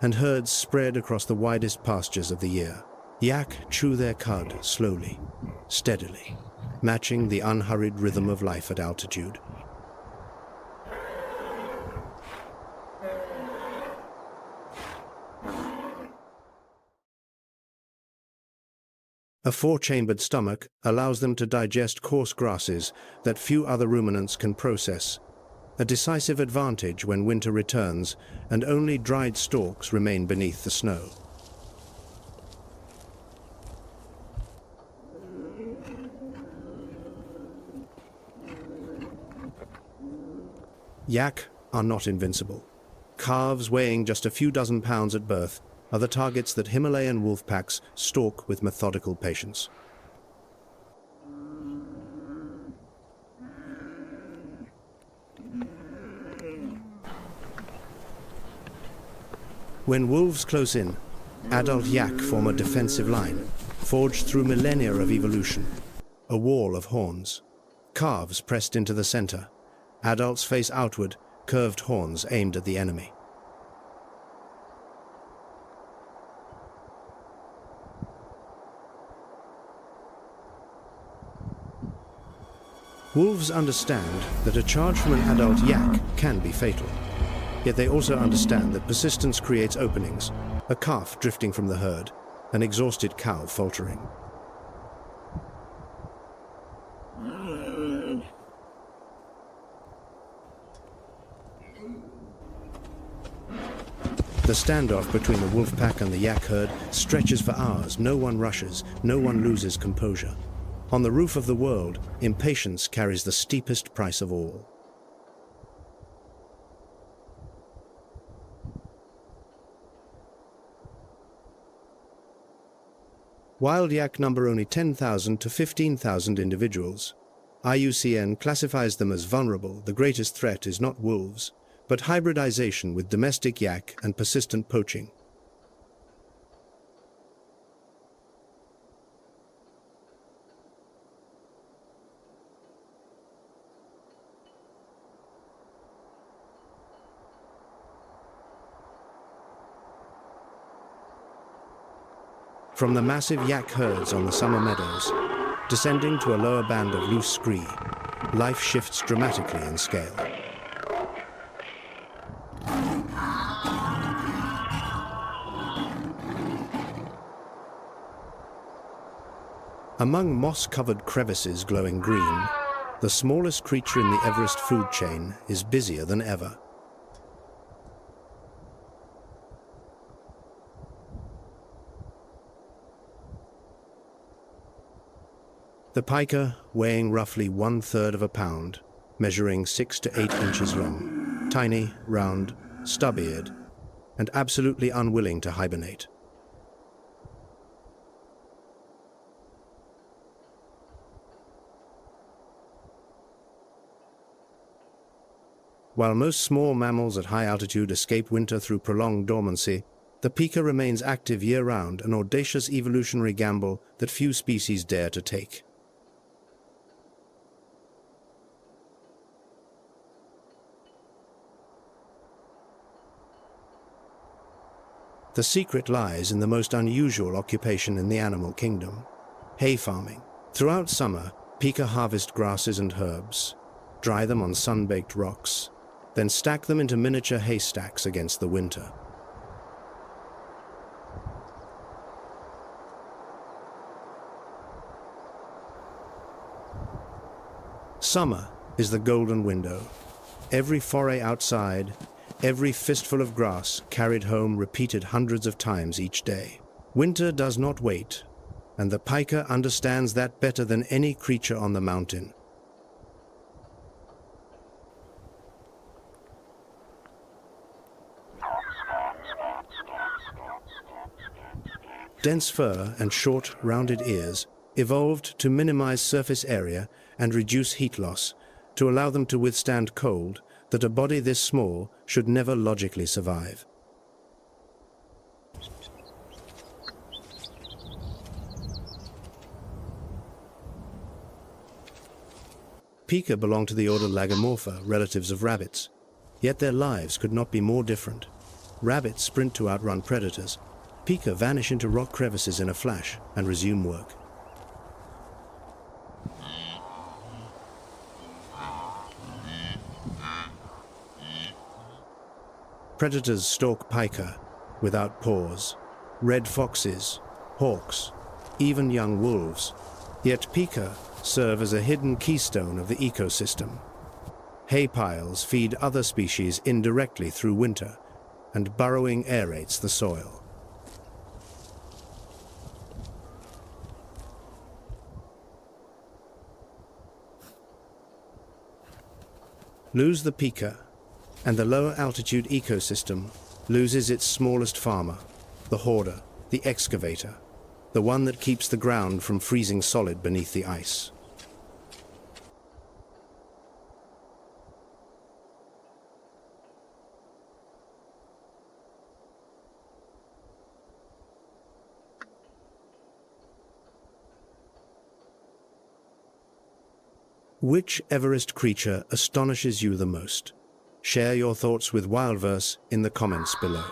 and herds spread across the widest pastures of the year. Yak chew their cud slowly, steadily, matching the unhurried rhythm of life at altitude. A four-chambered stomach allows them to digest coarse grasses that few other ruminants can process, a decisive advantage when winter returns and only dried stalks remain beneath the snow. Yak are not invincible. Calves weighing just a few dozen pounds at birth are the targets that Himalayan wolf packs stalk with methodical patience. When wolves close in, adult yak form a defensive line, forged through millennia of evolution, a wall of horns. Calves pressed into the center, adults face outward, curved horns aimed at the enemy. Wolves understand that a charge from an adult yak can be fatal. Yet they also understand that persistence creates openings, a calf drifting from the herd, an exhausted cow faltering. The standoff between the wolf pack and the yak herd stretches for hours. No one rushes, no one loses composure. On the roof of the world, impatience carries the steepest price of all. Wild yak number only 10,000 to 15,000 individuals. IUCN classifies them as vulnerable. The greatest threat is not wolves, but hybridization with domestic yak and persistent poaching. From the massive yak herds on the summer meadows, descending to a lower band of loose scree, life shifts dramatically in scale. Among moss-covered crevices glowing green, the smallest creature in the Everest food chain is busier than ever. The pika, weighing roughly 1/3 of a pound, measuring 6 to 8 inches long, tiny, round, stub-eared, and absolutely unwilling to hibernate. While most small mammals at high altitude escape winter through prolonged dormancy, the pika remains active year-round, an audacious evolutionary gamble that few species dare to take. The secret lies in the most unusual occupation in the animal kingdom, hay farming. Throughout summer, pika harvest grasses and herbs, dry them on sun-baked rocks, then stack them into miniature haystacks against the winter. Summer is the golden window. Every foray outside, every fistful of grass carried home repeated hundreds of times each day. Winter does not wait. and the pika understands that better than any creature on the mountain. Dense fur and short, rounded ears evolved to minimize surface area and reduce heat loss, to allow them to withstand cold that a body this small should never logically survive. Pika belong to the order Lagomorpha, relatives of rabbits. Yet their lives could not be more different. Rabbits sprint to outrun predators. Pika vanish into rock crevices in a flash and resume work. Predators stalk pika without pause. Red foxes, hawks, even young wolves. Yet pika serve as a hidden keystone of the ecosystem. Hay piles feed other species indirectly through winter, and burrowing aerates the soil. Lose the pika, and the lower altitude ecosystem loses its smallest farmer, the hoarder, the excavator, the one that keeps the ground from freezing solid beneath the ice. Which Everest creature astonishes you the most? Share your thoughts with WildVerse in the comments below.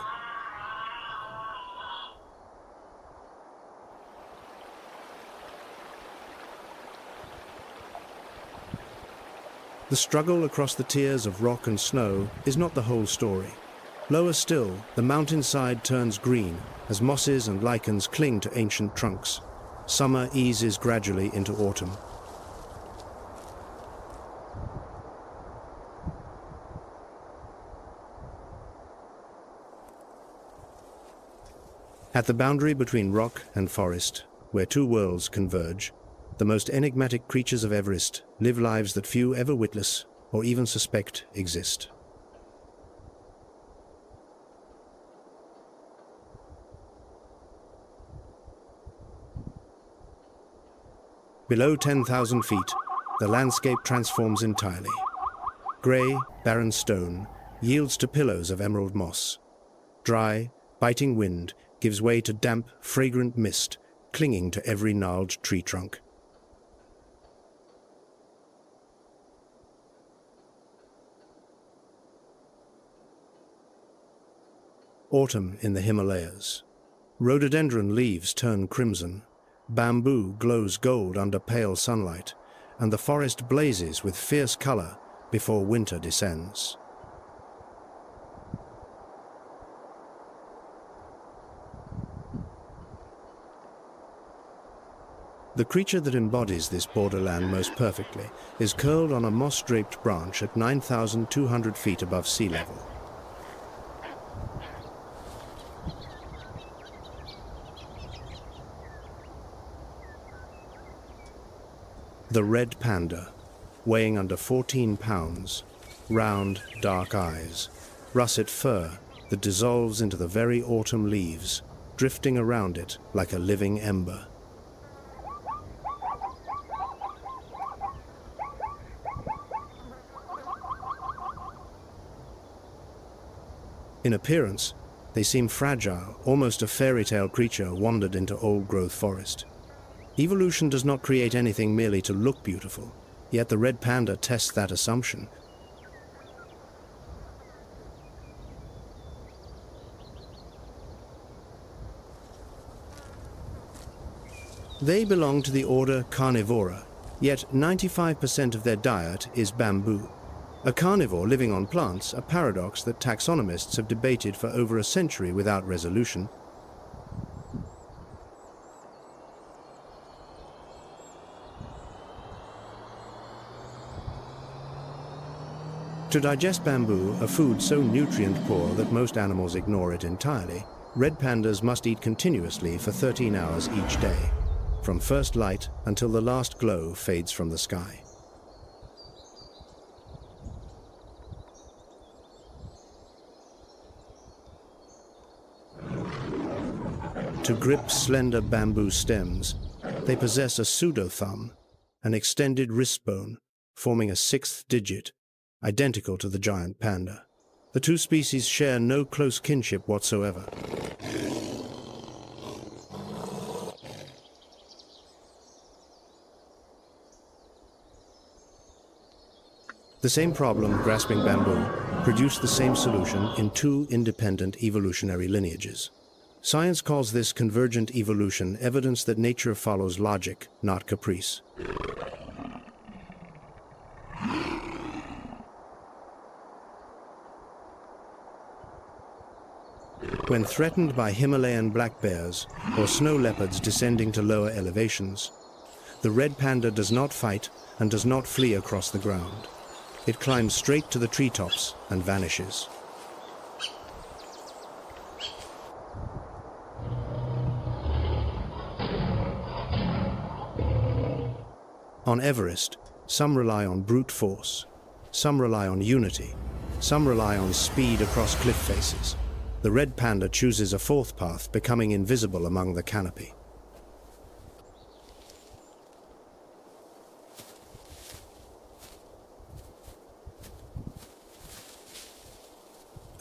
The struggle across the tiers of rock and snow is not the whole story. Lower still, the mountainside turns green as mosses and lichens cling to ancient trunks. Summer eases gradually into autumn. At the boundary between rock and forest, where two worlds converge, the most enigmatic creatures of Everest live lives that few ever witness or even suspect exist. Below 10,000 feet, the landscape transforms entirely. Grey, barren stone yields to pillows of emerald moss. Dry, biting wind gives way to damp, fragrant mist clinging to every gnarled tree trunk. Autumn in the Himalayas. Rhododendron leaves turn crimson. Bamboo glows gold under pale sunlight, and the forest blazes with fierce color before winter descends. The creature that embodies this borderland most perfectly is curled on a moss-draped branch at 9,200 feet above sea level. The red panda, weighing under 14 pounds, round, dark eyes, russet fur that dissolves into the very autumn leaves, drifting around it like a living ember. In appearance, they seem fragile, almost a fairy tale creature wandered into old-growth forest. Evolution does not create anything merely to look beautiful, yet the red panda tests that assumption. They belong to the order Carnivora, yet 95% of their diet is bamboo. A carnivore living on plants, a paradox that taxonomists have debated for over a century without resolution. To digest bamboo, a food so nutrient-poor that most animals ignore it entirely, red pandas must eat continuously for 13 hours each day. from first light until the last glow fades from the sky. To grip slender bamboo stems, they possess a pseudo-thumb, an extended wrist bone, forming a sixth digit, identical to the giant panda. The two species share no close kinship whatsoever. The same problem, grasping bamboo, produced the same solution in two independent evolutionary lineages. Science calls this convergent evolution evidence that nature follows logic, not caprice. When threatened by Himalayan black bears or snow leopards descending to lower elevations, the red panda does not fight and does not flee across the ground. It climbs straight to the treetops and vanishes. On Everest, some rely on brute force, some rely on unity, some rely on speed across cliff faces. The red panda chooses a fourth path, becoming invisible among the canopy.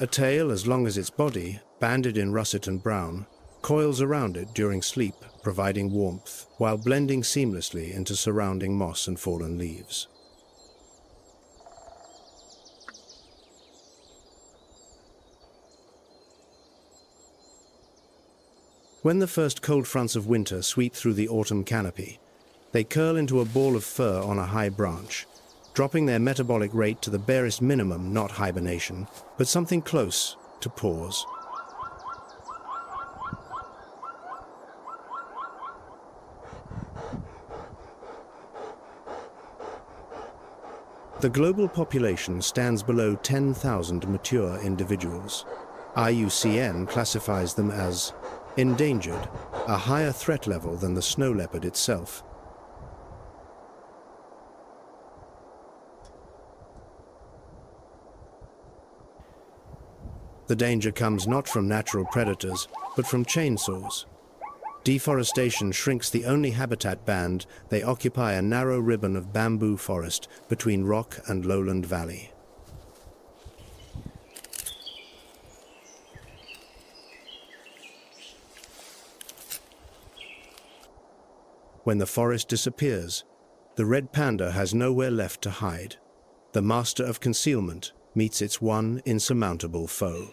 A tail as long as its body, banded in russet and brown, coils around it during sleep, providing warmth, while blending seamlessly into surrounding moss and fallen leaves. When the first cold fronts of winter sweep through the autumn canopy, they curl into a ball of fur on a high branch, dropping their metabolic rate to the barest minimum, not hibernation, but something close to pause. The global population stands below 10,000 mature individuals. IUCN classifies them as endangered, a higher threat level than the snow leopard itself. The danger comes not from natural predators, but from chainsaws. Deforestation shrinks the only habitat band. They occupy a narrow ribbon of bamboo forest between rock and lowland valley. When the forest disappears, the red panda has nowhere left to hide. The master of concealment meets its one insurmountable foe.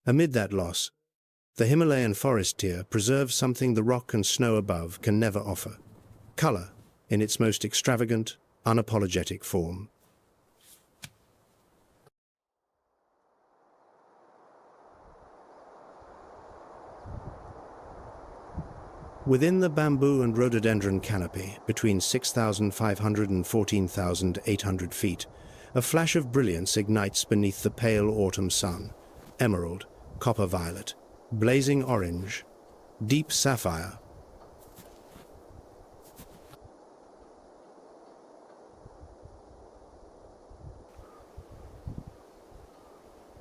Amid that loss, the Himalayan forest tier preserves something the rock and snow above can never offer: color in its most extravagant, unapologetic form. Within the bamboo and rhododendron canopy, between 6,500 and 14,800 feet, a flash of brilliance ignites beneath the pale autumn sun: emerald, copper violet, blazing orange, deep sapphire.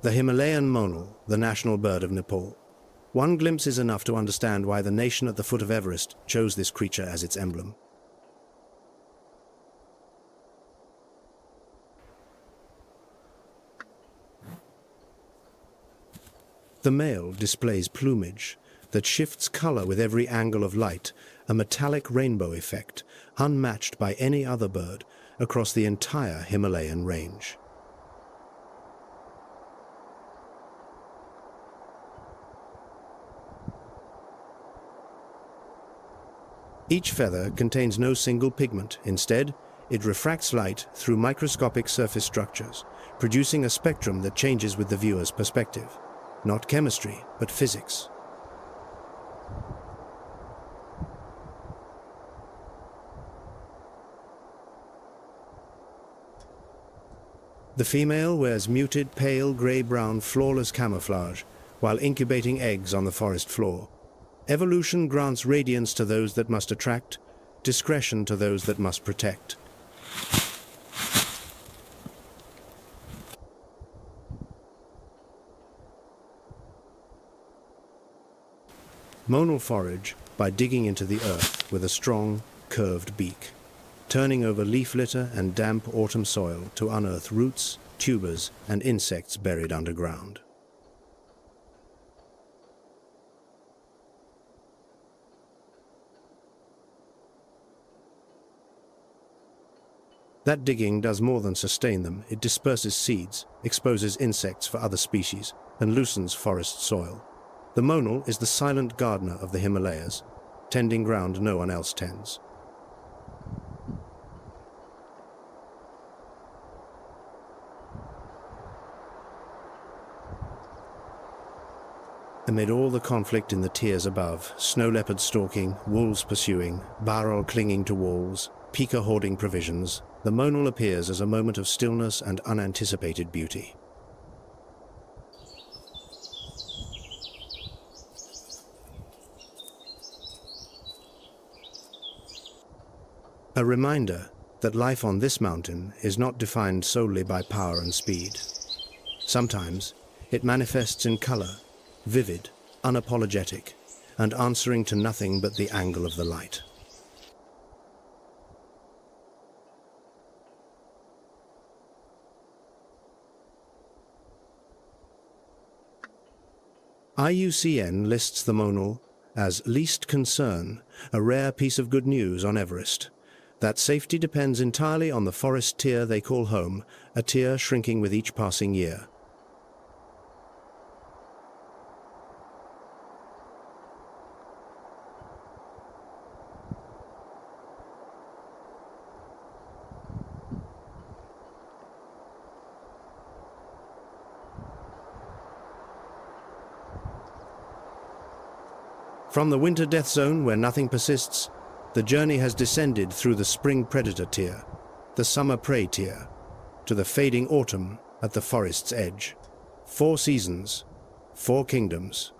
The Himalayan monal, the national bird of Nepal. One glimpse is enough to understand why the nation at the foot of Everest chose this creature as its emblem. The male displays plumage that shifts color with every angle of light, a metallic rainbow effect unmatched by any other bird across the entire Himalayan range. Each feather contains no single pigment. Instead, it refracts light through microscopic surface structures, producing a spectrum that changes with the viewer's perspective. Not chemistry, but physics. The female wears muted, pale, grey-brown, flawless camouflage, while incubating eggs on the forest floor. Evolution grants radiance to those that must attract, discretion to those that must protect. Monal forage by digging into the earth with a strong, curved beak, turning over leaf litter and damp autumn soil to unearth roots, tubers, and insects buried underground. That digging does more than sustain them. It disperses seeds, exposes insects for other species, and loosens forest soil. The monal is the silent gardener of the Himalayas, tending ground no one else tends. Amid all the conflict in the tiers above, snow leopards stalking, wolves pursuing, barrel clinging to walls, pika hoarding provisions, the monal appears as a moment of stillness and unanticipated beauty. A reminder that life on this mountain is not defined solely by power and speed. Sometimes it manifests in color, vivid, unapologetic, and answering to nothing but the angle of the light. IUCN lists the monal as least concern, a rare piece of good news on Everest. That safety depends entirely on the forest tier they call home, a tier shrinking with each passing year. From the winter death zone where nothing persists, the journey has descended through the spring predator tier, the summer prey tier, to the fading autumn at the forest's edge. 4 seasons, 4 kingdoms.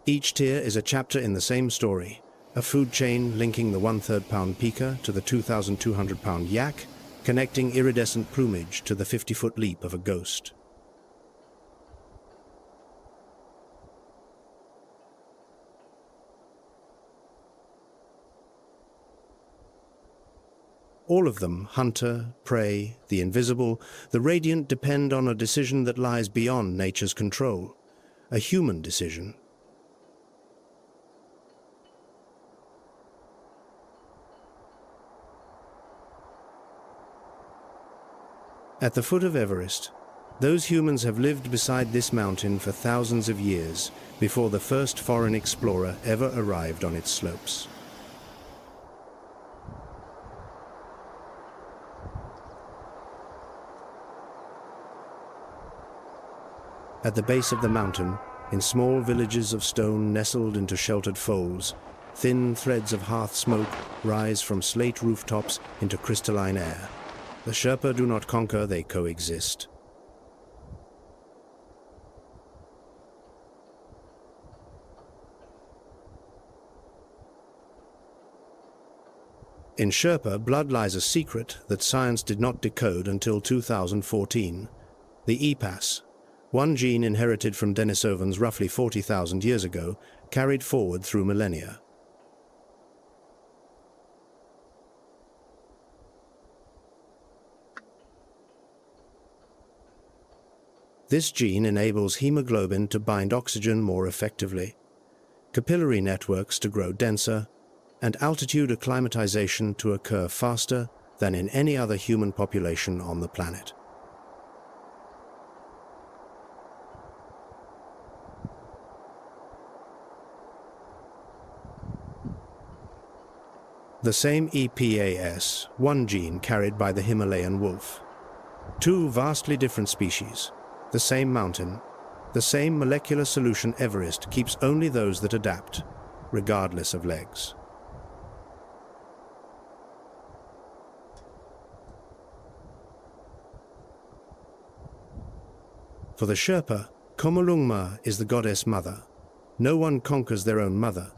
Each tier is a chapter in the same story, a food chain linking the 1/3 pound pika to the 2,200 pound yak, connecting iridescent plumage to the 50-foot leap of a ghost. All of them, hunter, prey, the invisible, the radiant, depend on a decision that lies beyond nature's control, a human decision. At the foot of Everest, those humans have lived beside this mountain for thousands of years before the first foreign explorer ever arrived on its slopes. At the base of the mountain, in small villages of stone nestled into sheltered folds, thin threads of hearth smoke rise from slate rooftops into crystalline air. The Sherpa do not conquer, they coexist. In Sherpa, blood lies a secret that science did not decode until 2014. The EPAS, one gene inherited from Denisovans roughly 40,000 years ago, carried forward through millennia. This gene enables hemoglobin to bind oxygen more effectively, capillary networks to grow denser, and altitude acclimatization to occur faster than in any other human population on the planet. The same EPAS, one gene carried by the Himalayan wolf. 2 vastly different species. The same mountain, the same molecular solution Everest keeps only those that adapt. regardless of legs. For the Sherpa, Komolungma is the goddess mother. No one conquers their own mother.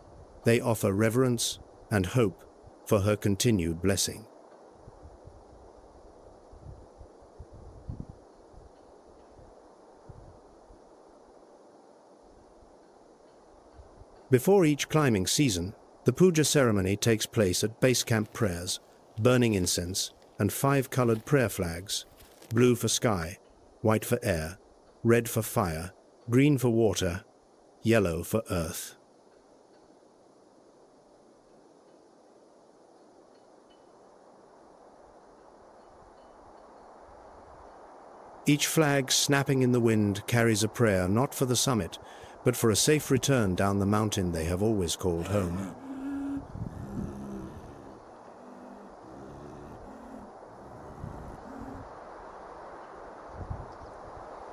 They offer reverence and hope for her continued blessing. Before each climbing season, the puja ceremony takes place at base camp prayers, burning incense, and 5-colored prayer flags: blue for sky, white for air, red for fire, green for water, yellow for earth. Each flag snapping in the wind carries a prayer not for the summit, but for a safe return down the mountain they have always called home.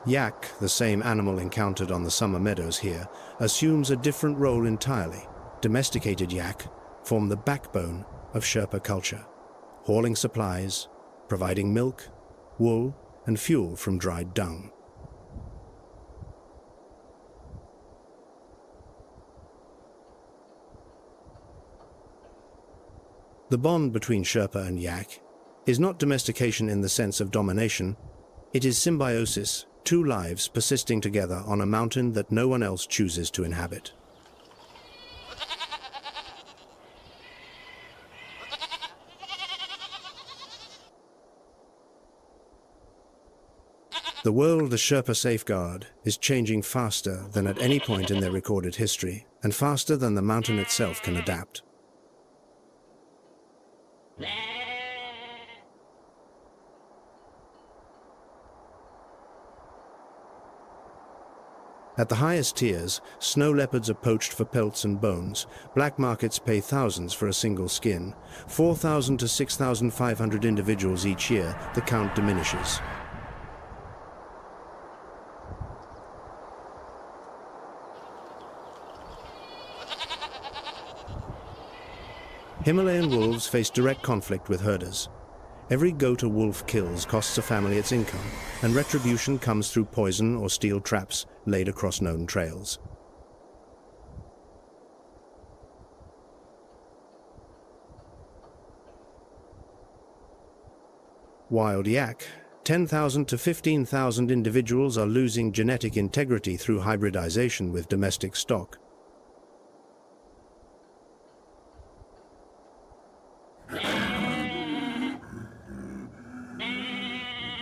Yak, the same animal encountered on the summer meadows here, assumes a different role entirely. Domesticated yak form the backbone of Sherpa culture, hauling supplies, providing milk, wool, and fuel from dried dung. The bond between Sherpa and yak is not domestication in the sense of domination. It is symbiosis, two lives persisting together on a mountain that no one else chooses to inhabit. The world the Sherpa safeguard is changing faster than at any point in their recorded history, and faster than the mountain itself can adapt. At the highest tiers, snow leopards are poached for pelts and bones. Black markets pay thousands for a single skin. 4,000 to 6,500 individuals each year. The count diminishes. Himalayan wolves face direct conflict with herders. Every goat a wolf kills costs a family its income, and retribution comes through poison or steel traps laid across known trails. Wild yak. 10,000 to 15,000 individuals are losing genetic integrity through hybridization with domestic stock.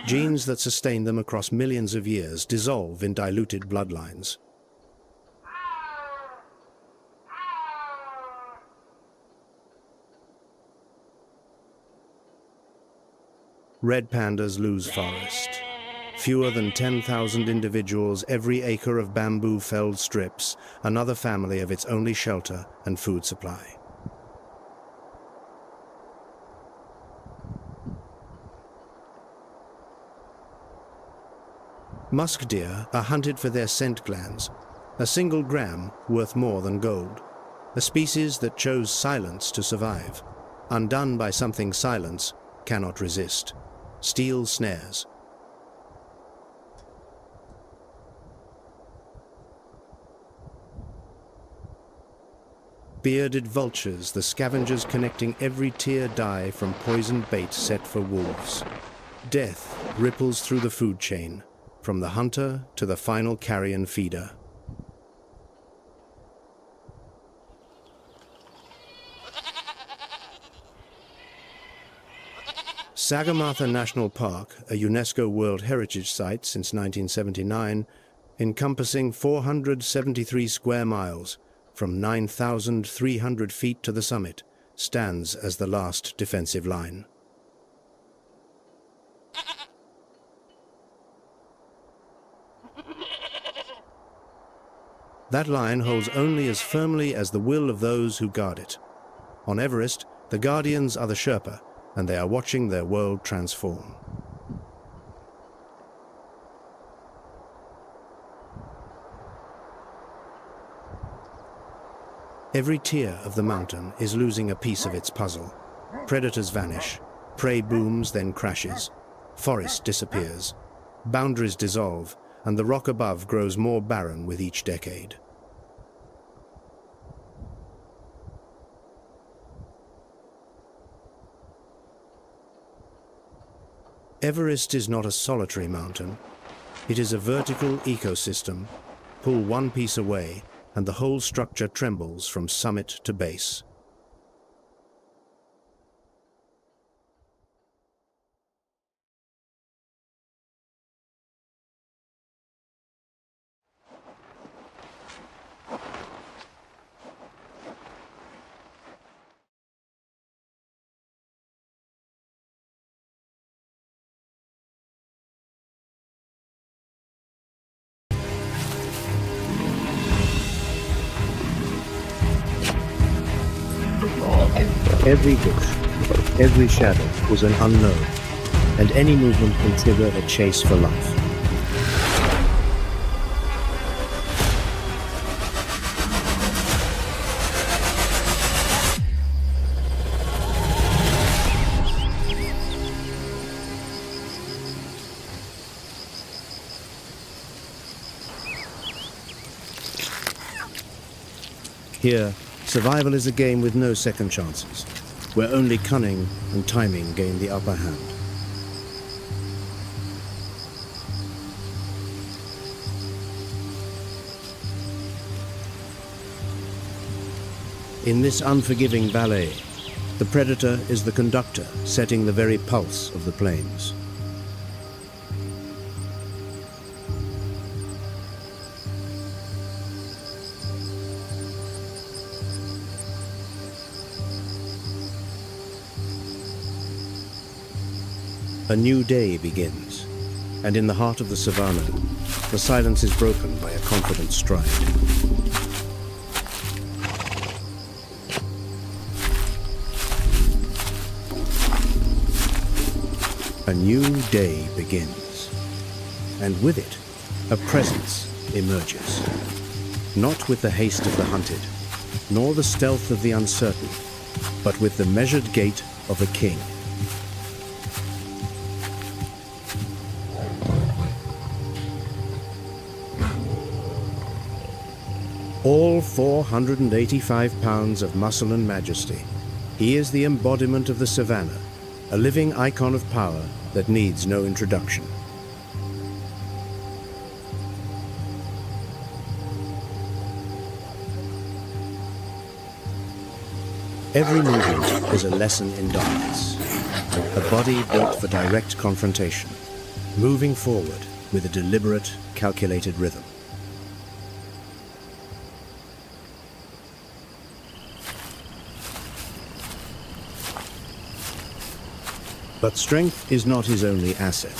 Genes that sustain them across millions of years dissolve in diluted bloodlines. Red pandas lose forest. Fewer than 10,000 individuals, every acre of bamboo felled strips, another family of its only shelter and food supply. Musk deer are hunted for their scent glands, a single gram worth more than gold, a species that chose silence to survive. Undone by something silence cannot resist. Steel snares. Bearded vultures, the scavengers connecting every tier die from poisoned bait set for wolves. Death ripples through the food chain, from the hunter to the final carrion feeder. Sagarmatha National Park, a UNESCO World Heritage Site since 1979, encompassing 473 square miles, from 9,300 feet to the summit, stands as the last defensive line. That line holds only as firmly as the will of those who guard it. On Everest, the guardians are the Sherpa, and they are watching their world transform. Every tier of the mountain is losing a piece of its puzzle. Predators vanish, prey booms then crashes, forest disappears, boundaries dissolve, and the rock above grows more barren with each decade. Everest is not a solitary mountain. It is a vertical ecosystem. Pull one piece away, and the whole structure trembles from summit to base. Every bush, every shadow was an unknown, and any movement can trigger a chase for life. Here, survival is a game with no second chances, where only cunning and timing gain the upper hand. In this unforgiving ballet, the predator is the conductor, setting the very pulse of the plains. A new day begins, and in the heart of the savannah, the silence is broken by a confident stride. A new day begins, and with it, a presence emerges. Not with the haste of the hunted, nor the stealth of the uncertain, but with the measured gait of a king. All 485 pounds of muscle and majesty, he is the embodiment of the savannah, a living icon of power that needs no introduction. Every movement is a lesson in dominance, a body built for direct confrontation, moving forward with a deliberate, calculated rhythm. But strength is not his only asset.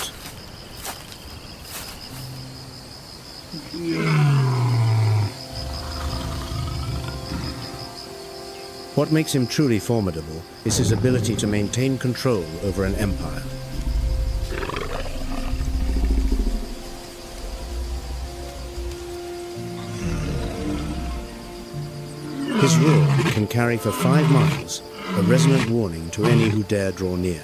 What makes him truly formidable is his ability to maintain control over an empire. His roar can carry for 5 miles, a resonant warning to any who dare draw near.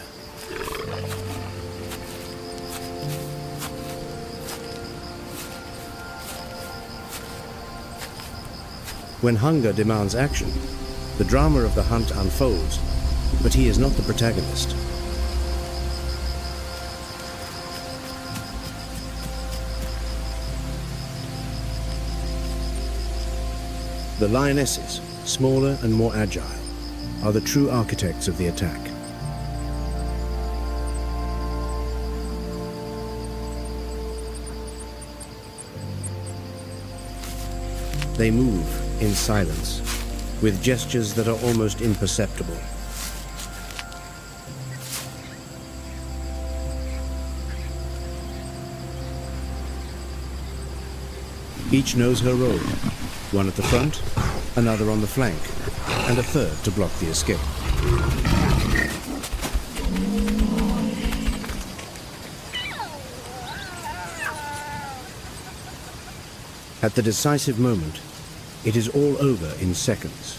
When hunger demands action, the drama of the hunt unfolds, but he is not the protagonist. The lionesses, smaller and more agile, are the true architects of the attack. They move in silence, with gestures that are almost imperceptible. Each knows her role, one at the front, another on the flank, and a third to block the escape. At the decisive moment, It is all over in seconds.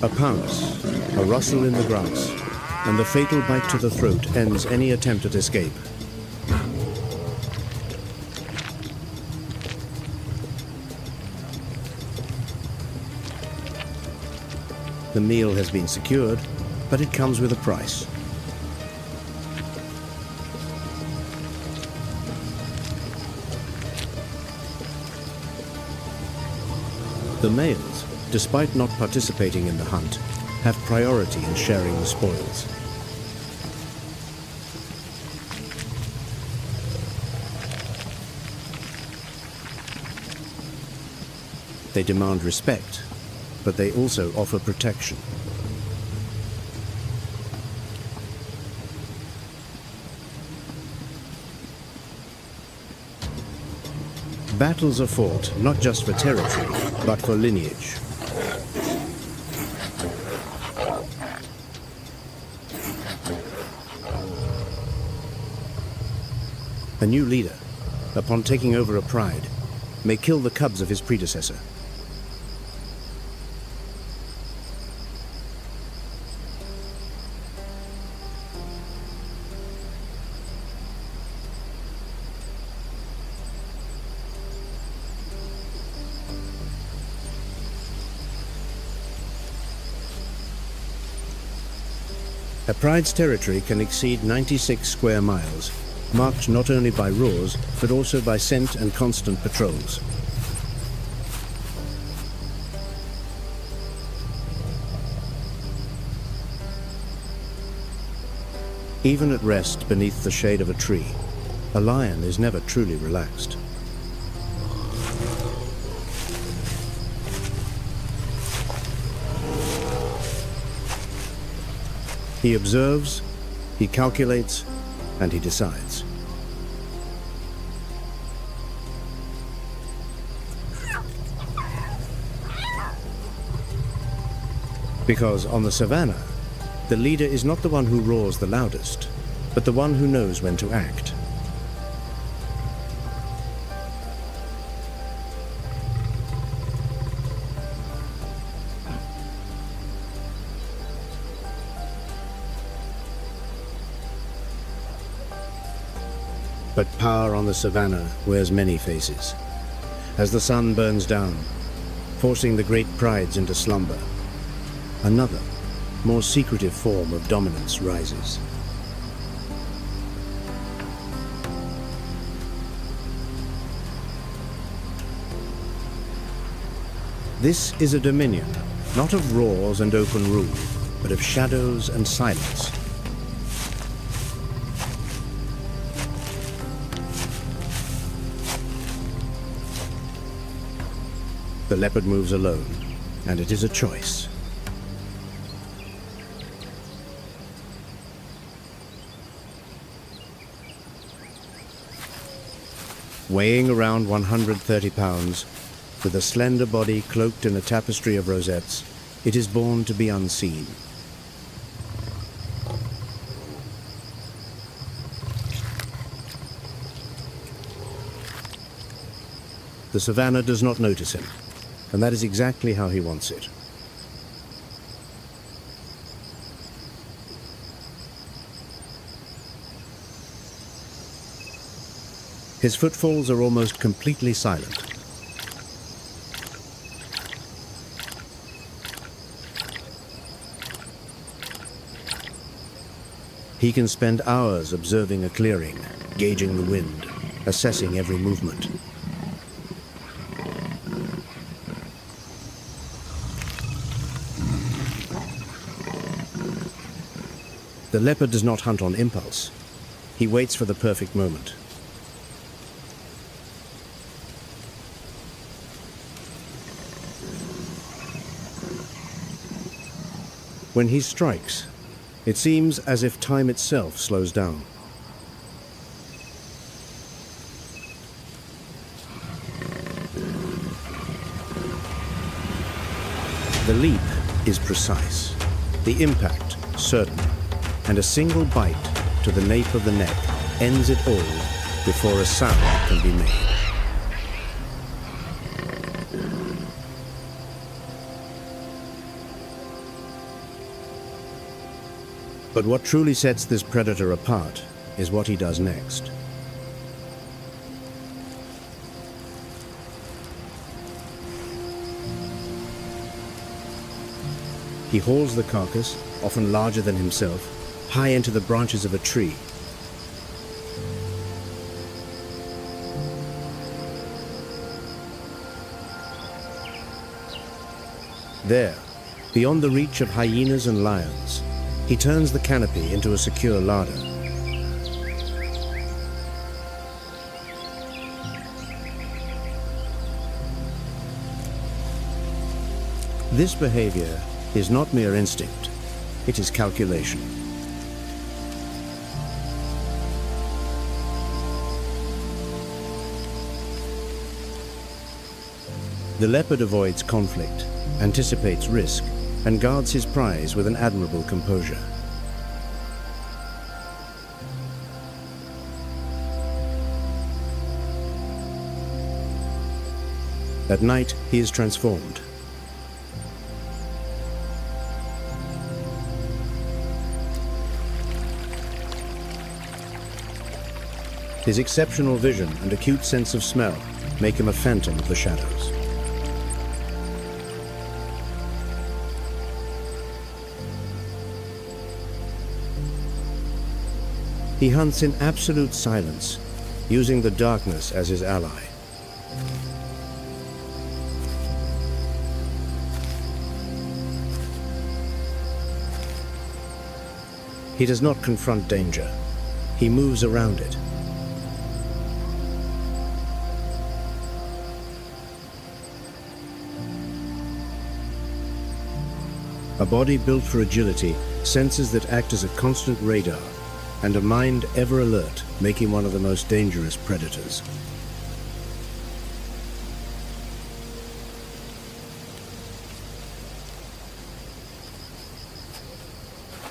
A pounce, a rustle in the grass, and the fatal bite to the throat ends any attempt at escape. The meal has been secured, but it comes with a price. The males, despite not participating in the hunt, have priority in sharing the spoils. They demand respect, but they also offer protection. Battles are fought not just for territory, but for lineage. A new leader, upon taking over a pride, may kill the cubs of his predecessor. A pride's territory can exceed 96 square miles, marked not only by roars, but also by scent and constant patrols. Even at rest beneath the shade of a tree, a lion is never truly relaxed. He observes, he calculates, and he decides. Because on the savannah, the leader is not the one who roars the loudest, but the one who knows when to act. But power on the savannah wears many faces. As the sun burns down, forcing the great prides into slumber, another, more secretive form of dominance rises. This is a dominion, not of roars and open rule, but of shadows and silence. The leopard moves alone, and it is a choice. Weighing around 130 pounds, with a slender body cloaked in a tapestry of rosettes, it is born to be unseen. The savannah does not notice him, and that is exactly how he wants it. His footfalls are almost completely silent. He can spend hours observing a clearing, gauging the wind, assessing every movement. The leopard does not hunt on impulse. He waits for the perfect moment. When he strikes, it seems as if time itself slows down. The leap is precise, the impact certain, and a single bite to the nape of the neck ends it all before a sound can be made. But what truly sets this predator apart is what he does next. He hauls the carcass, often larger than himself, high into the branches of a tree. There, beyond the reach of hyenas and lions, he turns the canopy into a secure larder. This behavior is not mere instinct, it is calculation. The leopard avoids conflict, anticipates risk, and guards his prize with an admirable composure. At night, he is transformed. His exceptional vision and acute sense of smell make him a phantom of the shadows. He hunts in absolute silence, using the darkness as his ally. He does not confront danger. He moves around it. A body built for agility, senses that act as a constant radar, and a mind ever alert, make him one of the most dangerous predators.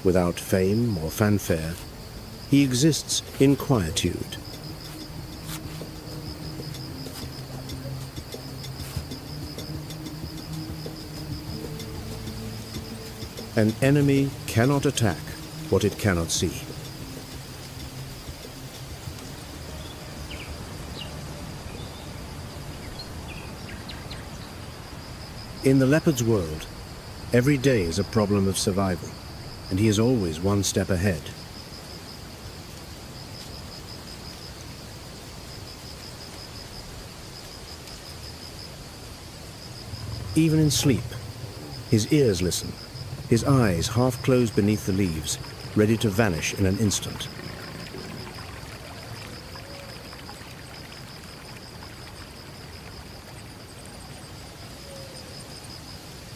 Without fame or fanfare, he exists in quietude. An enemy cannot attack what it cannot see. In the leopard's world, every day is a problem of survival, and he is always one step ahead. Even in sleep, his ears listen, his eyes half closed beneath the leaves, ready to vanish in an instant.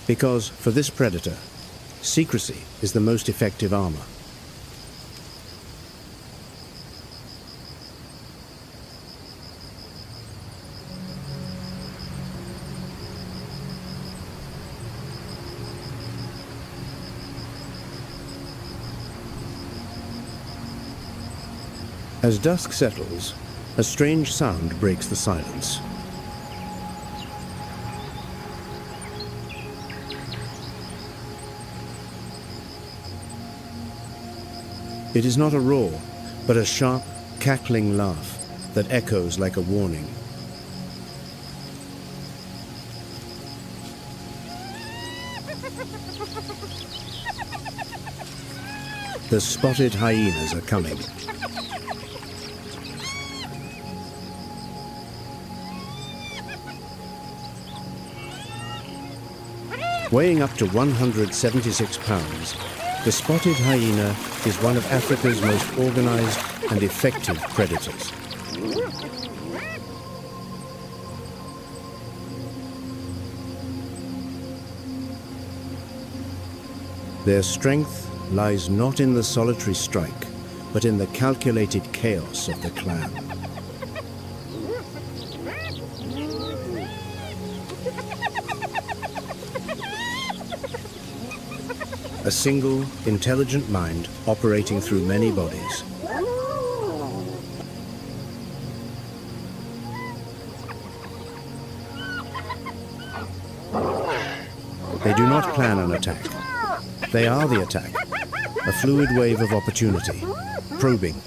Because for this predator, secrecy is the most effective armor. As dusk settles, a strange sound breaks the silence. It is not a roar, but a sharp, cackling laugh that echoes like a warning. The spotted hyenas are coming. Weighing up to 176 pounds, the spotted hyena is one of Africa's most organized and effective predators. Their strength lies not in the solitary strike, but in the calculated chaos of the clan. A single, intelligent mind operating through many bodies. do not plan an attack. They are the attack, a fluid wave of opportunity, probing,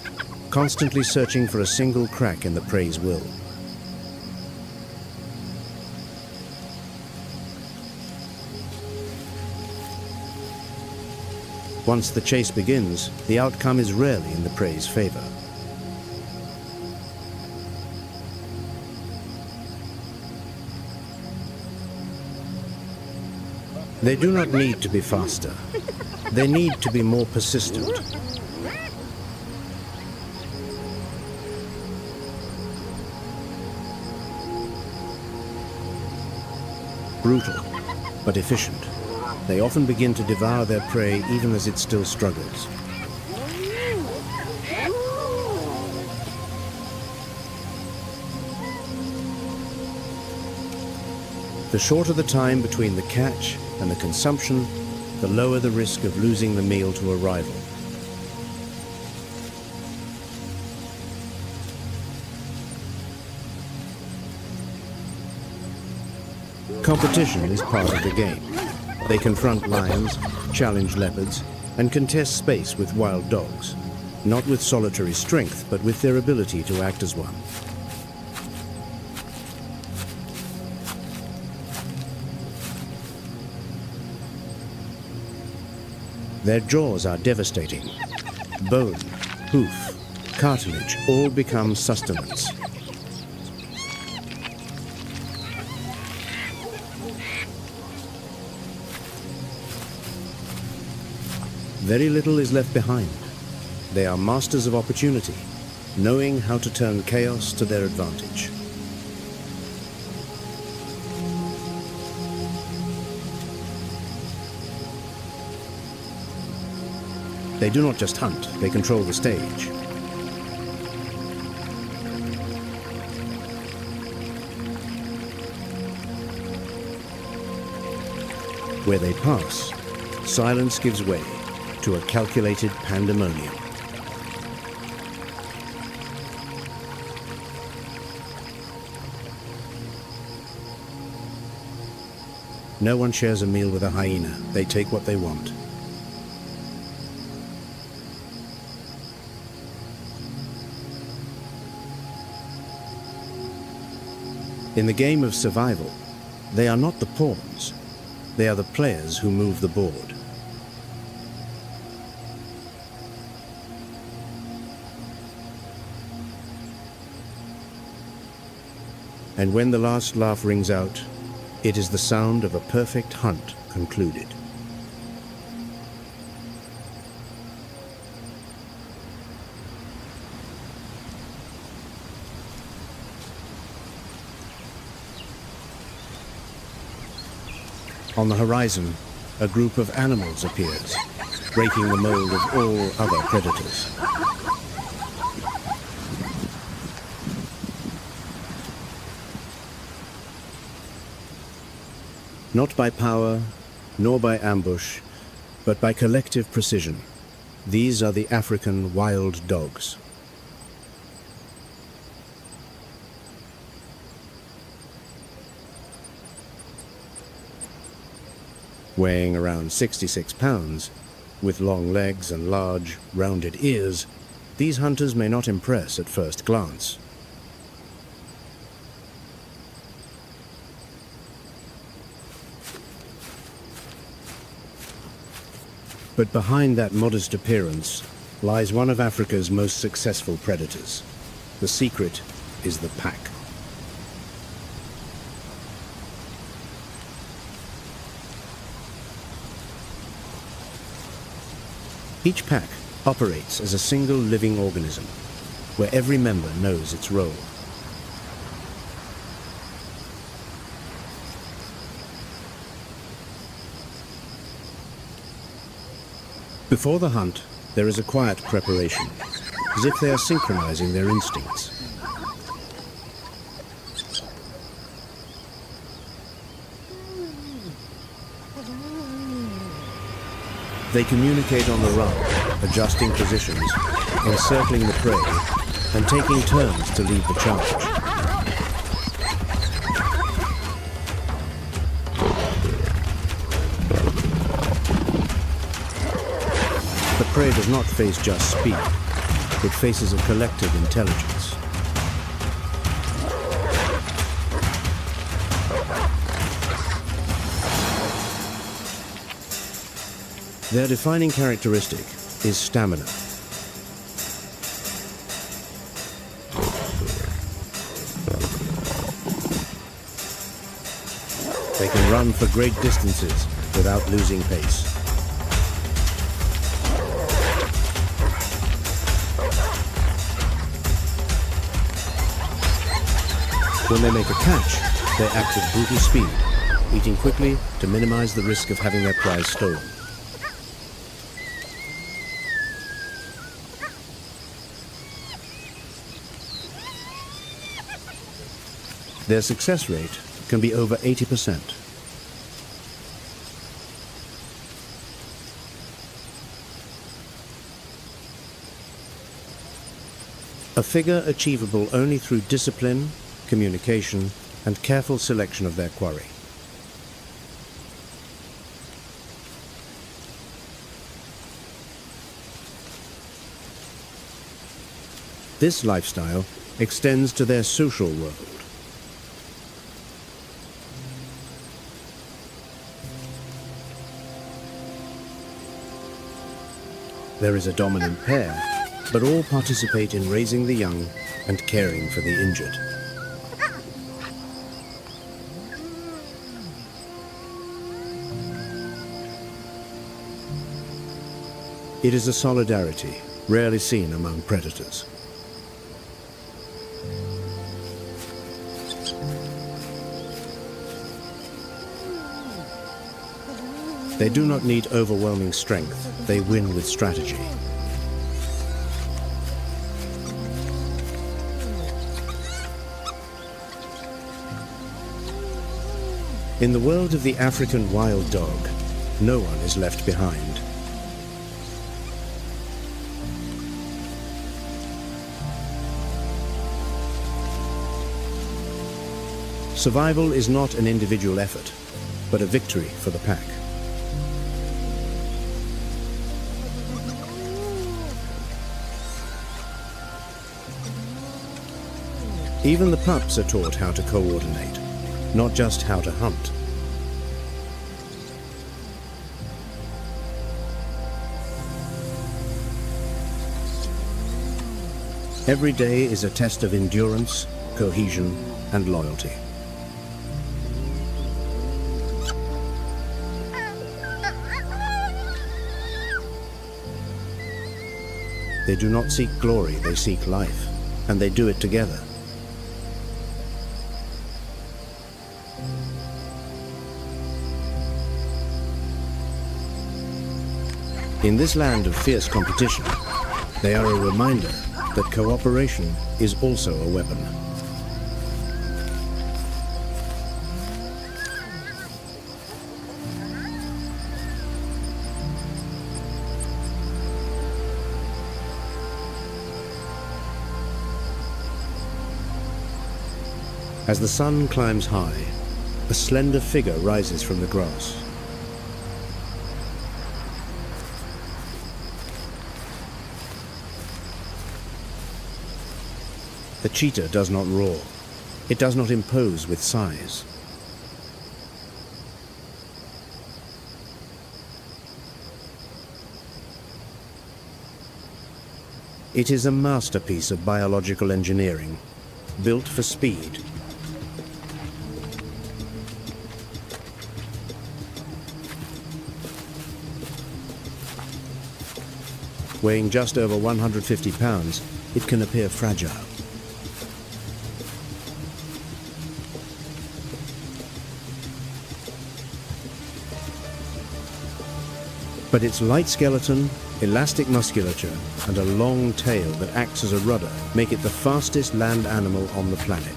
constantly searching for a single crack in the prey's will. Once the chase begins, the outcome is rarely in the prey's favor. They do not need to be faster. They need to be more persistent. Brutal, but efficient. They often begin to devour their prey even as it still struggles. The shorter the time between the catch and the consumption, the lower the risk of losing the meal to a rival. Competition is part of the game. They confront lions, challenge leopards, and contest space with wild dogs, not with solitary strength, but with their ability to act as one. Their jaws are devastating. Bone, hoof, cartilage all become sustenance. Very little is left behind. They are masters of opportunity, knowing how to turn chaos to their advantage. They do not just hunt, they control the stage. Where they pass, silence gives way to a calculated pandemonium. No one shares a meal with a hyena. They take what they want. In the game of survival, they are not the pawns. They are the players who move the board. And when the last laugh rings out, it is the sound of a perfect hunt concluded. On the horizon, a group of animals appears, breaking the mold of all other predators. Not by power, nor by ambush, but by collective precision. These are the African wild dogs. Weighing around 66 pounds, with long legs and large, rounded ears, these hunters may not impress at first glance. But behind that modest appearance lies one of Africa's most successful predators. The secret is the pack. Each pack operates as a single living organism, where every member knows its role. Before the hunt, there is a quiet preparation, as if they are synchronizing their instincts. They communicate on the run, adjusting positions, encircling the prey, and taking turns to lead the charge. prey does not face just speed. It faces a collective intelligence. Their defining characteristic is stamina. They can run for great distances without losing pace. When they make a catch, they act with brutal speed, eating quickly to minimize the risk of having their prize stolen. Their success rate can be over 80%. A figure achievable only through discipline, communication, and careful selection of their quarry. This lifestyle extends to their social world. There is a dominant pair, but all participate in raising the young and caring for the injured. It is a solidarity rarely seen among predators. They do not need overwhelming strength, they win with strategy. In the world of the African wild dog, no one is left behind. Survival is not an individual effort, but a victory for the pack. Even the pups are taught how to coordinate, not just how to hunt. Every day is a test of endurance, cohesion, and loyalty. They do not seek glory, they seek life, and they do it together. In this land of fierce competition, they are a reminder that cooperation is also a weapon. As the sun climbs high, a slender figure rises from the grass. The cheetah does not roar. It does not impose with size. It is a masterpiece of biological engineering, built for speed. Weighing just over 150 pounds, it can appear fragile. But its light skeleton, elastic musculature, and a long tail that acts as a rudder make it the fastest land animal on the planet.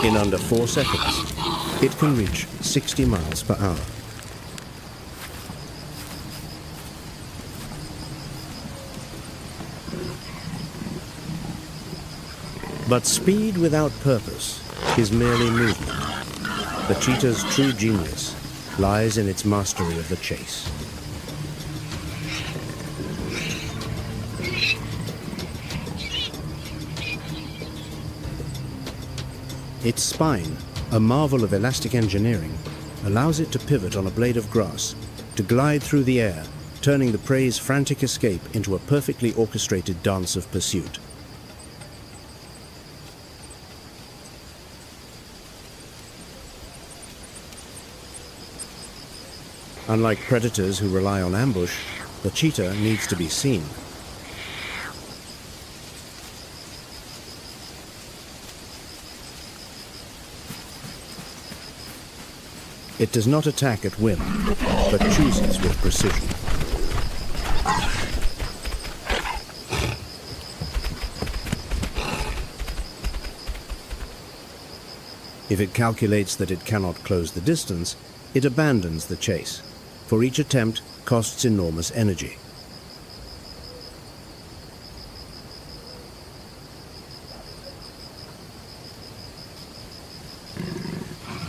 In under 4 seconds, it can reach 60 miles per hour. But speed without purpose is merely movement. The cheetah's true genius lies in its mastery of the chase. Its spine, a marvel of elastic engineering, allows it to pivot on a blade of grass, to glide through the air, turning the prey's frantic escape into a perfectly orchestrated dance of pursuit. Unlike predators who rely on ambush, the cheetah needs to be seen. It does not attack at whim, but chooses with precision. If it calculates that it cannot close the distance, it abandons the chase, for each attempt costs enormous energy.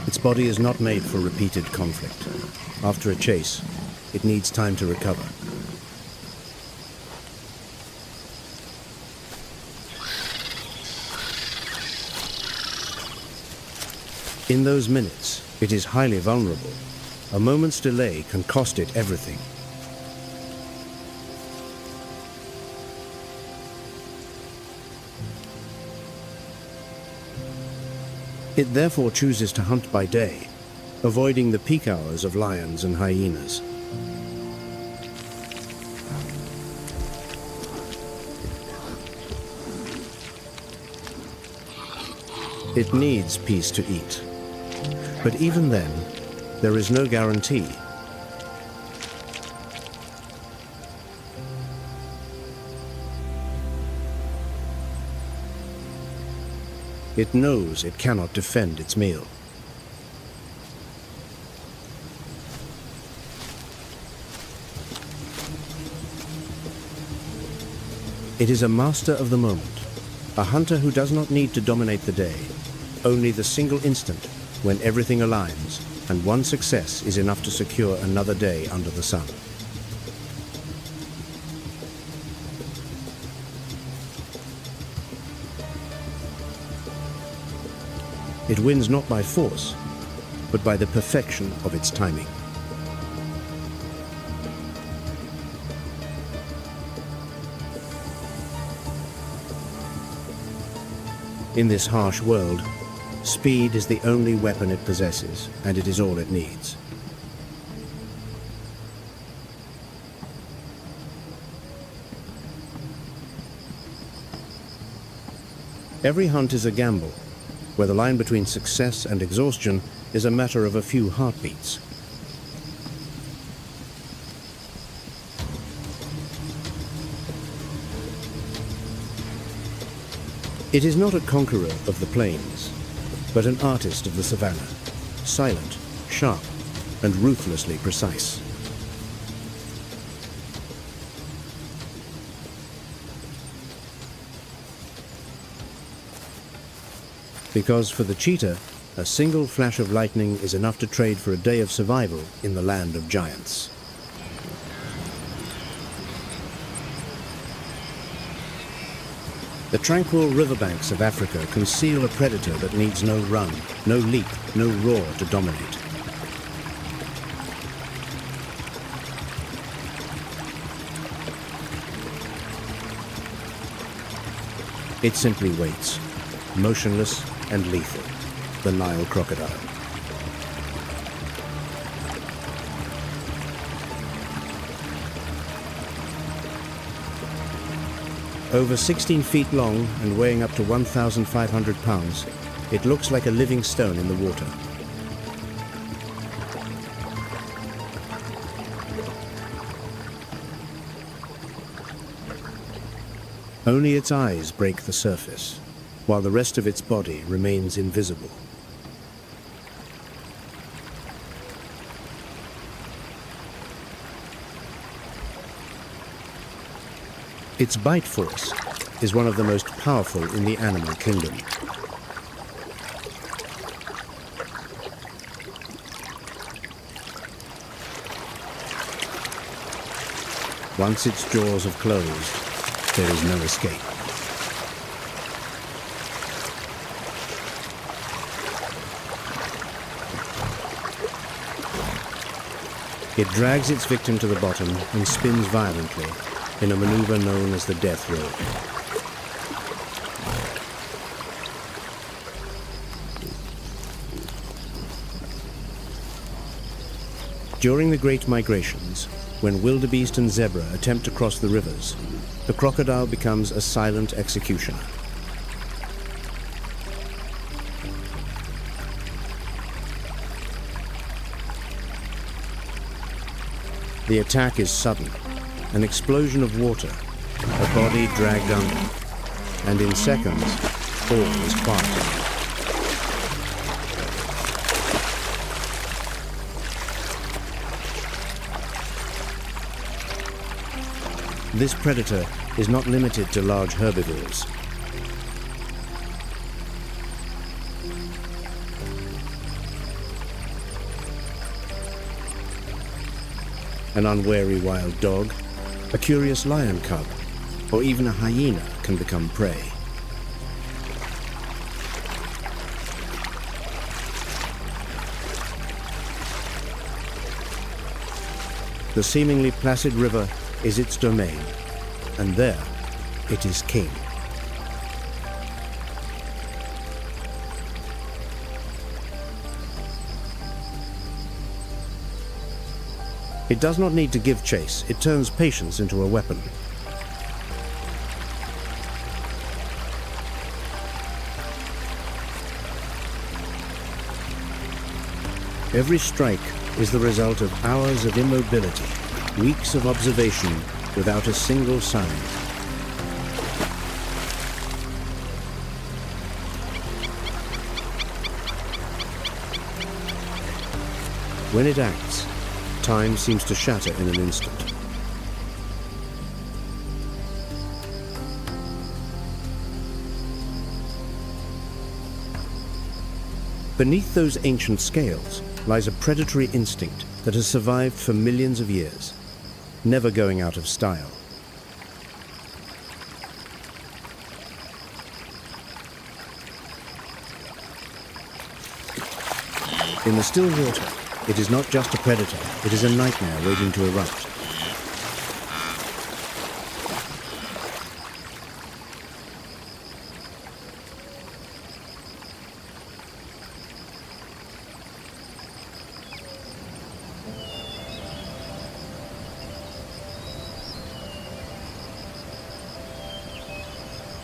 Its body is not made for repeated conflict. After a chase, it needs time to recover. In those minutes, it is highly vulnerable. A moment's delay can cost it everything. It therefore chooses to hunt by day, avoiding the peak hours of lions and hyenas. It needs peace to eat, but even then, there is no guarantee. It knows it cannot defend its meal. It is a master of the moment, a hunter who does not need to dominate the day, only the single instant when everything aligns and one success is enough to secure another day under the sun. It wins not by force, but by the perfection of its timing. In this harsh world, speed is the only weapon it possesses, and it is all it needs. Every hunt is a gamble, where the line between success and exhaustion is a matter of a few heartbeats. It is not a conqueror of the plains, but an artist of the savannah, silent, sharp, and ruthlessly precise. Because for the cheetah, a single flash of lightning is enough to trade for a day of survival in the land of giants. The tranquil riverbanks of Africa conceal a predator that needs no run, no leap, no roar to dominate. It simply waits, motionless and lethal, the Nile crocodile. Over 16 feet long and weighing up to 1,500 pounds, it looks like a living stone in the water. Only its eyes break the surface, while the rest of its body remains invisible. Its bite force, is one of the most powerful in the animal kingdom. Once its jaws have closed, there is no escape. It drags its victim to the bottom and spins violently in a maneuver known as the death roll. During the Great Migrations, when wildebeest and zebra attempt to cross the rivers, the crocodile becomes a silent executioner. The attack is sudden, an explosion of water, a body dragged under, and in seconds, all is quiet. This predator is not limited to large herbivores. An unwary wild dog, a curious lion cub, or even a hyena can become prey. The seemingly placid river is its domain, and there it is king. It does not need to give chase, it turns patience into a weapon. Every strike is the result of hours of immobility, weeks of observation without a single sign. When it acts, time seems to shatter in an instant. Beneath those ancient scales lies a predatory instinct that has survived for millions of years, never going out of style. In the still water, it is not just a predator, it is a nightmare waiting to erupt.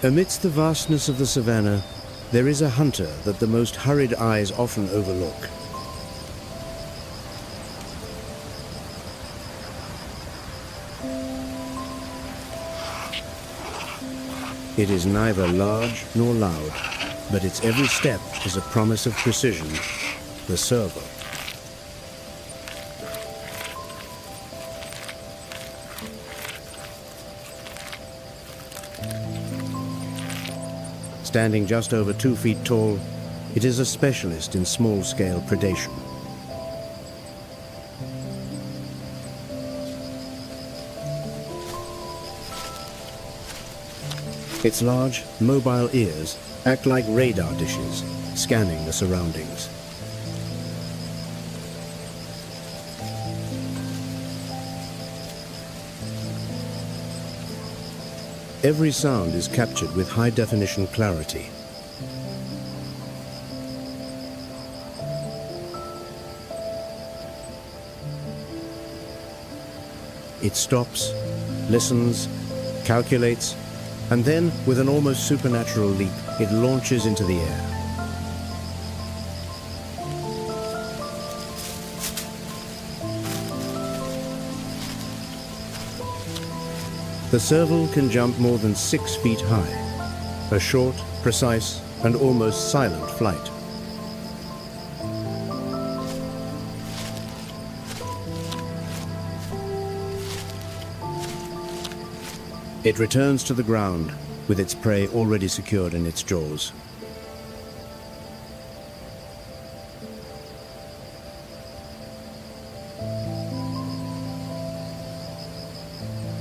Amidst the vastness of the savannah, there is a hunter that the most hurried eyes often overlook. It is neither large nor loud, but its every step is a promise of precision, the serval. Standing just over 2 feet tall, it is a specialist in small-scale predation. Its large, mobile ears act like radar dishes, scanning the surroundings. Every sound is captured with high-definition clarity. It stops, listens, calculates, and then, with an almost supernatural leap, it launches into the air. The serval can jump more than 6 feet high, a short, precise, and almost silent flight. It returns to the ground with its prey already secured in its jaws.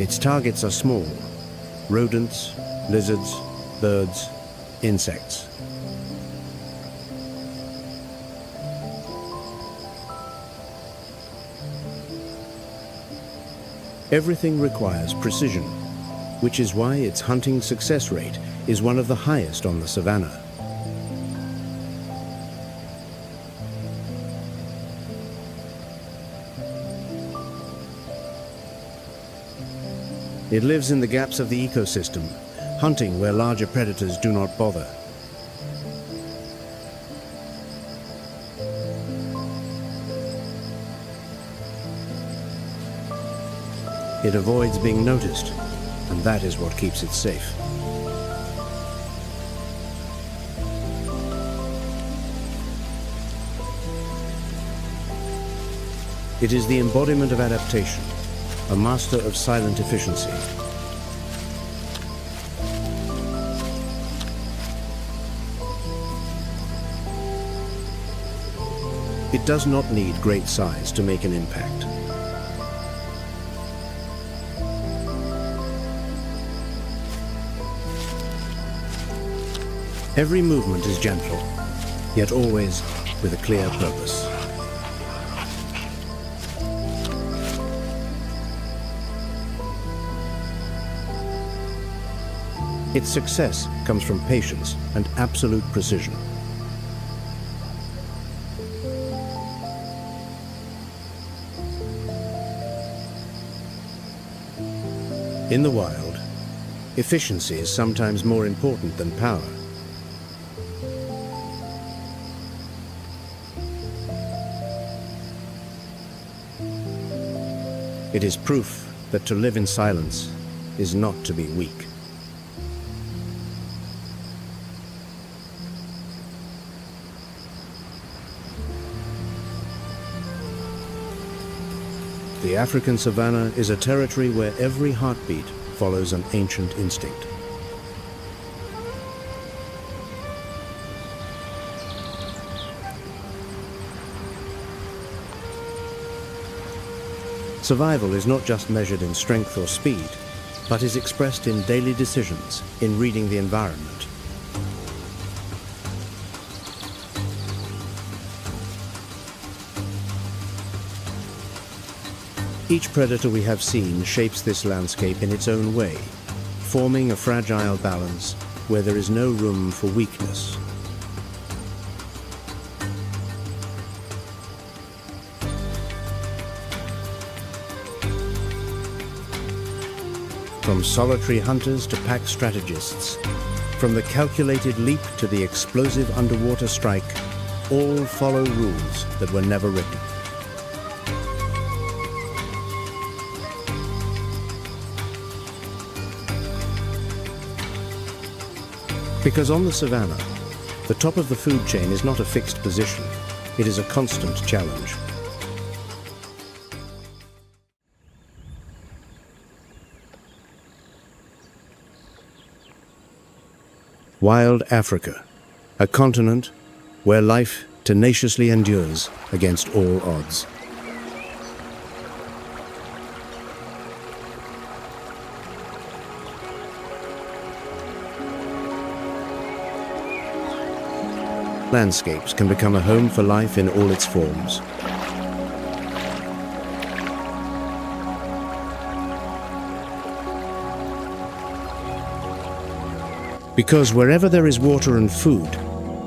Its targets are small: rodents, lizards, birds, insects. Everything requires precision, which is why its hunting success rate is one of the highest on the savannah. It lives in the gaps of the ecosystem, hunting where larger predators do not bother. It avoids being noticed, and that is what keeps it safe. It is the embodiment of adaptation, a master of silent efficiency. It does not need great size to make an impact. Every movement is gentle, yet always with a clear purpose. Its success comes from patience and absolute precision. In the wild, efficiency is sometimes more important than power. It is proof that to live in silence is not to be weak. The African savannah is a territory where every heartbeat follows an ancient instinct. Survival is not just measured in strength or speed, but is expressed in daily decisions, in reading the environment. Each predator we have seen shapes this landscape in its own way, forming a fragile balance where there is no room for weakness. From solitary hunters to pack strategists, from the calculated leap to the explosive underwater strike, all follow rules that were never written. Because on the savannah, the top of the food chain is not a fixed position, it is a constant challenge. Wild Africa, a continent where life tenaciously endures against all odds. Landscapes can become a home for life in all its forms. Because wherever there is water and food,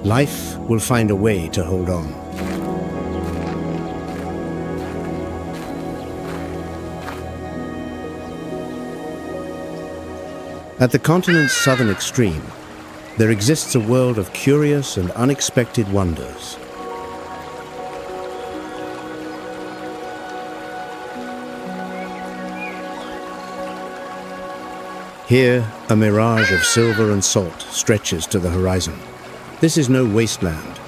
life will find a way to hold on. At the continent's southern extreme, there exists a world of curious and unexpected wonders. Here, a mirage of silver and salt stretches to the horizon. This is no wasteland,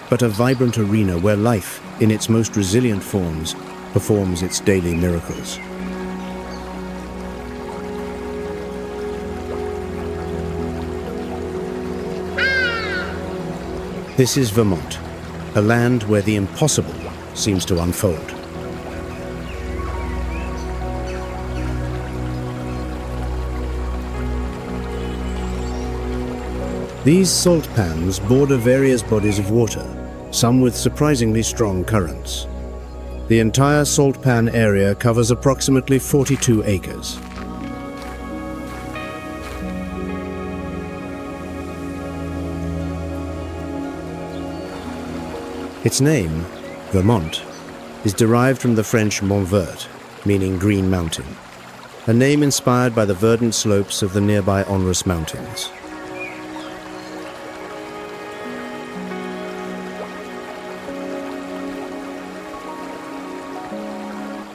but a vibrant arena where life, in its most resilient forms, performs its daily miracles. This is Vermont, a land where the impossible seems to unfold. These salt pans border various bodies of water, some with surprisingly strong currents. The entire salt pan area covers approximately 42 acres. Its name, Vermont, is derived from the French Mont Vert, meaning green mountain, a name inspired by the verdant slopes of the nearby Onrus Mountains.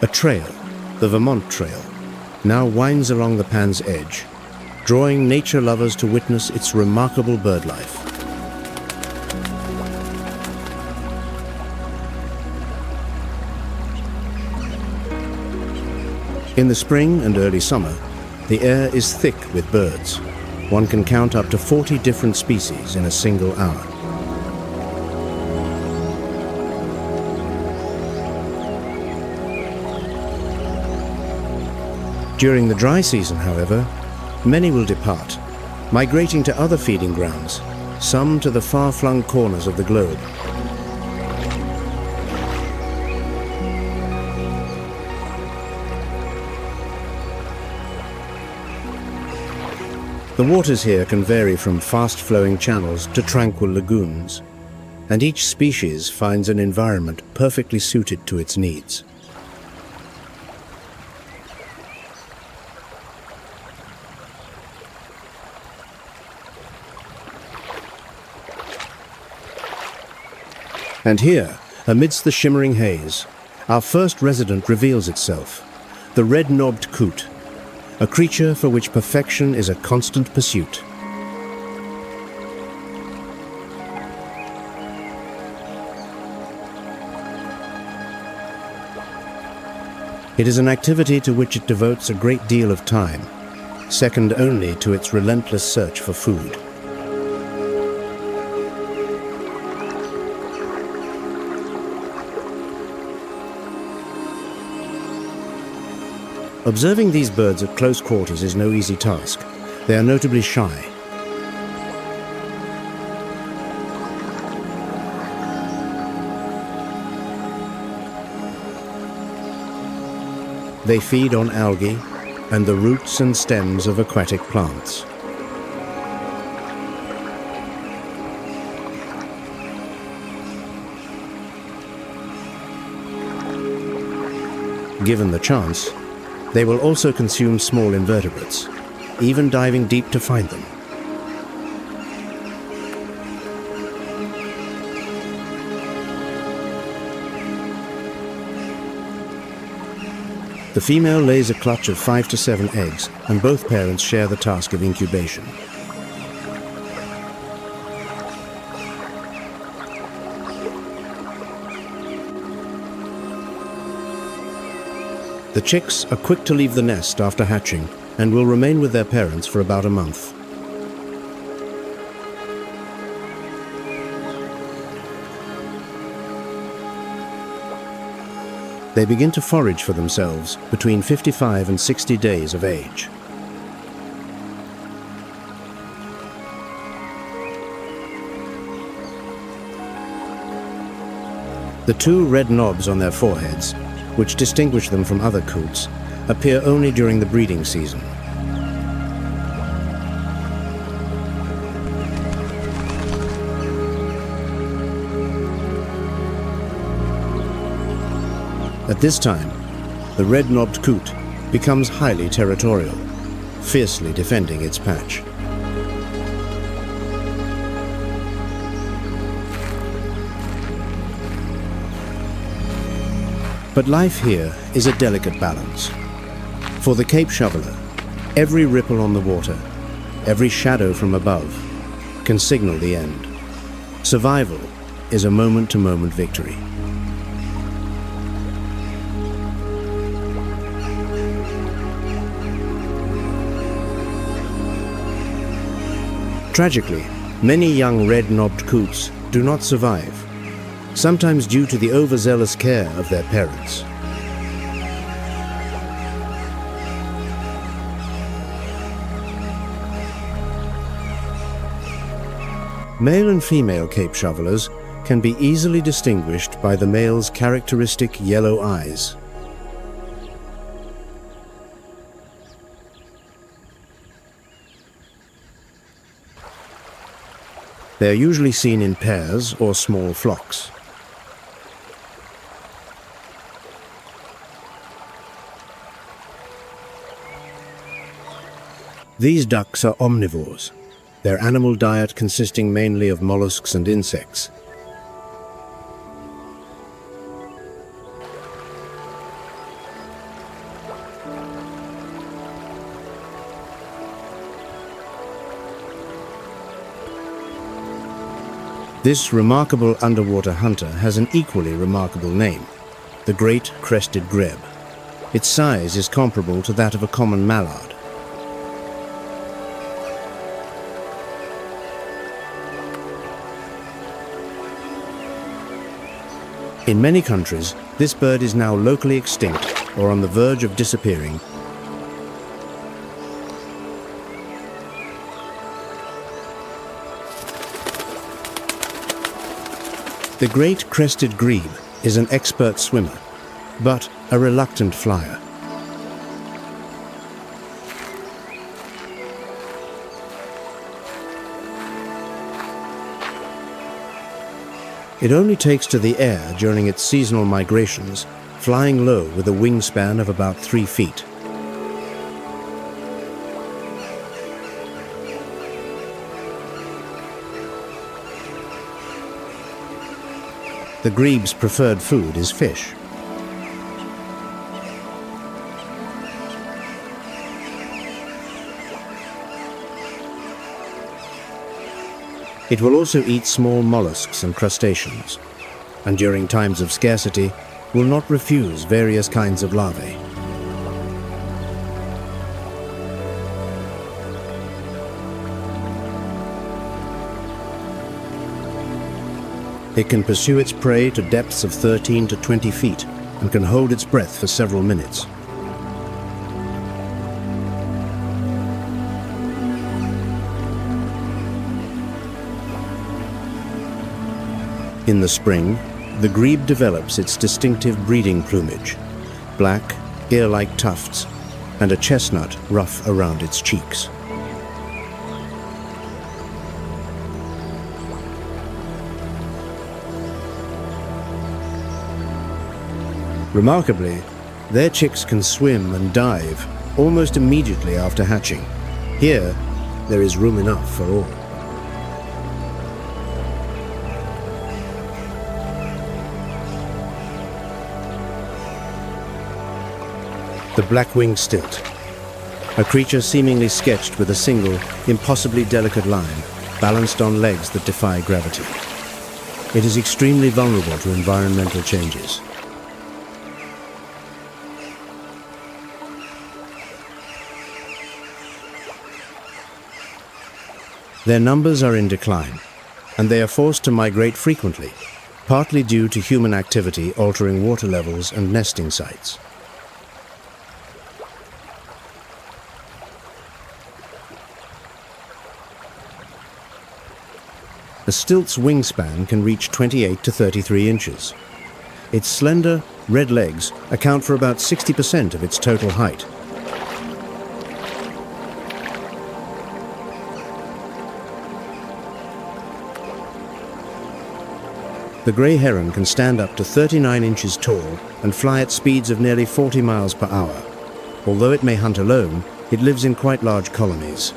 A trail, the Vermont Trail, now winds along the pan's edge, drawing nature lovers to witness its remarkable bird life. In the spring and early summer, the air is thick with birds. One can count up to 40 different species in a single hour. During the dry season, however, many will depart, migrating to other feeding grounds, some to the far-flung corners of the globe. The waters here can vary from fast-flowing channels to tranquil lagoons, and each species finds an environment perfectly suited to its needs. And here, amidst the shimmering haze, our first resident reveals itself, the red-knobbed coot, a creature for which perfection is a constant pursuit. It is an activity to which it devotes a great deal of time, second only to its relentless search for food. Observing these birds at close quarters is no easy task. They are notably shy. They feed on algae and the roots and stems of aquatic plants. Given the chance, they will also consume small invertebrates, even diving deep to find them. The female lays a clutch of 5 to 7 eggs, and both parents share the task of incubation. The chicks are quick to leave the nest after hatching and will remain with their parents for about a month. They begin to forage for themselves between 55 and 60 days of age. The 2 red knobs on their foreheads, which distinguish them from other coots, appear only during the breeding season. At this time, the red-knobbed coot becomes highly territorial, fiercely defending its patch. But life here is a delicate balance. For the Cape shoveler, every ripple on the water, every shadow from above, can signal the end. Survival is a moment-to-moment victory. Tragically, many young red-knobbed coots do not survive, sometimes due to the overzealous care of their parents. Male and female Cape shovelers can be easily distinguished by the male's characteristic yellow eyes. They are usually seen in pairs or small flocks. These ducks are omnivores, their animal diet consisting mainly of mollusks and insects. This remarkable underwater hunter has an equally remarkable name, the great crested grebe. Its size is comparable to that of a common mallard. In many countries, this bird is now locally extinct or on the verge of disappearing. The great crested grebe is an expert swimmer, but a reluctant flyer. It only takes to the air during its seasonal migrations, flying low with a wingspan of about 3 feet. The grebe's preferred food is fish. It will also eat small mollusks and crustaceans, and during times of scarcity will not refuse various kinds of larvae. It can pursue its prey to depths of 13 to 20 feet and can hold its breath for several minutes. In the spring, the grebe develops its distinctive breeding plumage, black, ear-like tufts, and a chestnut ruff around its cheeks. Remarkably, their chicks can swim and dive almost immediately after hatching. Here, there is room enough for all. The black-winged stilt, a creature seemingly sketched with a single, impossibly delicate line, balanced on legs that defy gravity. It is extremely vulnerable to environmental changes. Their numbers are in decline, and they are forced to migrate frequently, partly due to human activity altering water levels and nesting sites. A stilt's wingspan can reach 28 to 33 inches. Its slender, red legs account for about 60% of its total height. The grey heron can stand up to 39 inches tall and fly at speeds of nearly 40 miles per hour. Although it may hunt alone, it lives in quite large colonies.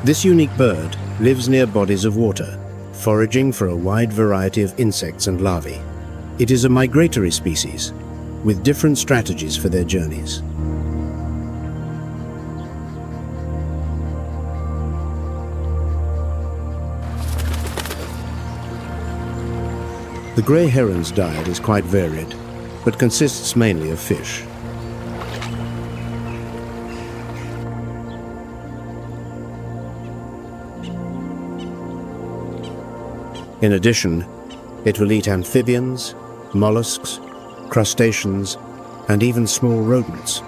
This unique bird lives near bodies of water, foraging for a wide variety of insects and larvae. It is a migratory species, with different strategies for their journeys. The grey heron's diet is quite varied, but consists mainly of fish. In addition, it will eat amphibians, mollusks, crustaceans, and even small rodents.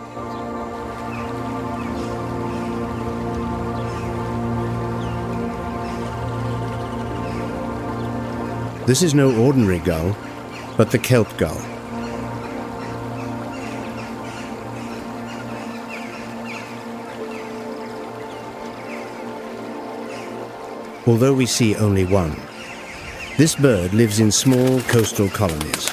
This is no ordinary gull, but the kelp gull. Although we see only one, this bird lives in small coastal colonies.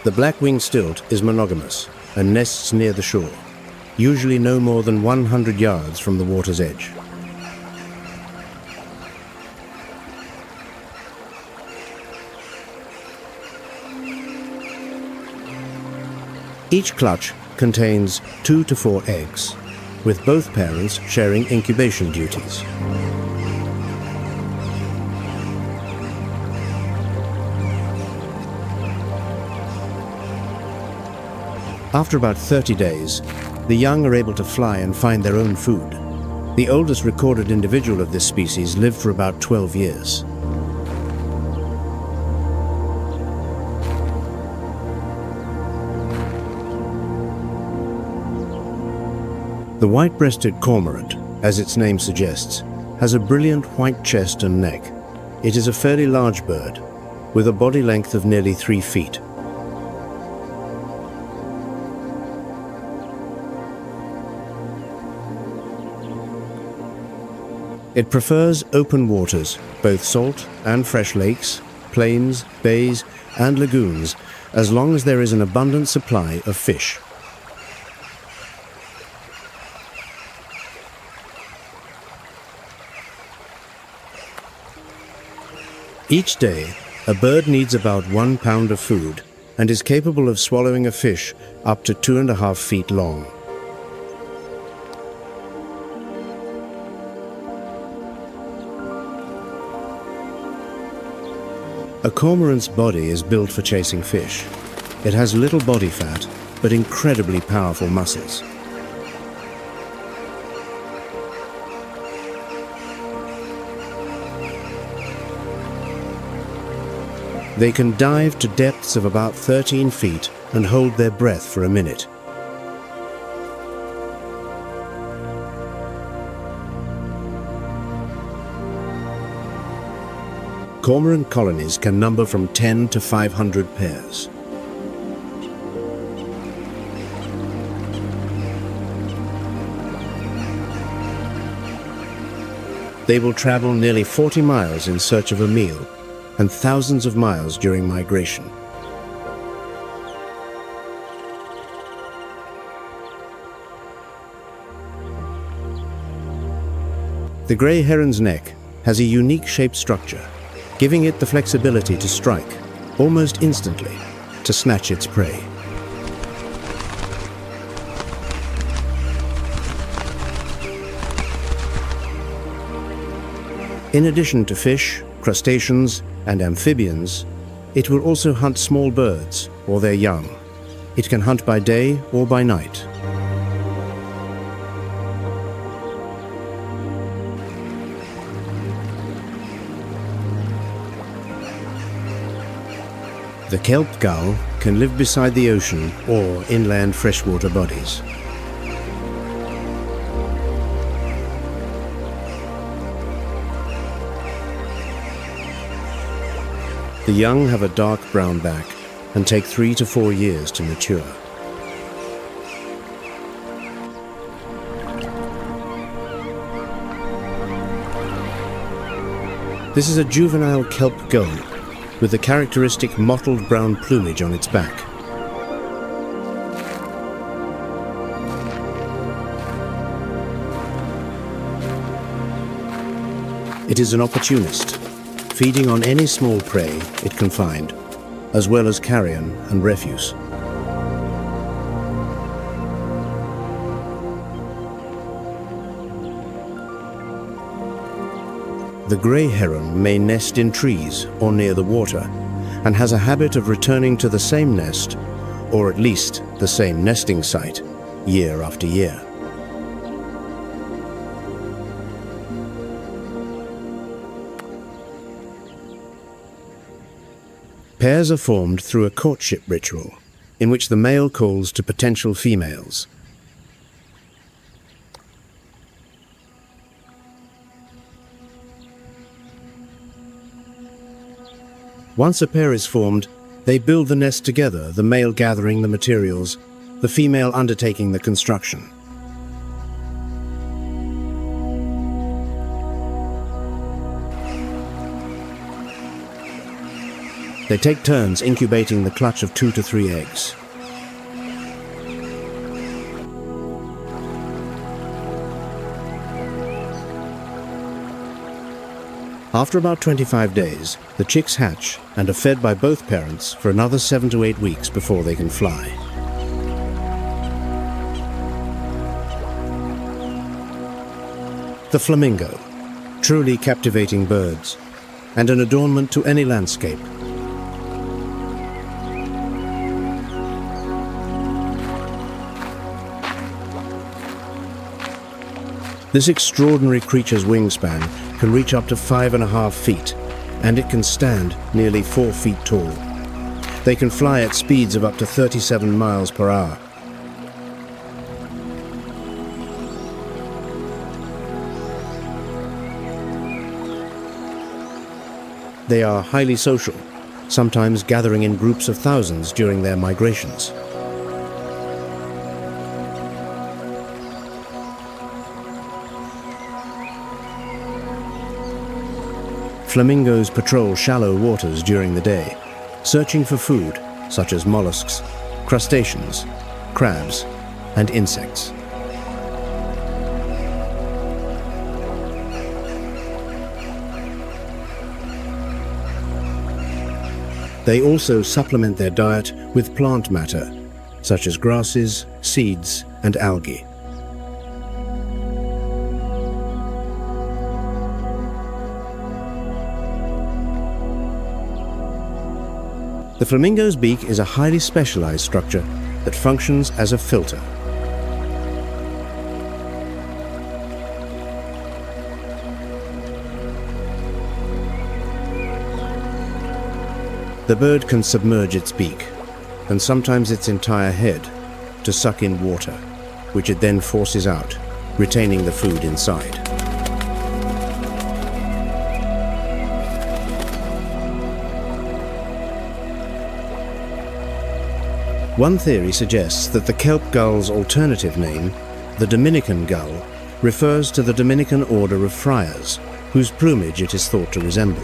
The black-winged stilt is monogamous and nests near the shore, usually no more than 100 yards from the water's edge. Each clutch contains 2 to 4 eggs, with both parents sharing incubation duties. After about 30 days, the young are able to fly and find their own food. The oldest recorded individual of this species lived for about 12 years. The white-breasted cormorant, as its name suggests, has a brilliant white chest and neck. It is a fairly large bird, with a body length of nearly 3 feet. It prefers open waters, both salt and fresh lakes, plains, bays, and lagoons, as long as there is an abundant supply of fish. Each day, a bird needs about 1 pound of food and is capable of swallowing a fish up to 2.5 feet long. A cormorant's body is built for chasing fish. It has little body fat, but incredibly powerful muscles. They can dive to depths of about 13 feet and hold their breath for a minute. Cormorant colonies can number from 10 to 500 pairs. They will travel nearly 40 miles in search of a meal and thousands of miles during migration. The grey heron's neck has a unique shaped structure, giving it the flexibility to strike, almost instantly, to snatch its prey. In addition to fish, crustaceans, and amphibians, it will also hunt small birds or their young. It can hunt by day or by night. The kelp gull can live beside the ocean or inland freshwater bodies. The young have a dark brown back and take 3 to 4 years to mature. This is a juvenile kelp gull with the characteristic mottled brown plumage on its back. It is an opportunist, feeding on any small prey it can find, as well as carrion and refuse. The grey heron may nest in trees or near the water, and has a habit of returning to the same nest, or at least the same nesting site, year after year. Pairs are formed through a courtship ritual, in which the male calls to potential females. Once a pair is formed, they build the nest together, the male gathering the materials, the female undertaking the construction. They take turns incubating the clutch of 2 to 3 eggs. After about 25 days, the chicks hatch and are fed by both parents for another 7 to 8 weeks before they can fly. The flamingo, truly captivating birds, and an adornment to any landscape. This extraordinary creature's wingspan can reach up to 5.5 feet, and it can stand nearly 4 feet tall. They can fly at speeds of up to 37 miles per hour. They are highly social, sometimes gathering in groups of thousands during their migrations. Flamingos patrol shallow waters during the day, searching for food such as mollusks, crustaceans, crabs, and insects. They also supplement their diet with plant matter, such as grasses, seeds, and algae. The flamingo's beak is a highly specialized structure that functions as a filter. The bird can submerge its beak, and sometimes its entire head, to suck in water, which it then forces out, retaining the food inside. One theory suggests that the kelp gull's alternative name, the Dominican gull, refers to the Dominican order of friars, whose plumage it is thought to resemble.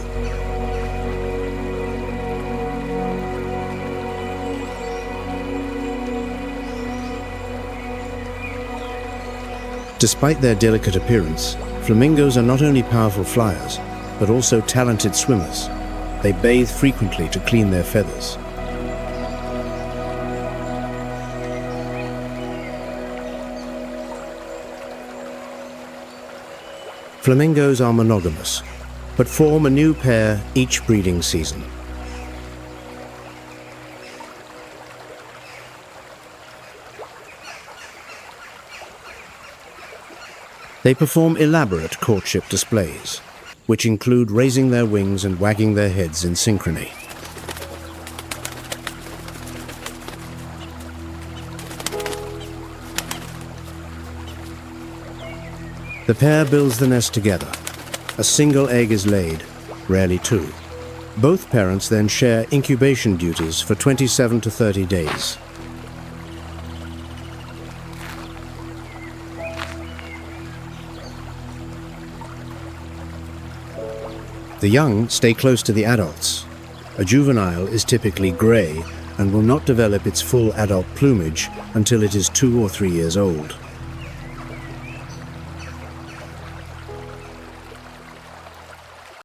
Despite their delicate appearance, flamingos are not only powerful flyers, but also talented swimmers. They bathe frequently to clean their feathers. Flamingos are monogamous, but form a new pair each breeding season. They perform elaborate courtship displays, which include raising their wings and wagging their heads in synchrony. The pair builds the nest together. A single egg is laid, rarely 2. Both parents then share incubation duties for 27 to 30 days. The young stay close to the adults. A juvenile is typically grey and will not develop its full adult plumage until it is 2 or 3 years old.